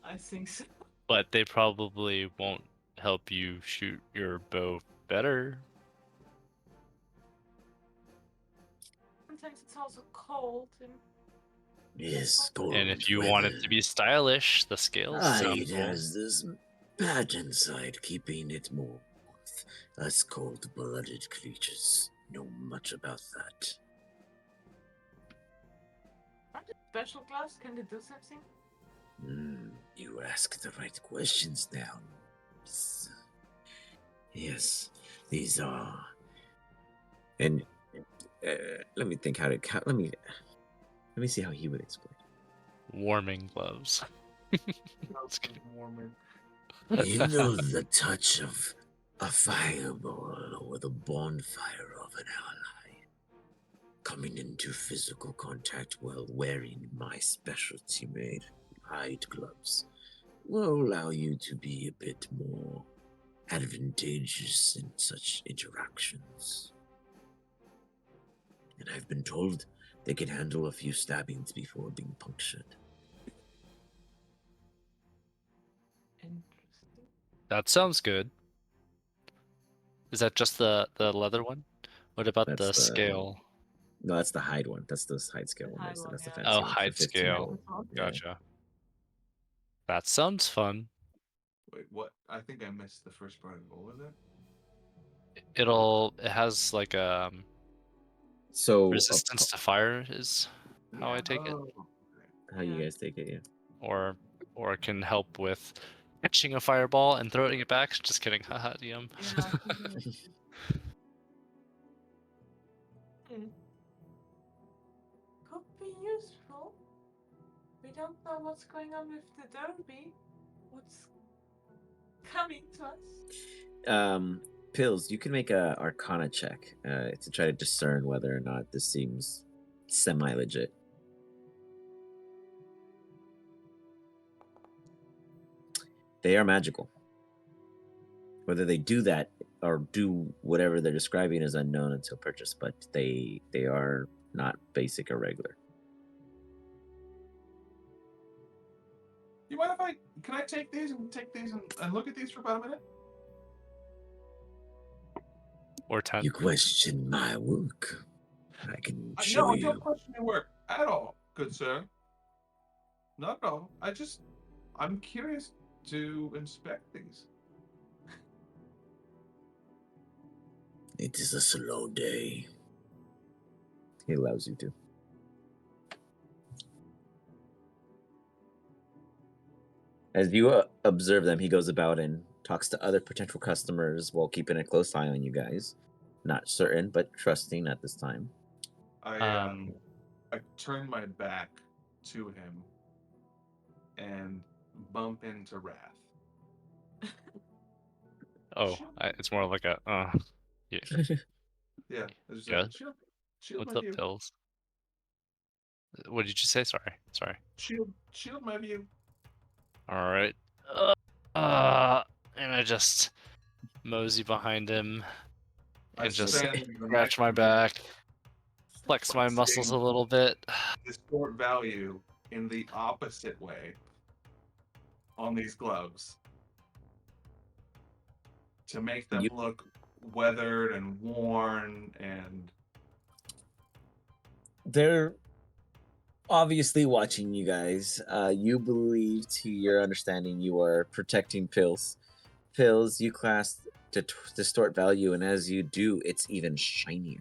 I think so. But they probably won't help you shoot your bow better. sometimes it's also cold and Yes, cold And if you weather. want it to be stylish, the scales sound It cool. has this pattern side keeping it more warmth. Us cold-blooded creatures know much about that. are there special gloves? Can they do something? You ask the right questions now. Yes, these are. And let me think how to. Let me see how he would explain. Warming gloves. Warming. You know the touch of a fireball or the bonfire of an ally. Coming into physical contact while wearing my specialty-made hide gloves will allow you to be a bit more advantageous in such interactions. And I've been told they can handle a few stabbings before being punctured. Interesting. That sounds good. Is that just the leather one? What about That's the the- scale? No, that's the hide one. That's the hide scale The one. hide That's, one, that's the yeah. fancy Oh, one. hide for 15 scale. gold. Yeah. Gotcha. That sounds fun. Wait, what? I think I missed the first part of it. What was it? It has like So resistance to fire is how I Yeah. take it, how you Yeah. guys take it? Yeah. or it can help with catching a fireball and throwing it back. Just kidding, haha, DM. Yeah. Could be useful. We don't know what's going on with the derby. What's coming to us? Pills, you can make a Arcana check to try to discern whether or not this seems semi-legit. They are magical. Whether they do that or do whatever they're describing is unknown until purchase, but they are not basic or regular. You mind if can I take these and look at these for about a minute? Or 10. You question my work. I can No, show I you. don't question your work at all, good sir. Not at all. I'm curious to inspect these. It is a slow day. He allows you to. As you observe them, he goes about and talks to other potential customers while keeping a close eye on you guys. Not certain, but trusting at this time. I turn my back to him and bump into Wrath. Oh, it's more like a yeah. Yeah, I just Yeah. said, shield What's my up, view. pills? What did you say? Sorry. Shield my view. All right. And I just mosey behind him I and just spend the scratch next my minute back, flex my muscles a little bit. distort value in the opposite way on these gloves to make them look weathered and worn and They're obviously watching you guys. You believe, to your understanding, you are protecting pills. Pills, you class distort value, and as you do, it's even shinier.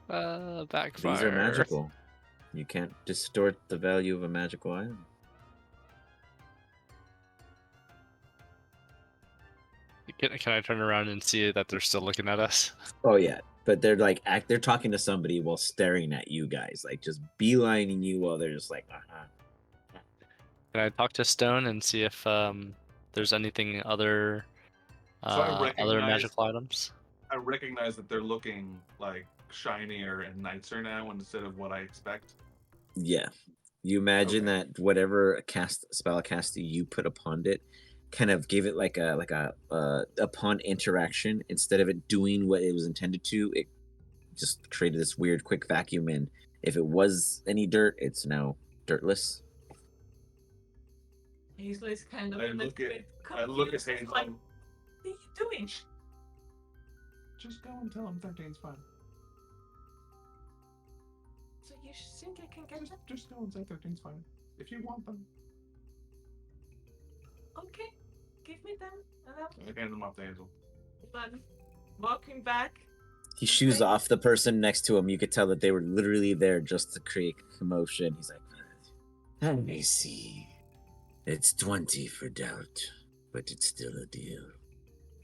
Backfire. These are magical. You can't distort the value of a magical item. Can I turn around and see that they're still looking at us? Oh yeah, but they're like they're talking to somebody while staring at you guys, like just beelining you while they're just like, Can I talk to Stone and see if there's anything other So I other recognize- magical items? I recognize that they're looking like shinier and nicer now instead of what I expect. Yeah. You imagine Okay. that whatever spell cast you put upon it kind of gave it like a upon interaction, instead of it doing what it was intended to, it just created this weird quick vacuum, and if it was any dirt, it's now dirtless. Hazel is kind of I look at Hazel. are you doing? Just go and tell him 13's fine. So you think I can get them? Just go and say 13's fine. If you want them. Okay, give me them, and I'll Hand them off to Hazel. run. Walking back. He shoos Okay. off the person next to him. You could tell that they were literally there just to create commotion. He's like, I see. It's 20 for doubt, but it's still a deal.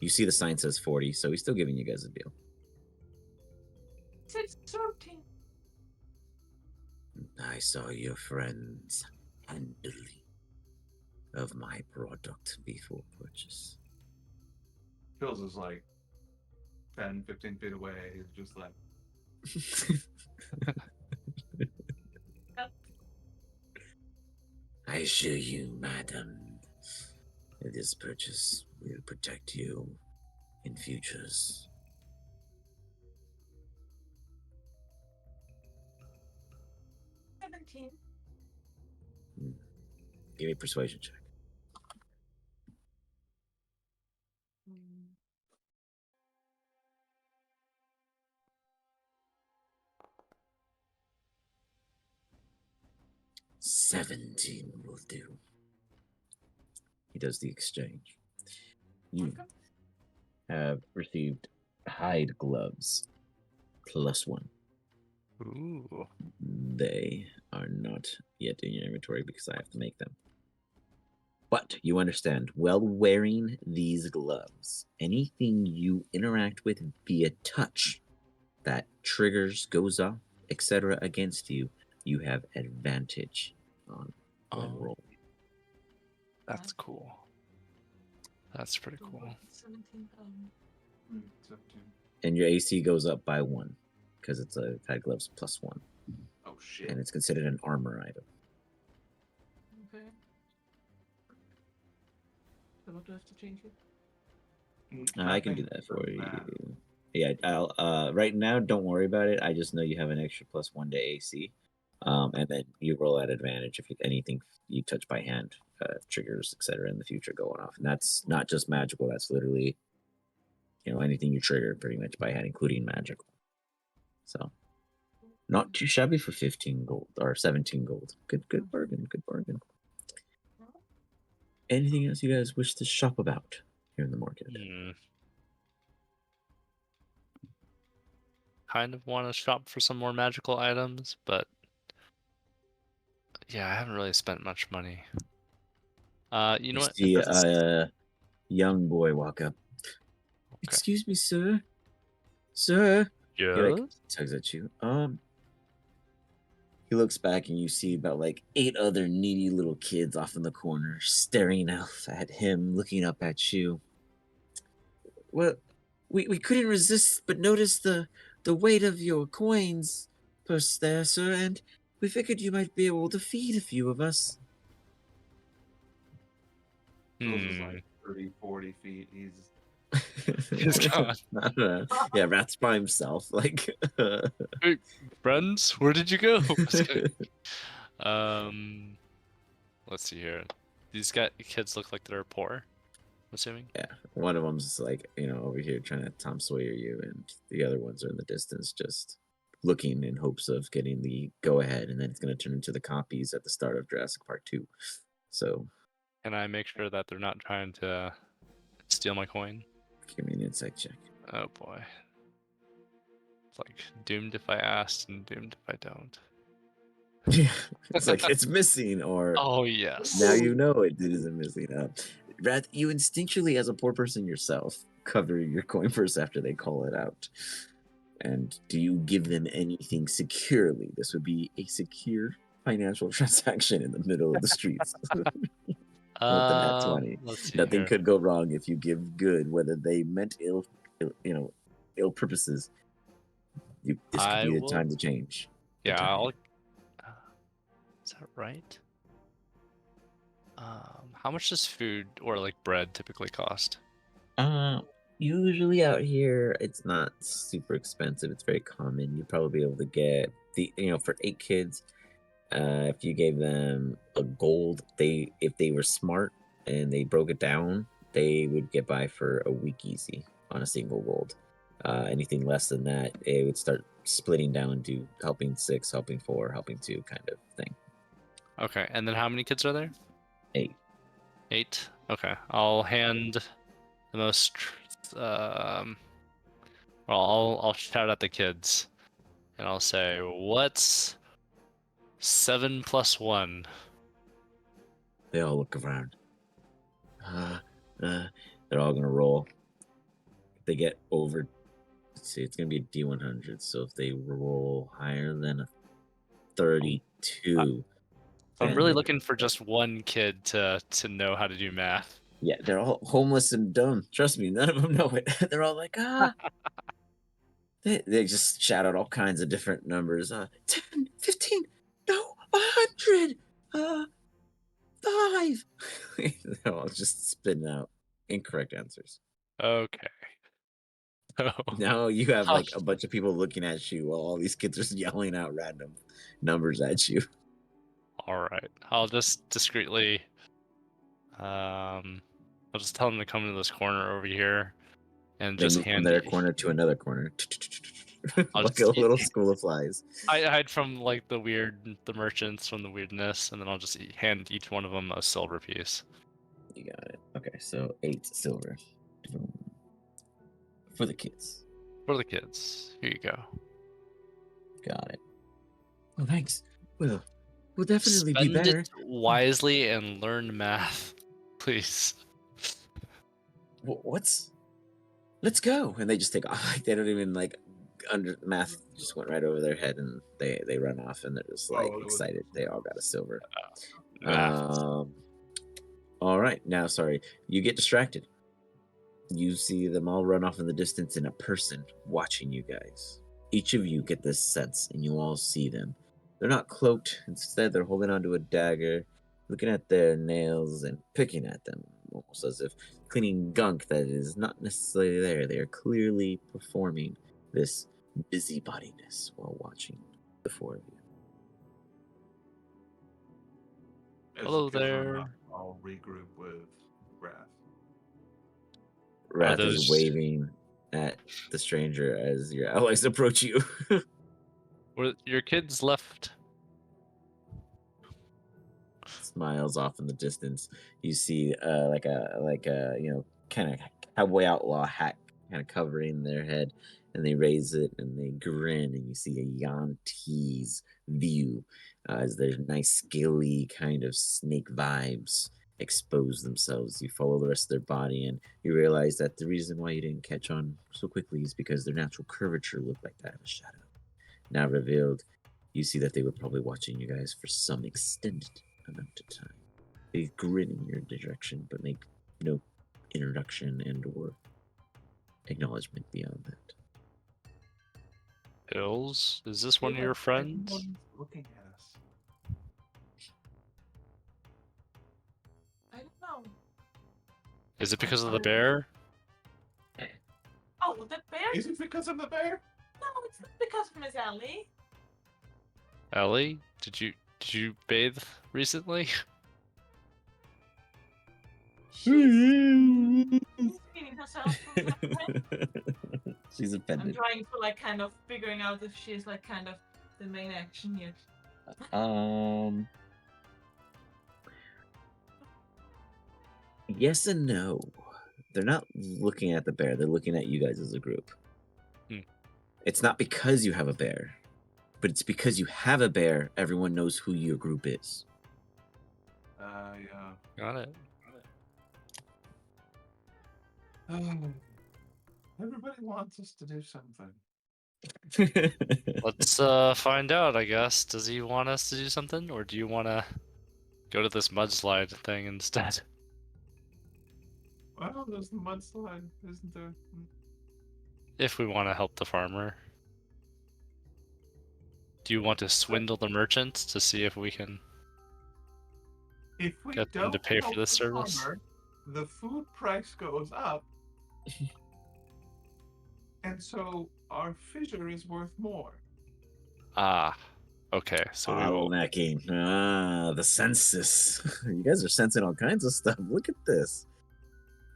you see the sign says 40, so he's still giving you guys a deal. It's 13. I saw your friends handling of my product before purchase. Phil's is like 10, 15 feet away. He's just like, I assure you, madam, that this purchase will protect you in futures. 17. Give me a persuasion check. Mm. $17 will do. He does the exchange. You Welcome. have received hide gloves +1. Ooh. They are not yet in your inventory because I have to make them. But you understand, while wearing these gloves, anything you interact with via touch that triggers, goes off, etc. against you, you have advantage on when Oh. rolling. That's cool. That's pretty cool. 17. 17. And your AC goes up by 1 because it's a hide gloves +1, Oh, shit. and it's considered an armor item. Okay. So what do I have to change it? I can do Nothing that for from you. that. Yeah, I'll right now don't worry about it. I just know you have an extra +1 to AC. And then you roll at advantage if anything you touch by hand triggers, etc. in the future going off. And that's not just magical, that's literally anything you trigger pretty much by hand, including magical. So not too shabby for 15 gold or 17 gold. Good bargain, good bargain. Anything else you guys wish to shop about here in the market? Kind of want to shop for some more magical items, but yeah, I haven't really spent much money. You know what? See If this- a young boy walk up. Excuse me, sir. Sir. He like Yes? tugs at you. He looks back and you see about like 8 other needy little kids off in the corner, staring off at him, looking up at you. Well, we couldn't resist but notice the weight of your coins purse there, sir, and we figured you might be able to feed a few of us. Phil's is like 30, 40 feet. He's He's gone. I don't know. Yeah, Rat's by himself. Like, Hey, friends, where did you go? Just kidding. Let's see here. These kids look like they're poor, I'm assuming. yeah, one of them's like, over here trying to Tom Sawyer you, and the other ones are in the distance just looking in hopes of getting the go ahead, and then it's going to turn into the copies at the start of Jurassic Park 2. So, Can I make sure that they're not trying to steal my coin? give me an insight check. Oh boy. It's like doomed if I asked and doomed if I don't. Yeah, it's like it's missing, or Oh yes. now you know it isn't missing. Rat, you instinctually, as a poor person yourself, cover your coin purse after they call it out. And do you give them anything securely? This would be a secure financial transaction in the middle of the streets. With the nat 20. Let's see Nothing here. could go wrong if you give good, whether they meant ill purposes. This could I be the will- time to change. The Yeah, time to I'll. Is that right? How much does food or like bread typically cost? Usually out here, it's not super expensive. It's very common. You'd probably be able to get for 8 kids. If you gave them a gold, if they were smart and they broke it down, they would get by for a week easy on a single gold. Anything less than that, it would start splitting down to helping 6, helping 4, helping 2 kind of thing. Okay, and then how many kids are there? 8. 8. Okay, I'll hand the most. Well, I'll shout at the kids, and I'll say, "What's 7 plus 1?" They all look around. They're all gonna roll. If they get over, let's see, it's gonna be a D100. So if they roll higher than a 32, I'm then really they looking get- for just one kid to know how to do math. Yeah, they're all homeless and dumb. Trust me, none of them know it. They're all like, They just shout out all kinds of different numbers. 10, 15, no, 100, 5. They're all just spitting out incorrect answers. Okay. So, Now you have Huh. like a bunch of people looking at you while all these kids are yelling out random numbers at you. all right. I'll just discreetly, I'll just tell them to come to this corner over here, and They just move from hand. their corner to another corner, I'll like just a little school of flies. I hide from like the merchants from the weirdness, and then I'll just hand each one of them a silver piece. You got it. Okay, so 8 silver for the kids. For the kids. Here you go. Got it. Oh, thanks. We'll definitely be Spend better. it wisely and learn math, please. What's? Let's go! And they just take off. Like they don't even like under math. Just went right over their head, and they run off, and they're just like excited. They all got a silver. Math. All right. Now, sorry, you get distracted. You see them all run off in the distance, and a person watching you guys. Each of you get this sense, and you all see them. They're not cloaked. Instead, they're holding onto a dagger, looking at their nails and picking at them, almost as if cleaning gunk that is not necessarily there. They are clearly performing this busybodiness while watching the 4 of you. As Hello the kids run there. off, I'll regroup with Wrath. Wrath those- is waving at the stranger as your allies approach you. Were your kids left? Smiles off in the distance. You see like a kind of cowboy outlaw hat kind of covering their head, and they raise it and they grin, and you see a Yantees view as their nice scaly kind of snake vibes expose themselves. You follow the rest of their body, and you realize that the reason why you didn't catch on so quickly is because their natural curvature looked like that of a shadow. Now revealed, you see that they were probably watching you guys for some extended amount of time. They grin in your direction, but make no introduction and or acknowledgement beyond that. Hills? Is this one of your friends? Everyone's looking at us. I don't know. Is it because of the bear? Oh, the bear? Is it because of the bear? No, it's not because of Miss Ellie. Ellie? Did you bathe recently? She's feeding herself from my friend. She's I'm offended. trying to like kind of figuring out if she's like kind of the main action here. Yes and no. They're not looking at the bear. They're looking at you guys as a group. Hmm. It's not because you have a bear, but it's because you have a bear. Everyone knows who your group is. Yeah. Got it. Everybody wants us to do something. Let's find out, I guess. Does he want us to do something, or do you want to go to this mudslide thing instead? Well, there's the mudslide, isn't there? If we want to help the farmer. Do you want to swindle the merchants to see if we can If we get them don't to pay for help this the service? farmer, the food price goes up, and so our fissure is worth more. Ah, okay. So we will. Bottlenecking. The census. You guys are sensing all kinds of stuff. Look at this.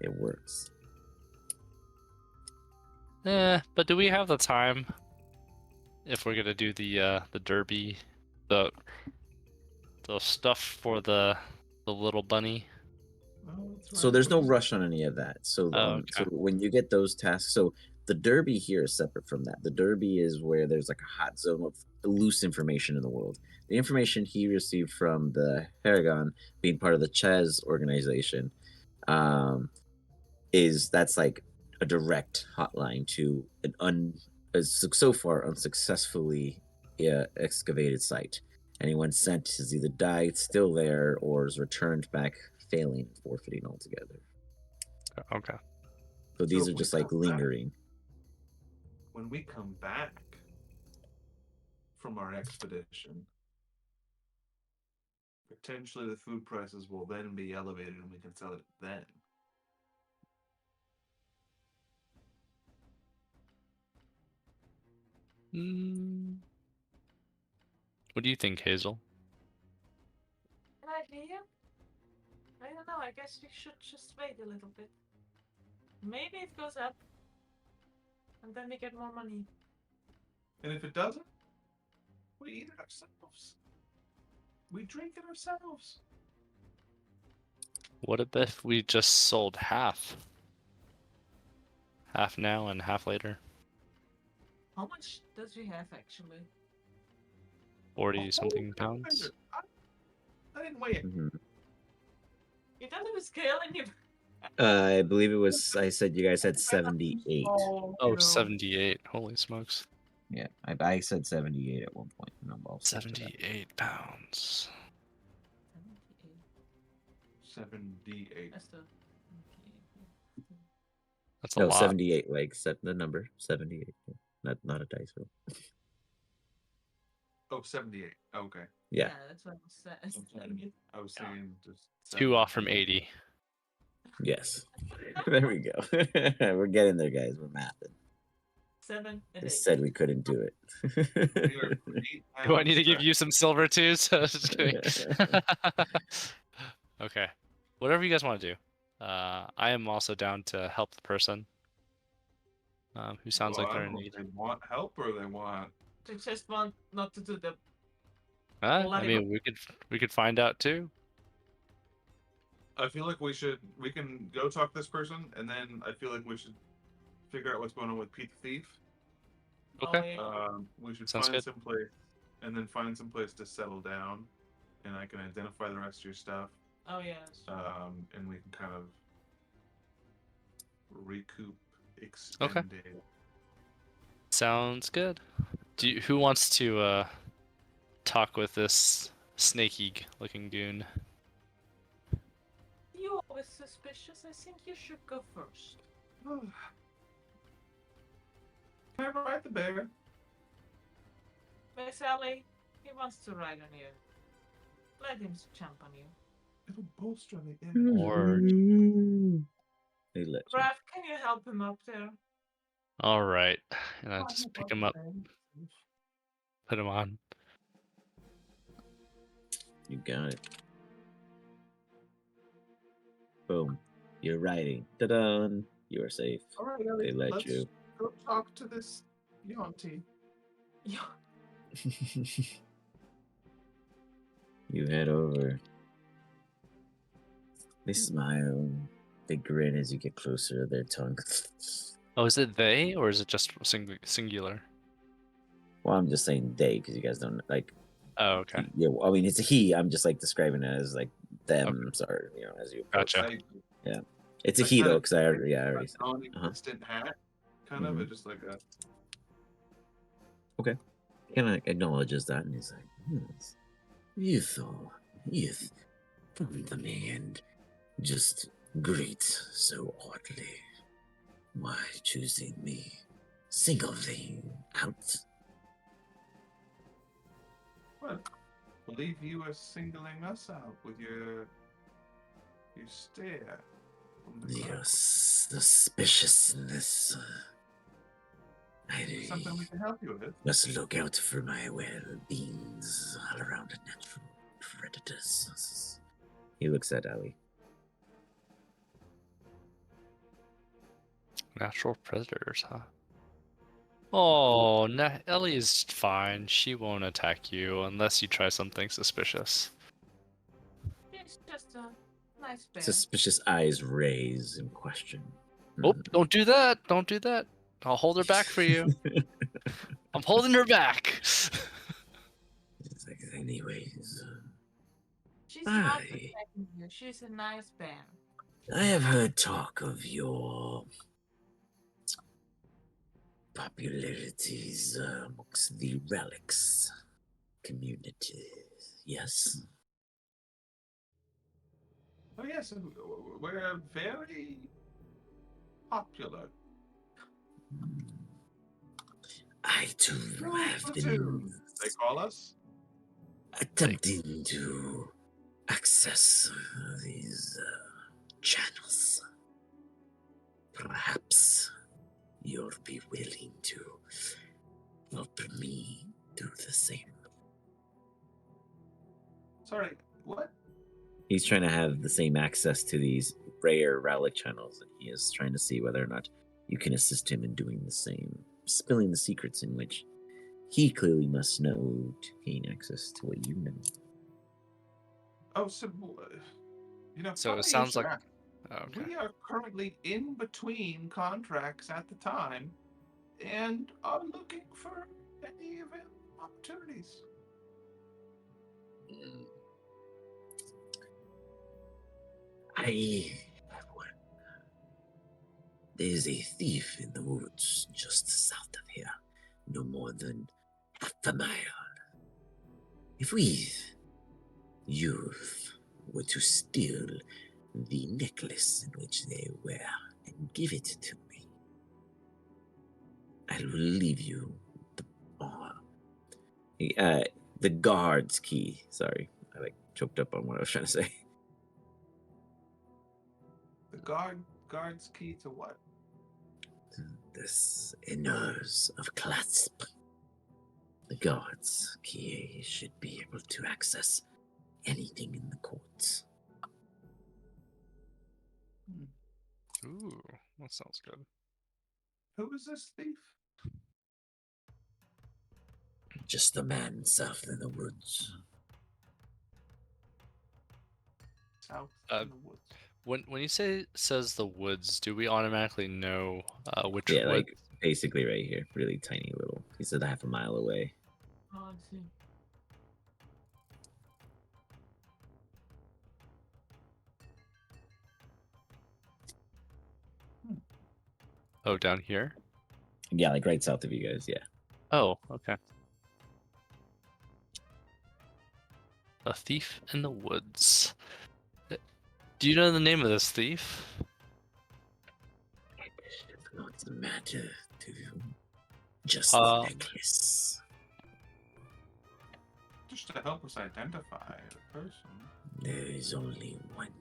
It works. But do we have the time if we're gonna do the derby, the stuff for the little bunny? Oh, that's So right. there's What no is rush on any of that. So Oh, so okay. when you get those tasks, so the derby here is separate from that. The derby is where there's like a hot zone of loose information in the world. The information he received from the Haragon, being part of the Chess organization, um, is that's like a direct hotline to so far unsuccessfully excavated site. Anyone sent has either died still there or is returned back failing and forfeiting altogether. Okay. So these if are we just like come back- lingering. when we come back from our expedition, potentially the food prices will then be elevated and we can sell it then. What do you think, Hazel? An idea? I don't know. I guess we should just wait a little bit. Maybe it goes up, and then we get more money. And if it doesn't, we eat it ourselves. We drink it ourselves. What if we just sold half? Half now and half later? How much does we have actually? 40 Oh, something I pounds? measured. I didn't weigh it. Mhm. You don't have a scale in your. I believe it was. I said you guys had 78. Oh, Oh, 78. Holy smokes. Yeah, I said 78 at one point. No, I'll stick to that. 78 pounds. 78. That's the. That's a No, lot. 78. Like set the number 78. Yeah. Not a dice roll. Oh, 78. Okay. Yeah. That's what I I'm said. sorry. I was saying just 2 off from 70. 80. Yes. There we go. We're getting there, guys. We're mathing. 7 and I 8. said we couldn't do it. We are 8 Do I need to pounds give you some silver too? So just kidding. Okay. Whatever you guys want to do. I am also down to help the person who sounds Well, like I they're don't in know need. if they want help or they want. They just want not to do the. I bloody mean, we could find out too. I feel like we can go talk to this person, and then I feel like we should figure out what's going on with Pete the Thief. Okay. Oh, yeah. We should Sounds find good. some place, and then find some place to settle down, and I can identify the rest of your stuff, Oh, yes. and we can kind of recoup expended. Sounds good. Who wants to talk with this snaky looking goon? You always suspicious. I think you should go first. Can I ride the bear? Miss Ellie, he wants to ride on you. Let him jump on you. It'll bolster the image. Or They let you. Raph, can you help him up there? all right, and I just pick him up, put him on. You got it. Boom. You're riding. Ta-da! You are safe. All right, Ellie, They let let's you. go talk to this Yonti. Yeah. You head over. They smile. They grin as you get closer. Their tongue. Oh, is it they or is it just singular? Well, I'm just saying they because you guys don't like. Oh, okay. Yeah, I mean it's a he. I'm just like describing it as like them. Sorry, as you approach. Gotcha. It's a I he kinda though because I already a said. non-existent hat, kind of, Mhm. just like a. Kind of acknowledges that and he's like, youth from the man, just greet so oddly. Why choosing me? Singling out. Well, believe you were singling us out with your stare. From the Your cloud. suspiciousness. Is there something we can help you with? Must look out for my well-beings all around natural predators. He looks at Ali. Natural predators, huh? Oh, Ellie's fine. She won't attack you unless you try something suspicious. She's just a nice bear. Suspicious eyes raise in question. Oh, don't do that! Don't do that! I'll hold her back for you. I'm holding her back. It's like, anyways, She's not I attacking you. She's a nice bear. I have heard talk of your popularities amongst the relics community. Yes. Oh yes, we're very popular. I too have been They call us. attempting to access these channels. Perhaps you'll be willing to help me do the same. Sorry, what? He's trying to have the same access to these rare relic channels, and he is trying to see whether or not you can assist him in doing the same, spilling the secrets in which he clearly must know to gain access to what you know. Oh, so So it funny sounds you like- should ask. Okay. We are currently in between contracts at the time, and are looking for any available opportunities. I have one. There's a thief in the woods just south of here, no more than half a mile. If you were to steal the necklace in which they wear and give it to me, I will leave you the guard's key. Sorry, I choked up on what I was trying to say. The guard's key to what? This inners of clasp. The guard's key should be able to access anything in the courts. Ooh, that sounds good. Who is this thief? Just the man south in the woods. South Uh, in the woods. When you say says the woods, do we automatically know which Yeah, wood? like basically right here, really tiny little. He said half a mile away. Oh, I see. Oh, down here. Yeah, like right south of you guys. Yeah. Oh, okay. A thief in the woods. Do you know the name of this thief? It does not matter to you. Just Um, the necklace. Just to help us identify the person. There is only one.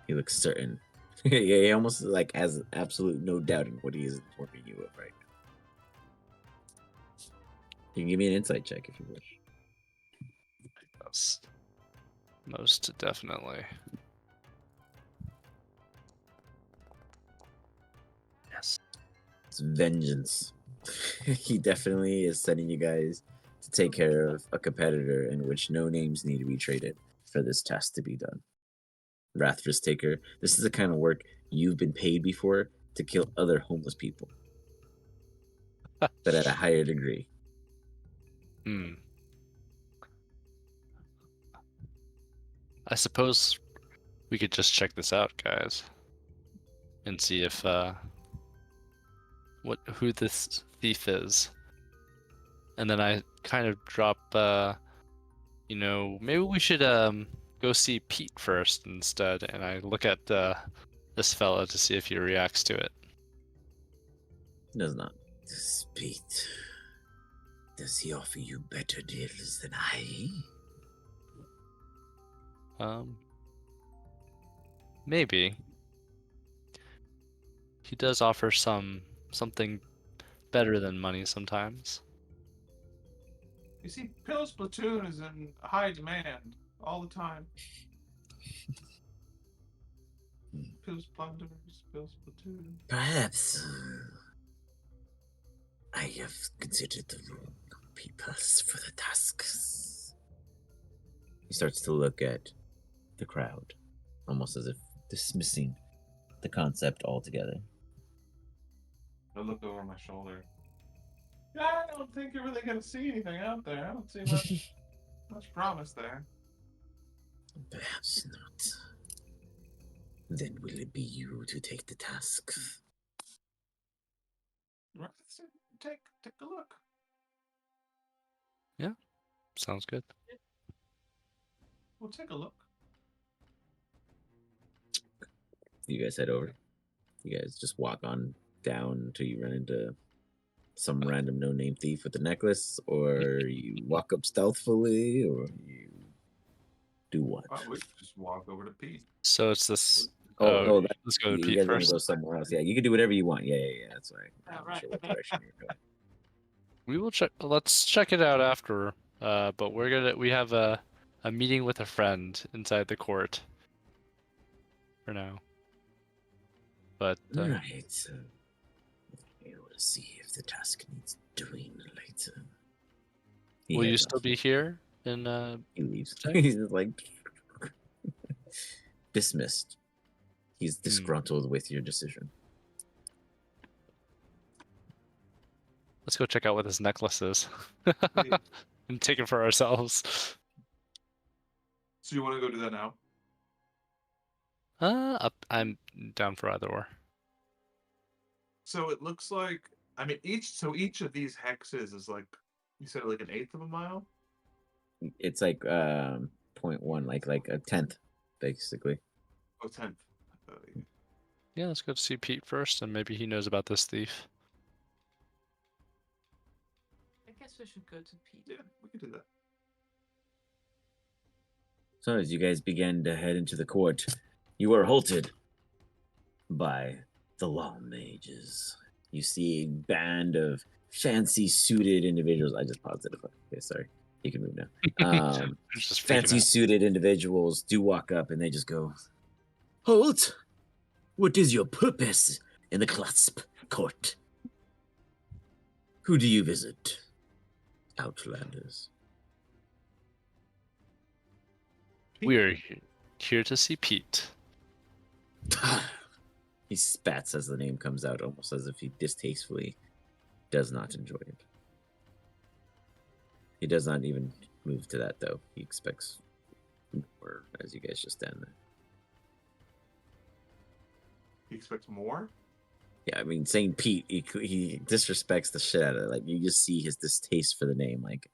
He looks certain. Yeah, he almost like has absolute no doubt in what he is informing you of right now. You can give me an insight check if you wish. Yes. Most definitely. Yes. It's vengeance. He definitely is sending you guys to take care of a competitor in which no names need to be traded for this task to be done. Wrath Taker, this is the kind of work you've been paid before to kill other homeless people, but at a higher degree. Hmm. I suppose we could just check this out, guys, and see if who this thief is. And then I kind of drop maybe we should go see Pete first instead, and I look at this fella to see if he reacts to it. Does not. This Pete. Does he offer you better deals than I? Maybe. He does offer something better than money sometimes. You see, Pill's platoon is in high demand all the time. whose plunder spills platoon. Perhaps I have considered the wrong people for the tasks. He starts to look at the crowd, almost as if dismissing the concept altogether. I look over my shoulder. Yeah, I don't think you're really gonna see anything out there. I don't see much promise there. Perhaps not. Then will it be you to take the task? Right, so take a look. Sounds good. We'll take a look. You guys head over. You guys just walk on down until you run into some random no-name thief with a necklace, or you walk up stealthily, or you do what? We could just walk over to Pete. So it's this. That, Let's go to you Pete guys want first. to go somewhere else? Yeah, you can do whatever you want. Yeah. That's right. Yeah, I'm right. sure what direction you're going. We will check. Let's check it out after. But we have a meeting with a friend inside the court. For now. But Right. We will see if the task needs doing later. He will you heads still off. be here? In He leaves. Okay. He's just like dismissed. He's disgruntled with your decision. let's go check out what this necklace is, Yeah. and take it for ourselves. So you want to go do that now? I'm down for either or. So it looks like each of these hexes is like you said like an eighth of a mile. It's like 0.1, like a tenth, basically. Oh, 10th. Yeah, let's go to see Pete first, and maybe he knows about this thief. I guess we should go to Pete. Yeah, we could do that. So as you guys begin to head into the court, you are halted by the law mages. You see a band of fancy suited individuals. I just paused it. Okay, sorry. You can move now. Just freaking Fancy out. suited individuals do walk up and they just go, "Halt! What is your purpose in the clasp court? Who do you visit? Outlanders." We're here to see Pete. He spats as the name comes out, almost as if he distastefully does not enjoy it. He does not even move to that, though. He expects more as you guys just stand there. He expects more. Yeah, I mean, saying Pete, he disrespects the shit out of it. Like, you just see his distaste for the name. Like,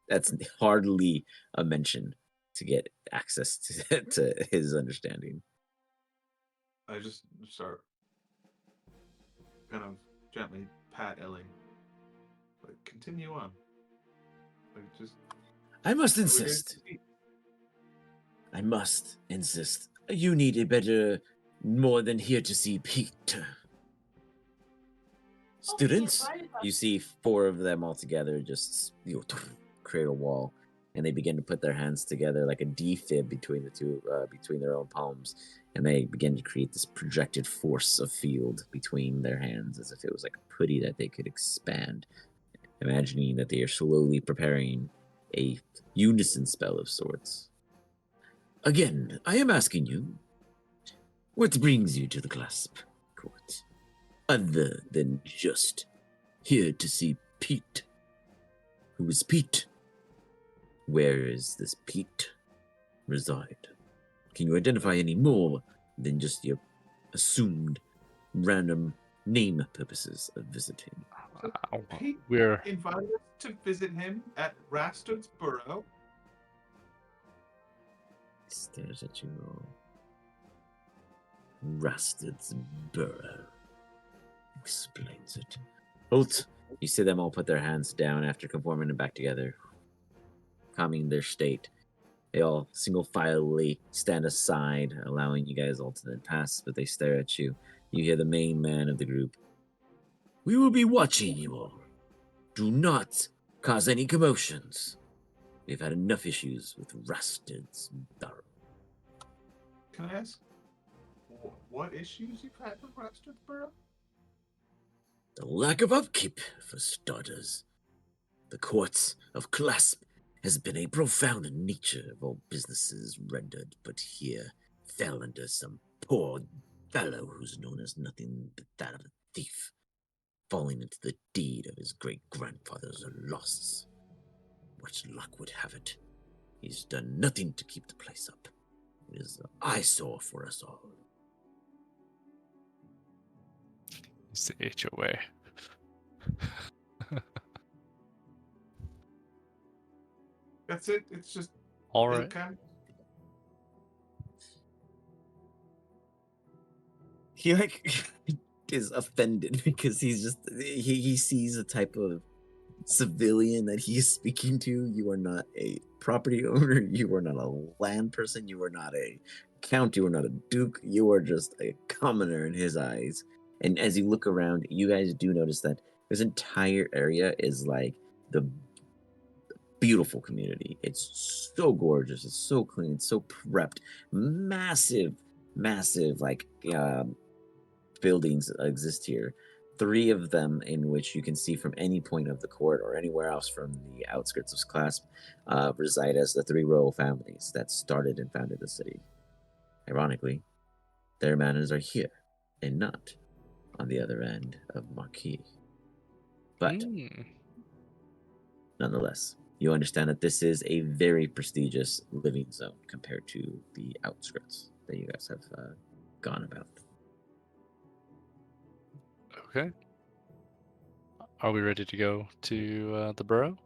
that's hardly a mention to get access to his understanding. I just start kind of gently pat Ellie. Like, continue on. Like, just. I must we're here insist. to see. I must insist. You need a better, more than here to see Pete. Students, you see 4 of them all together just create a wall, and they begin to put their hands together like a D-fib between the two, between their own palms, and they begin to create this projected force of field between their hands, as if it was like a putty that they could expand, imagining that they are slowly preparing a unison spell of sorts. Again, I am asking you, what brings you to the clasp court? Other than just here to see Pete. Who is Pete? Where is this Pete reside? Can you identify any more than just your assumed random name purposes of visiting? Pete We're invited us to visit him at Rastard's Burrow. He stares at you all. Rastard's Burrow. Explains it. Halt! You see them all put their hands down after conforming them back together, calming their state. They all single-filely stand aside, allowing you guys all to then pass, but they stare at you. You hear the main man of the group. We will be watching you all. Do not cause any commotions. We've had enough issues with Rastard's Burrow. Can I ask, What issues you've had with Rapstor's The lack of upkeep, for starters. The courts of Clasp has been a profound nature of all businesses rendered, but here fell under some poor fellow who's known as nothing but that of a thief, falling into the deed of his great-grandfather's loss. What luck would have it, he's done nothing to keep the place up. It is an eyesore for us all. It's the HOA. That's it. It's just All right. income. He like is offended because he's just he sees a type of civilian that he is speaking to. You are not a property owner. You are not a land person. You are not a count. You are not a duke. You are just a commoner in his eyes. And as you look around, you guys do notice that this entire area is like the beautiful community. It's so gorgeous. It's so clean. It's so prepped. Massive, massive like buildings exist here. 3 of them in which you can see from any point of the court or anywhere else from the outskirts of Clasp reside as the 3 royal families that started and founded the city. Ironically, their manors are here and not on the other end of Marquis. But nonetheless, you understand that this is a very prestigious living zone compared to the outskirts that you guys have gone about. Okay. Are we ready to go to the borough?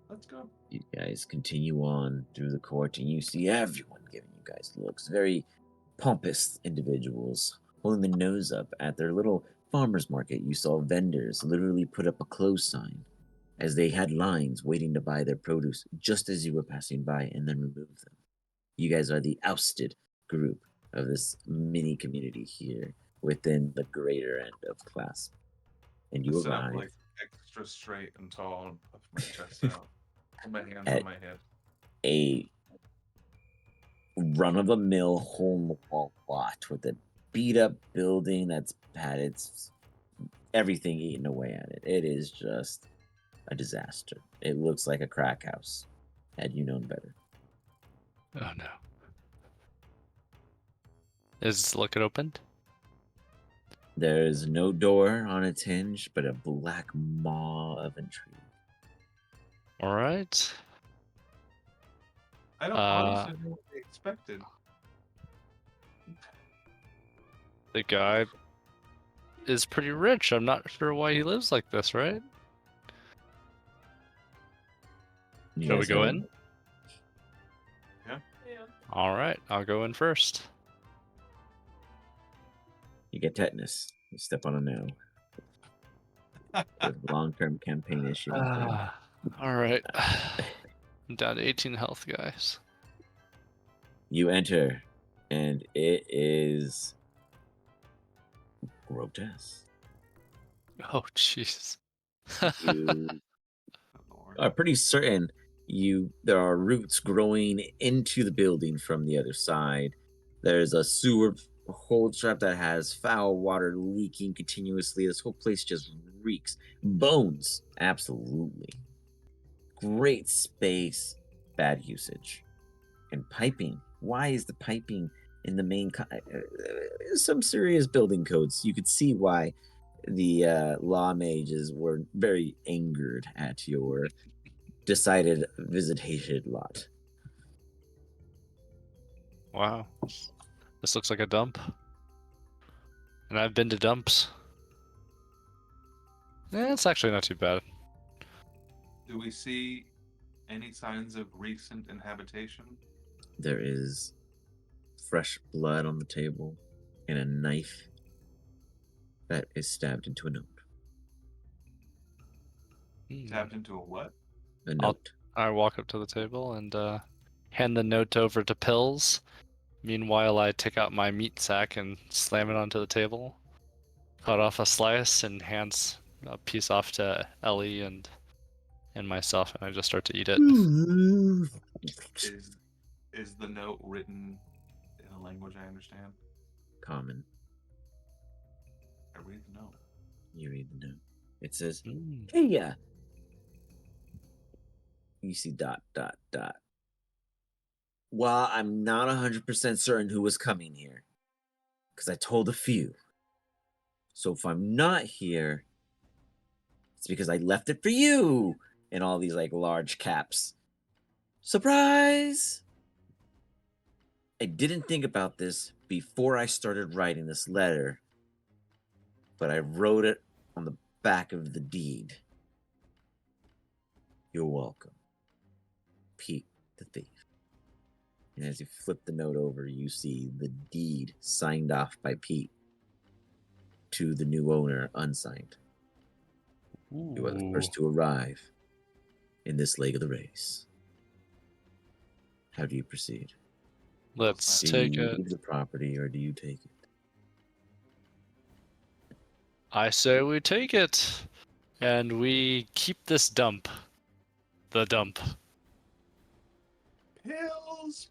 Let's go. You guys continue on through the court, and you see everyone giving you guys looks. Very pompous individuals holding their nose up at their little farmer's market. You saw vendors literally put up a close sign as they had lines waiting to buy their produce just as you were passing by and then remove them. You guys are the ousted group of this mini community here within the greater end of Clasp. And you Sit up arrive like extra straight and tall and puff my chest out. Put my hands At- on my head. a run-of-the-mill home lot with a beat-up building that's had its everything eaten away at it. It is just a disaster. It looks like a crack house. Had you known better. Oh no. Is look it opened? There's no door on its hinge, but a black maw of intrigue. All right. I don't honestly know what they expected. The guy is pretty rich. I'm not sure why he lives like this, right? You Shall we guys go know- in? Yeah. All right, I'll go in first. You get tetanus. You step on a nail. With long-term campaign issues. All right. I'm down to 18 health, guys. You enter, and it is grotesque. Oh, jeez. You Oh, Lord. are pretty certain there are roots growing into the building from the other side. There's a sewer hole trap that has foul water leaking continuously. This whole place just reeks. Bones, absolutely. Great space, bad usage. And piping. Why is the piping in the main some serious building codes? You could see why the law mages were very angered at your decided visitation lot. Wow. This looks like a dump. And I've been to dumps. It's actually not too bad. Do we see any signs of recent inhabitation? There is fresh blood on the table and a knife that is stabbed into a note. Tapped into a what? A note. I walk up to the table and hand the note over to Pills. Meanwhile, I take out my meat sack and slam it onto the table. Cut off a slice and hands a piece off to Ellie and myself, and I just start to eat it. Is the note written a language I understand? Common. I read the note. You read the note. It says, Mm. "Hey, yeah." You see dot dot dot. Well, I'm not 100% certain who was coming here, because I told a few. So if I'm not here, it's because I left it for you. In all these like large caps. Surprise! I didn't think about this before I started writing this letter, but I wrote it on the back of the deed. You're welcome. Pete the thief. And as you flip the note over, you see the deed signed off by Pete to the new owner, unsigned. You are the Ooh. first to arrive in this leg of the race. How do you proceed? Let's Do take you it. leave the property or do you take it? I say we take it, and we keep this dump. The dump. Pills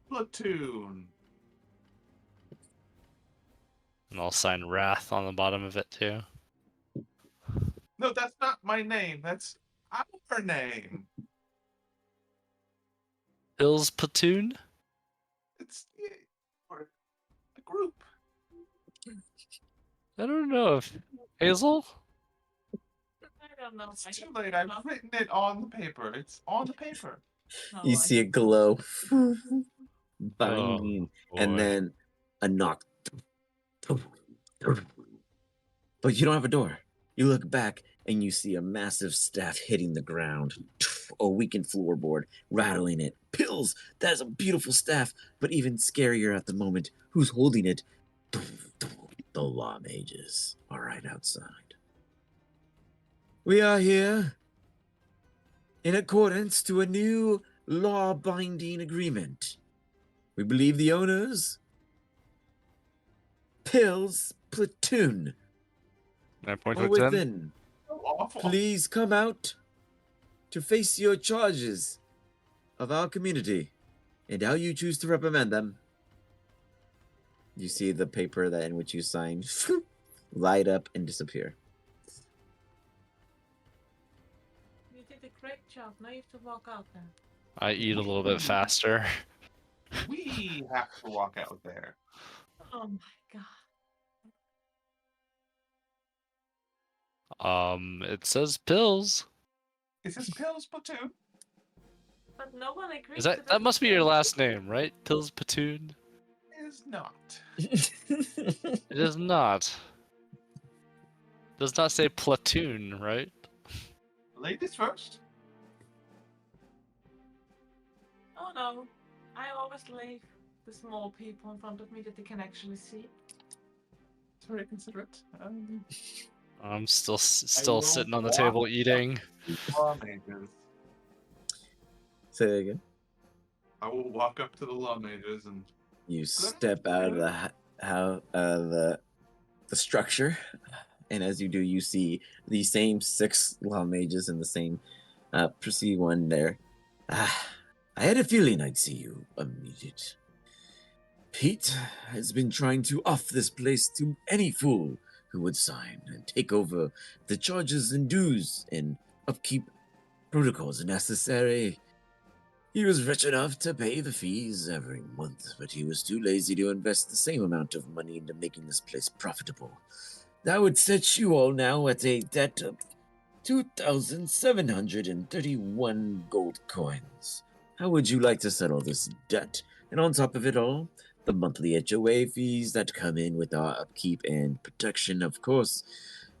platoon. And I'll sign Wrath on the bottom of it too. No, that's not my name. That's our name. Hills Platoon? It's or a group. I don't know if Hazel? I don't know. It's too late. I've written it on the paper. It's on the paper. No, You see it glow. Binding. And boy. then a knock. But you don't have a door. You look back and you see a massive staff hitting the ground. A weakened floorboard, rattling it. Pills! That is a beautiful staff, but even scarier at the moment. Who's holding it? The law mages are right outside. We are here in accordance to a new law-binding agreement. We believe the owners, Pills Platoon, Can I point are towards him? within. So awful. Please come out to face your charges of our community and how you choose to reprimand them. You see the paper that in which you signed light up and disappear. You did a great job. Now you have to walk out then. I eat a little bit faster. We have to walk out there. Oh my god. It says pills. Is this Pills platoon? But no one agreed Is to that must be your last name, right? Pills Platoon? Is not. It is not. Does not say platoon, right? Ladies first. Oh no. I always leave the small people in front of me that they can actually see. It's very considerate. I'm still will sitting on the walk table eating. Law mages. Say that again. I will walk up to the law mages and You step out of the structure, and as you do, you see the same 6 law mages and the same preceding one there. I had a feeling I'd see you immediate. Pete has been trying to off this place to any fool who would sign and take over the charges and dues and upkeep protocols necessary. He was rich enough to pay the fees every month, but he was too lazy to invest the same amount of money into making this place profitable. That would set you all now at a debt of 2,731 gold coins. How would you like to settle this debt? And on top of it all, the monthly HOA fees that come in with our upkeep and protection, of course.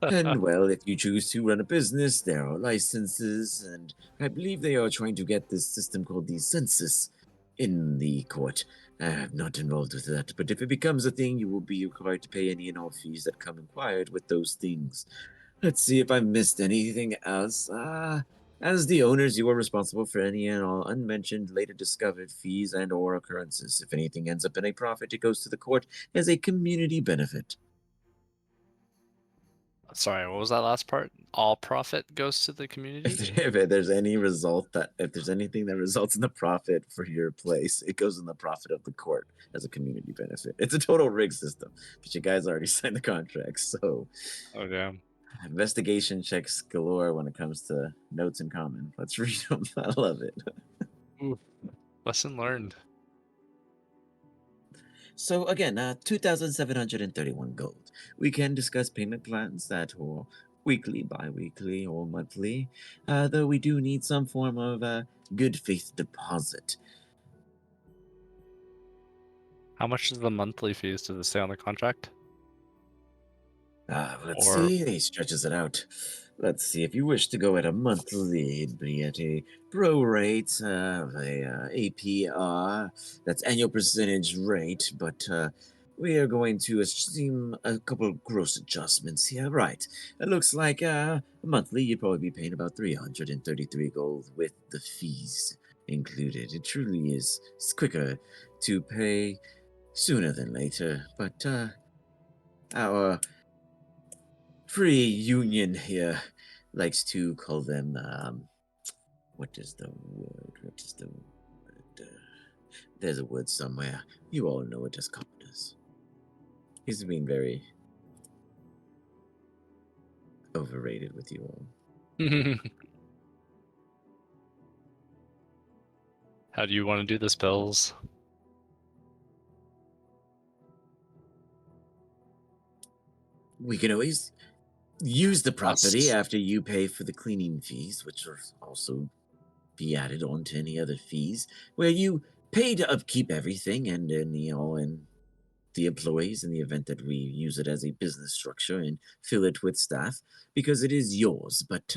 And well, if you choose to run a business, there are licenses, and I believe they are trying to get this system called the census in the court. I'm not involved with that, but if it becomes a thing, you will be required to pay any and all fees that come inquired with those things. Let's see if I missed anything else. As the owners, you are responsible for any and all unmentioned, later discovered fees and or occurrences. If anything ends up in a profit, it goes to the court as a community benefit. Sorry, what was that last part? All profit goes to the community? If there's any result that if there's anything that results in the profit for your place, it goes in the profit of the court as a community benefit. It's a total rig system, but you guys already signed the contract, so Oh, damn. investigation checks galore when it comes to notes in common. Let's read them. I love it. Ooh. Lesson learned. So again, 2,731 gold. We can discuss payment plans that are weekly, bi-weekly, or monthly, though we do need some form of good faith deposit. How much is the monthly fees? Does it say on the contract? Let's Or see. He stretches it out. Let's see. If you wish to go at a monthly, it'd be at a pro rate of a APR. That's annual percentage rate, but we are going to assume a couple of gross adjustments here. Right. It looks like monthly you'd probably be paying about 333 gold with the fees included. It truly is. It's quicker to pay sooner than later, but our free union here likes to call them what is the word, there's a word somewhere, you all know it as commoners. He's being very overrated with you all. how do you want to do this, Bills? We can always use the property Us. after you pay for the cleaning fees, which will also be added on to any other fees, where you pay to upkeep everything and and the employees in the event that we use it as a business structure and fill it with staff, because it is yours, but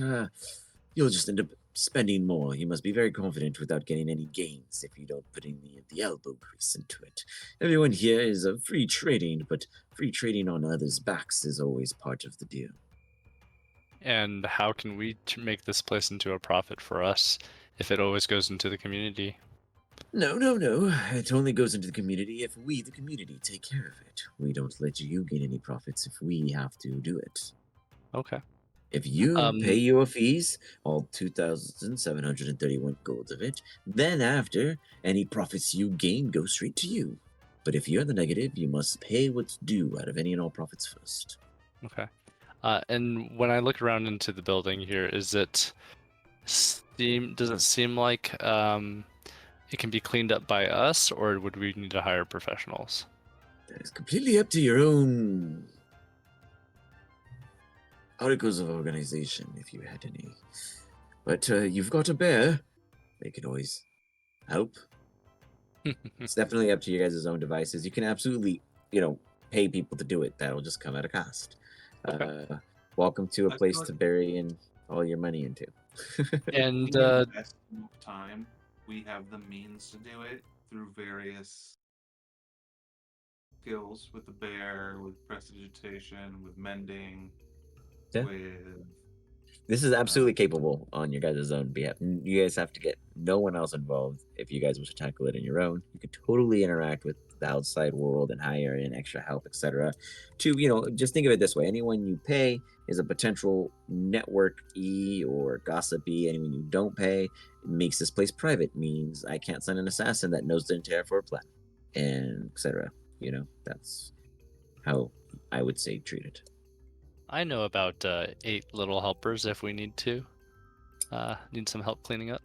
you'll just end up spending more. You must be very confident without getting any gains if you don't put any of the elbow grease into it. Everyone here is free trading, but free trading on others' backs is always part of the deal. And how can we make this place into a profit for us if it always goes into the community? No. It only goes into the community if we, the community, take care of it. We don't let you gain any profits if we have to do it. Okay. If you pay Um, your fees, all 2,731 gold of it, then after, any profits you gain go straight to you. But if you're in the negative, you must pay what's due out of any and all profits first. okay. And when I look around into the building here, does it seem like it can be cleaned up by us, or would we need to hire professionals? That is completely up to your own articles of organization, if you had any. But you've got a bear. They can always help. It's definitely up to you guys' own devices. You can absolutely, pay people to do it. That'll just come at a cost. Okay. Welcome to a I place feel to like- bury in all your money into. And We invest enough time. We have the means to do it through various skills with the bear, with prestidigitation, with mending, Yeah. with This is absolutely capable on your guys' own behalf. You guys have to get no one else involved if you guys wish to tackle it on your own. You can totally interact with the outside world and hire in extra help, etc. To, just think of it this way: anyone you pay is a potential network or gossipy. Anyone you don't pay makes this place private. Means I can't send an assassin that knows the entire floor plan, and etc. That's how I would say treat it. I know about 8 little helpers if we need to. Need some help cleaning up.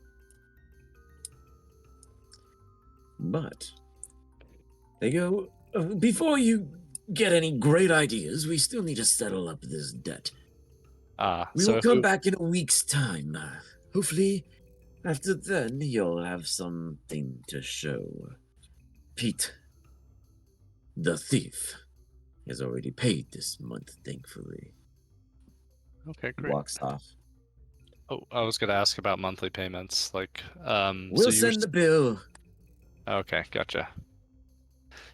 But they go, before you get any great ideas, we still need to settle up this debt. We So will if come we, back in a week's time. Hopefully, after then, you'll have something to show. Pete, the thief, has already paid this month, thankfully. okay, He great. walks off. Oh, I was gonna ask about monthly payments. Like, We'll so you were send the bill. okay, gotcha.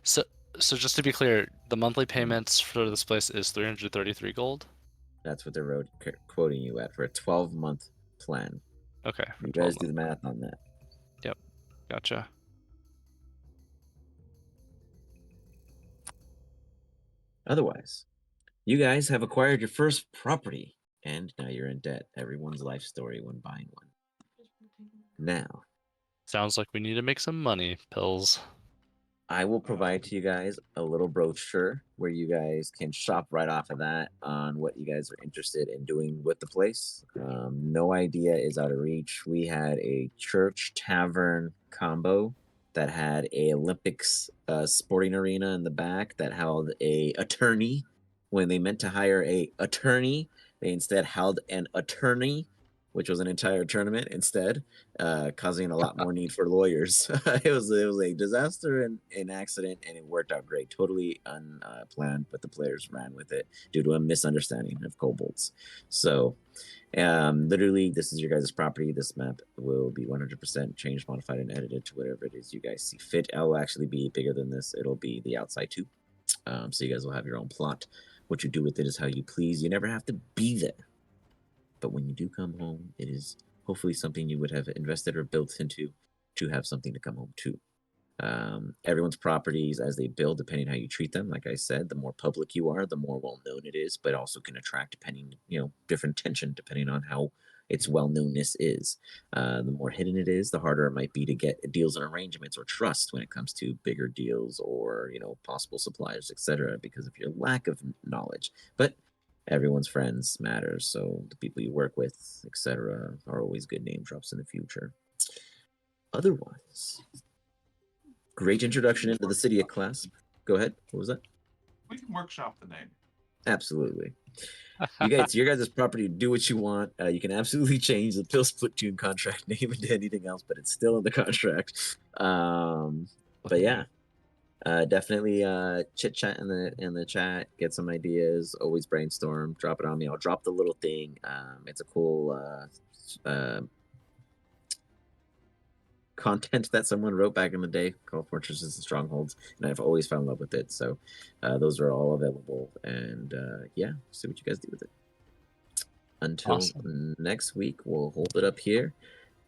So, just to be clear, the monthly payments for this place is 333 gold. That's what they're quoting you at for a 12-month plan. Okay, for You 12 guys do the months. math on that. Yep, gotcha. Otherwise, You guys have acquired your first property, and now you're in debt. Everyone's life story when buying one. Now, Sounds like we need to make some money, Pills. I will provide to you guys a little brochure where you guys can shop right off of that on what you guys are interested in doing with the place. No idea is out of reach. We had a church tavern combo that had a Olympics sporting arena in the back that held a attorney. When they meant to hire a attorney, they instead held an attorney, which was an entire tournament instead, causing a lot more need for lawyers. It was a disaster and an accident, and it worked out great. Totally unplanned, but the players ran with it due to a misunderstanding of kobolds. So, literally, this is your guys' property. This map will be 100% changed, modified, and edited to whatever it is you guys see fit. It will actually be bigger than this. It'll be the outside too. So you guys will have your own plot. What you do with it is how you please. You never have to be there. But when you do come home, it is hopefully something you would have invested or built into to have something to come home to. Everyone's properties, as they build, depending how you treat them, like I said, the more public you are, the more well-known it is, but also can attract depending, different tension depending on how its well-knownness is. The more hidden it is, the harder it might be to get deals and arrangements or trust when it comes to bigger deals or, possible suppliers, etc. because of your lack of knowledge. But everyone's friends matters, so the people you work with, etc., are always good name drops in the future. Otherwise, great introduction into the city of Clasp. Go ahead. What was that? We can workshop the name. Absolutely. You guys, your guys' property, do what you want. You can absolutely change the Pill Splatoon contract name into anything else, but it's still in the contract. But yeah, definitely chit chat in the chat, get some ideas. Always brainstorm. Drop it on me. I'll drop the little thing. It's a cool content that someone wrote back in the day called Fortresses and Strongholds, and I've always found love with it. So those are all available, and yeah, see what you guys do with it. Until next week, we'll hold it up here.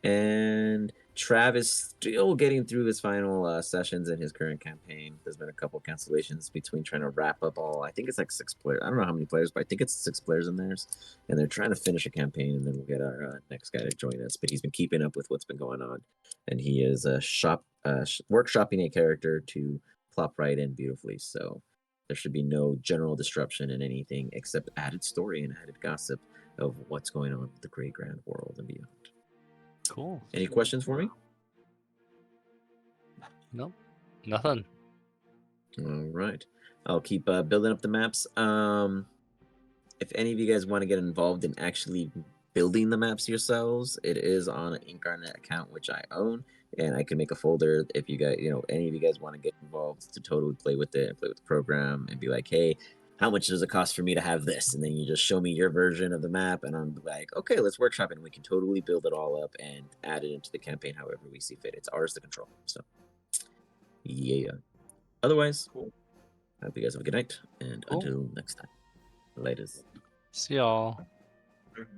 And Trav is still getting through his final sessions in his current campaign. There's been a couple cancellations between trying to wrap up all. I think it's like 6 players. I don't know how many players, but I think it's 6 players in theirs. And they're trying to finish a campaign, and then we'll get our next guy to join us. But he's been keeping up with what's been going on, and he is workshopping a character to plop right in beautifully. So there should be no general disruption in anything except added story and added gossip of what's going on with the Great Grand World and beyond. Cool. Any questions for me? Nope. Nothing. All right. I'll keep building up the maps. If any of you guys want to get involved in actually building the maps yourselves, it is on an Incarnate account, which I own, and I can make a folder if you guys, any of you guys want to get involved to totally play with it and play with the program and be like, hey, how much does it cost for me to have this? And then you just show me your version of the map, and I'm like, okay, let's workshop it, and we can totally build it all up and add it into the campaign however we see fit. It's ours to control. So, yeah. Otherwise, Cool. I hope you guys have a good night, and Cool. until next time, laters. See y'all. Okay.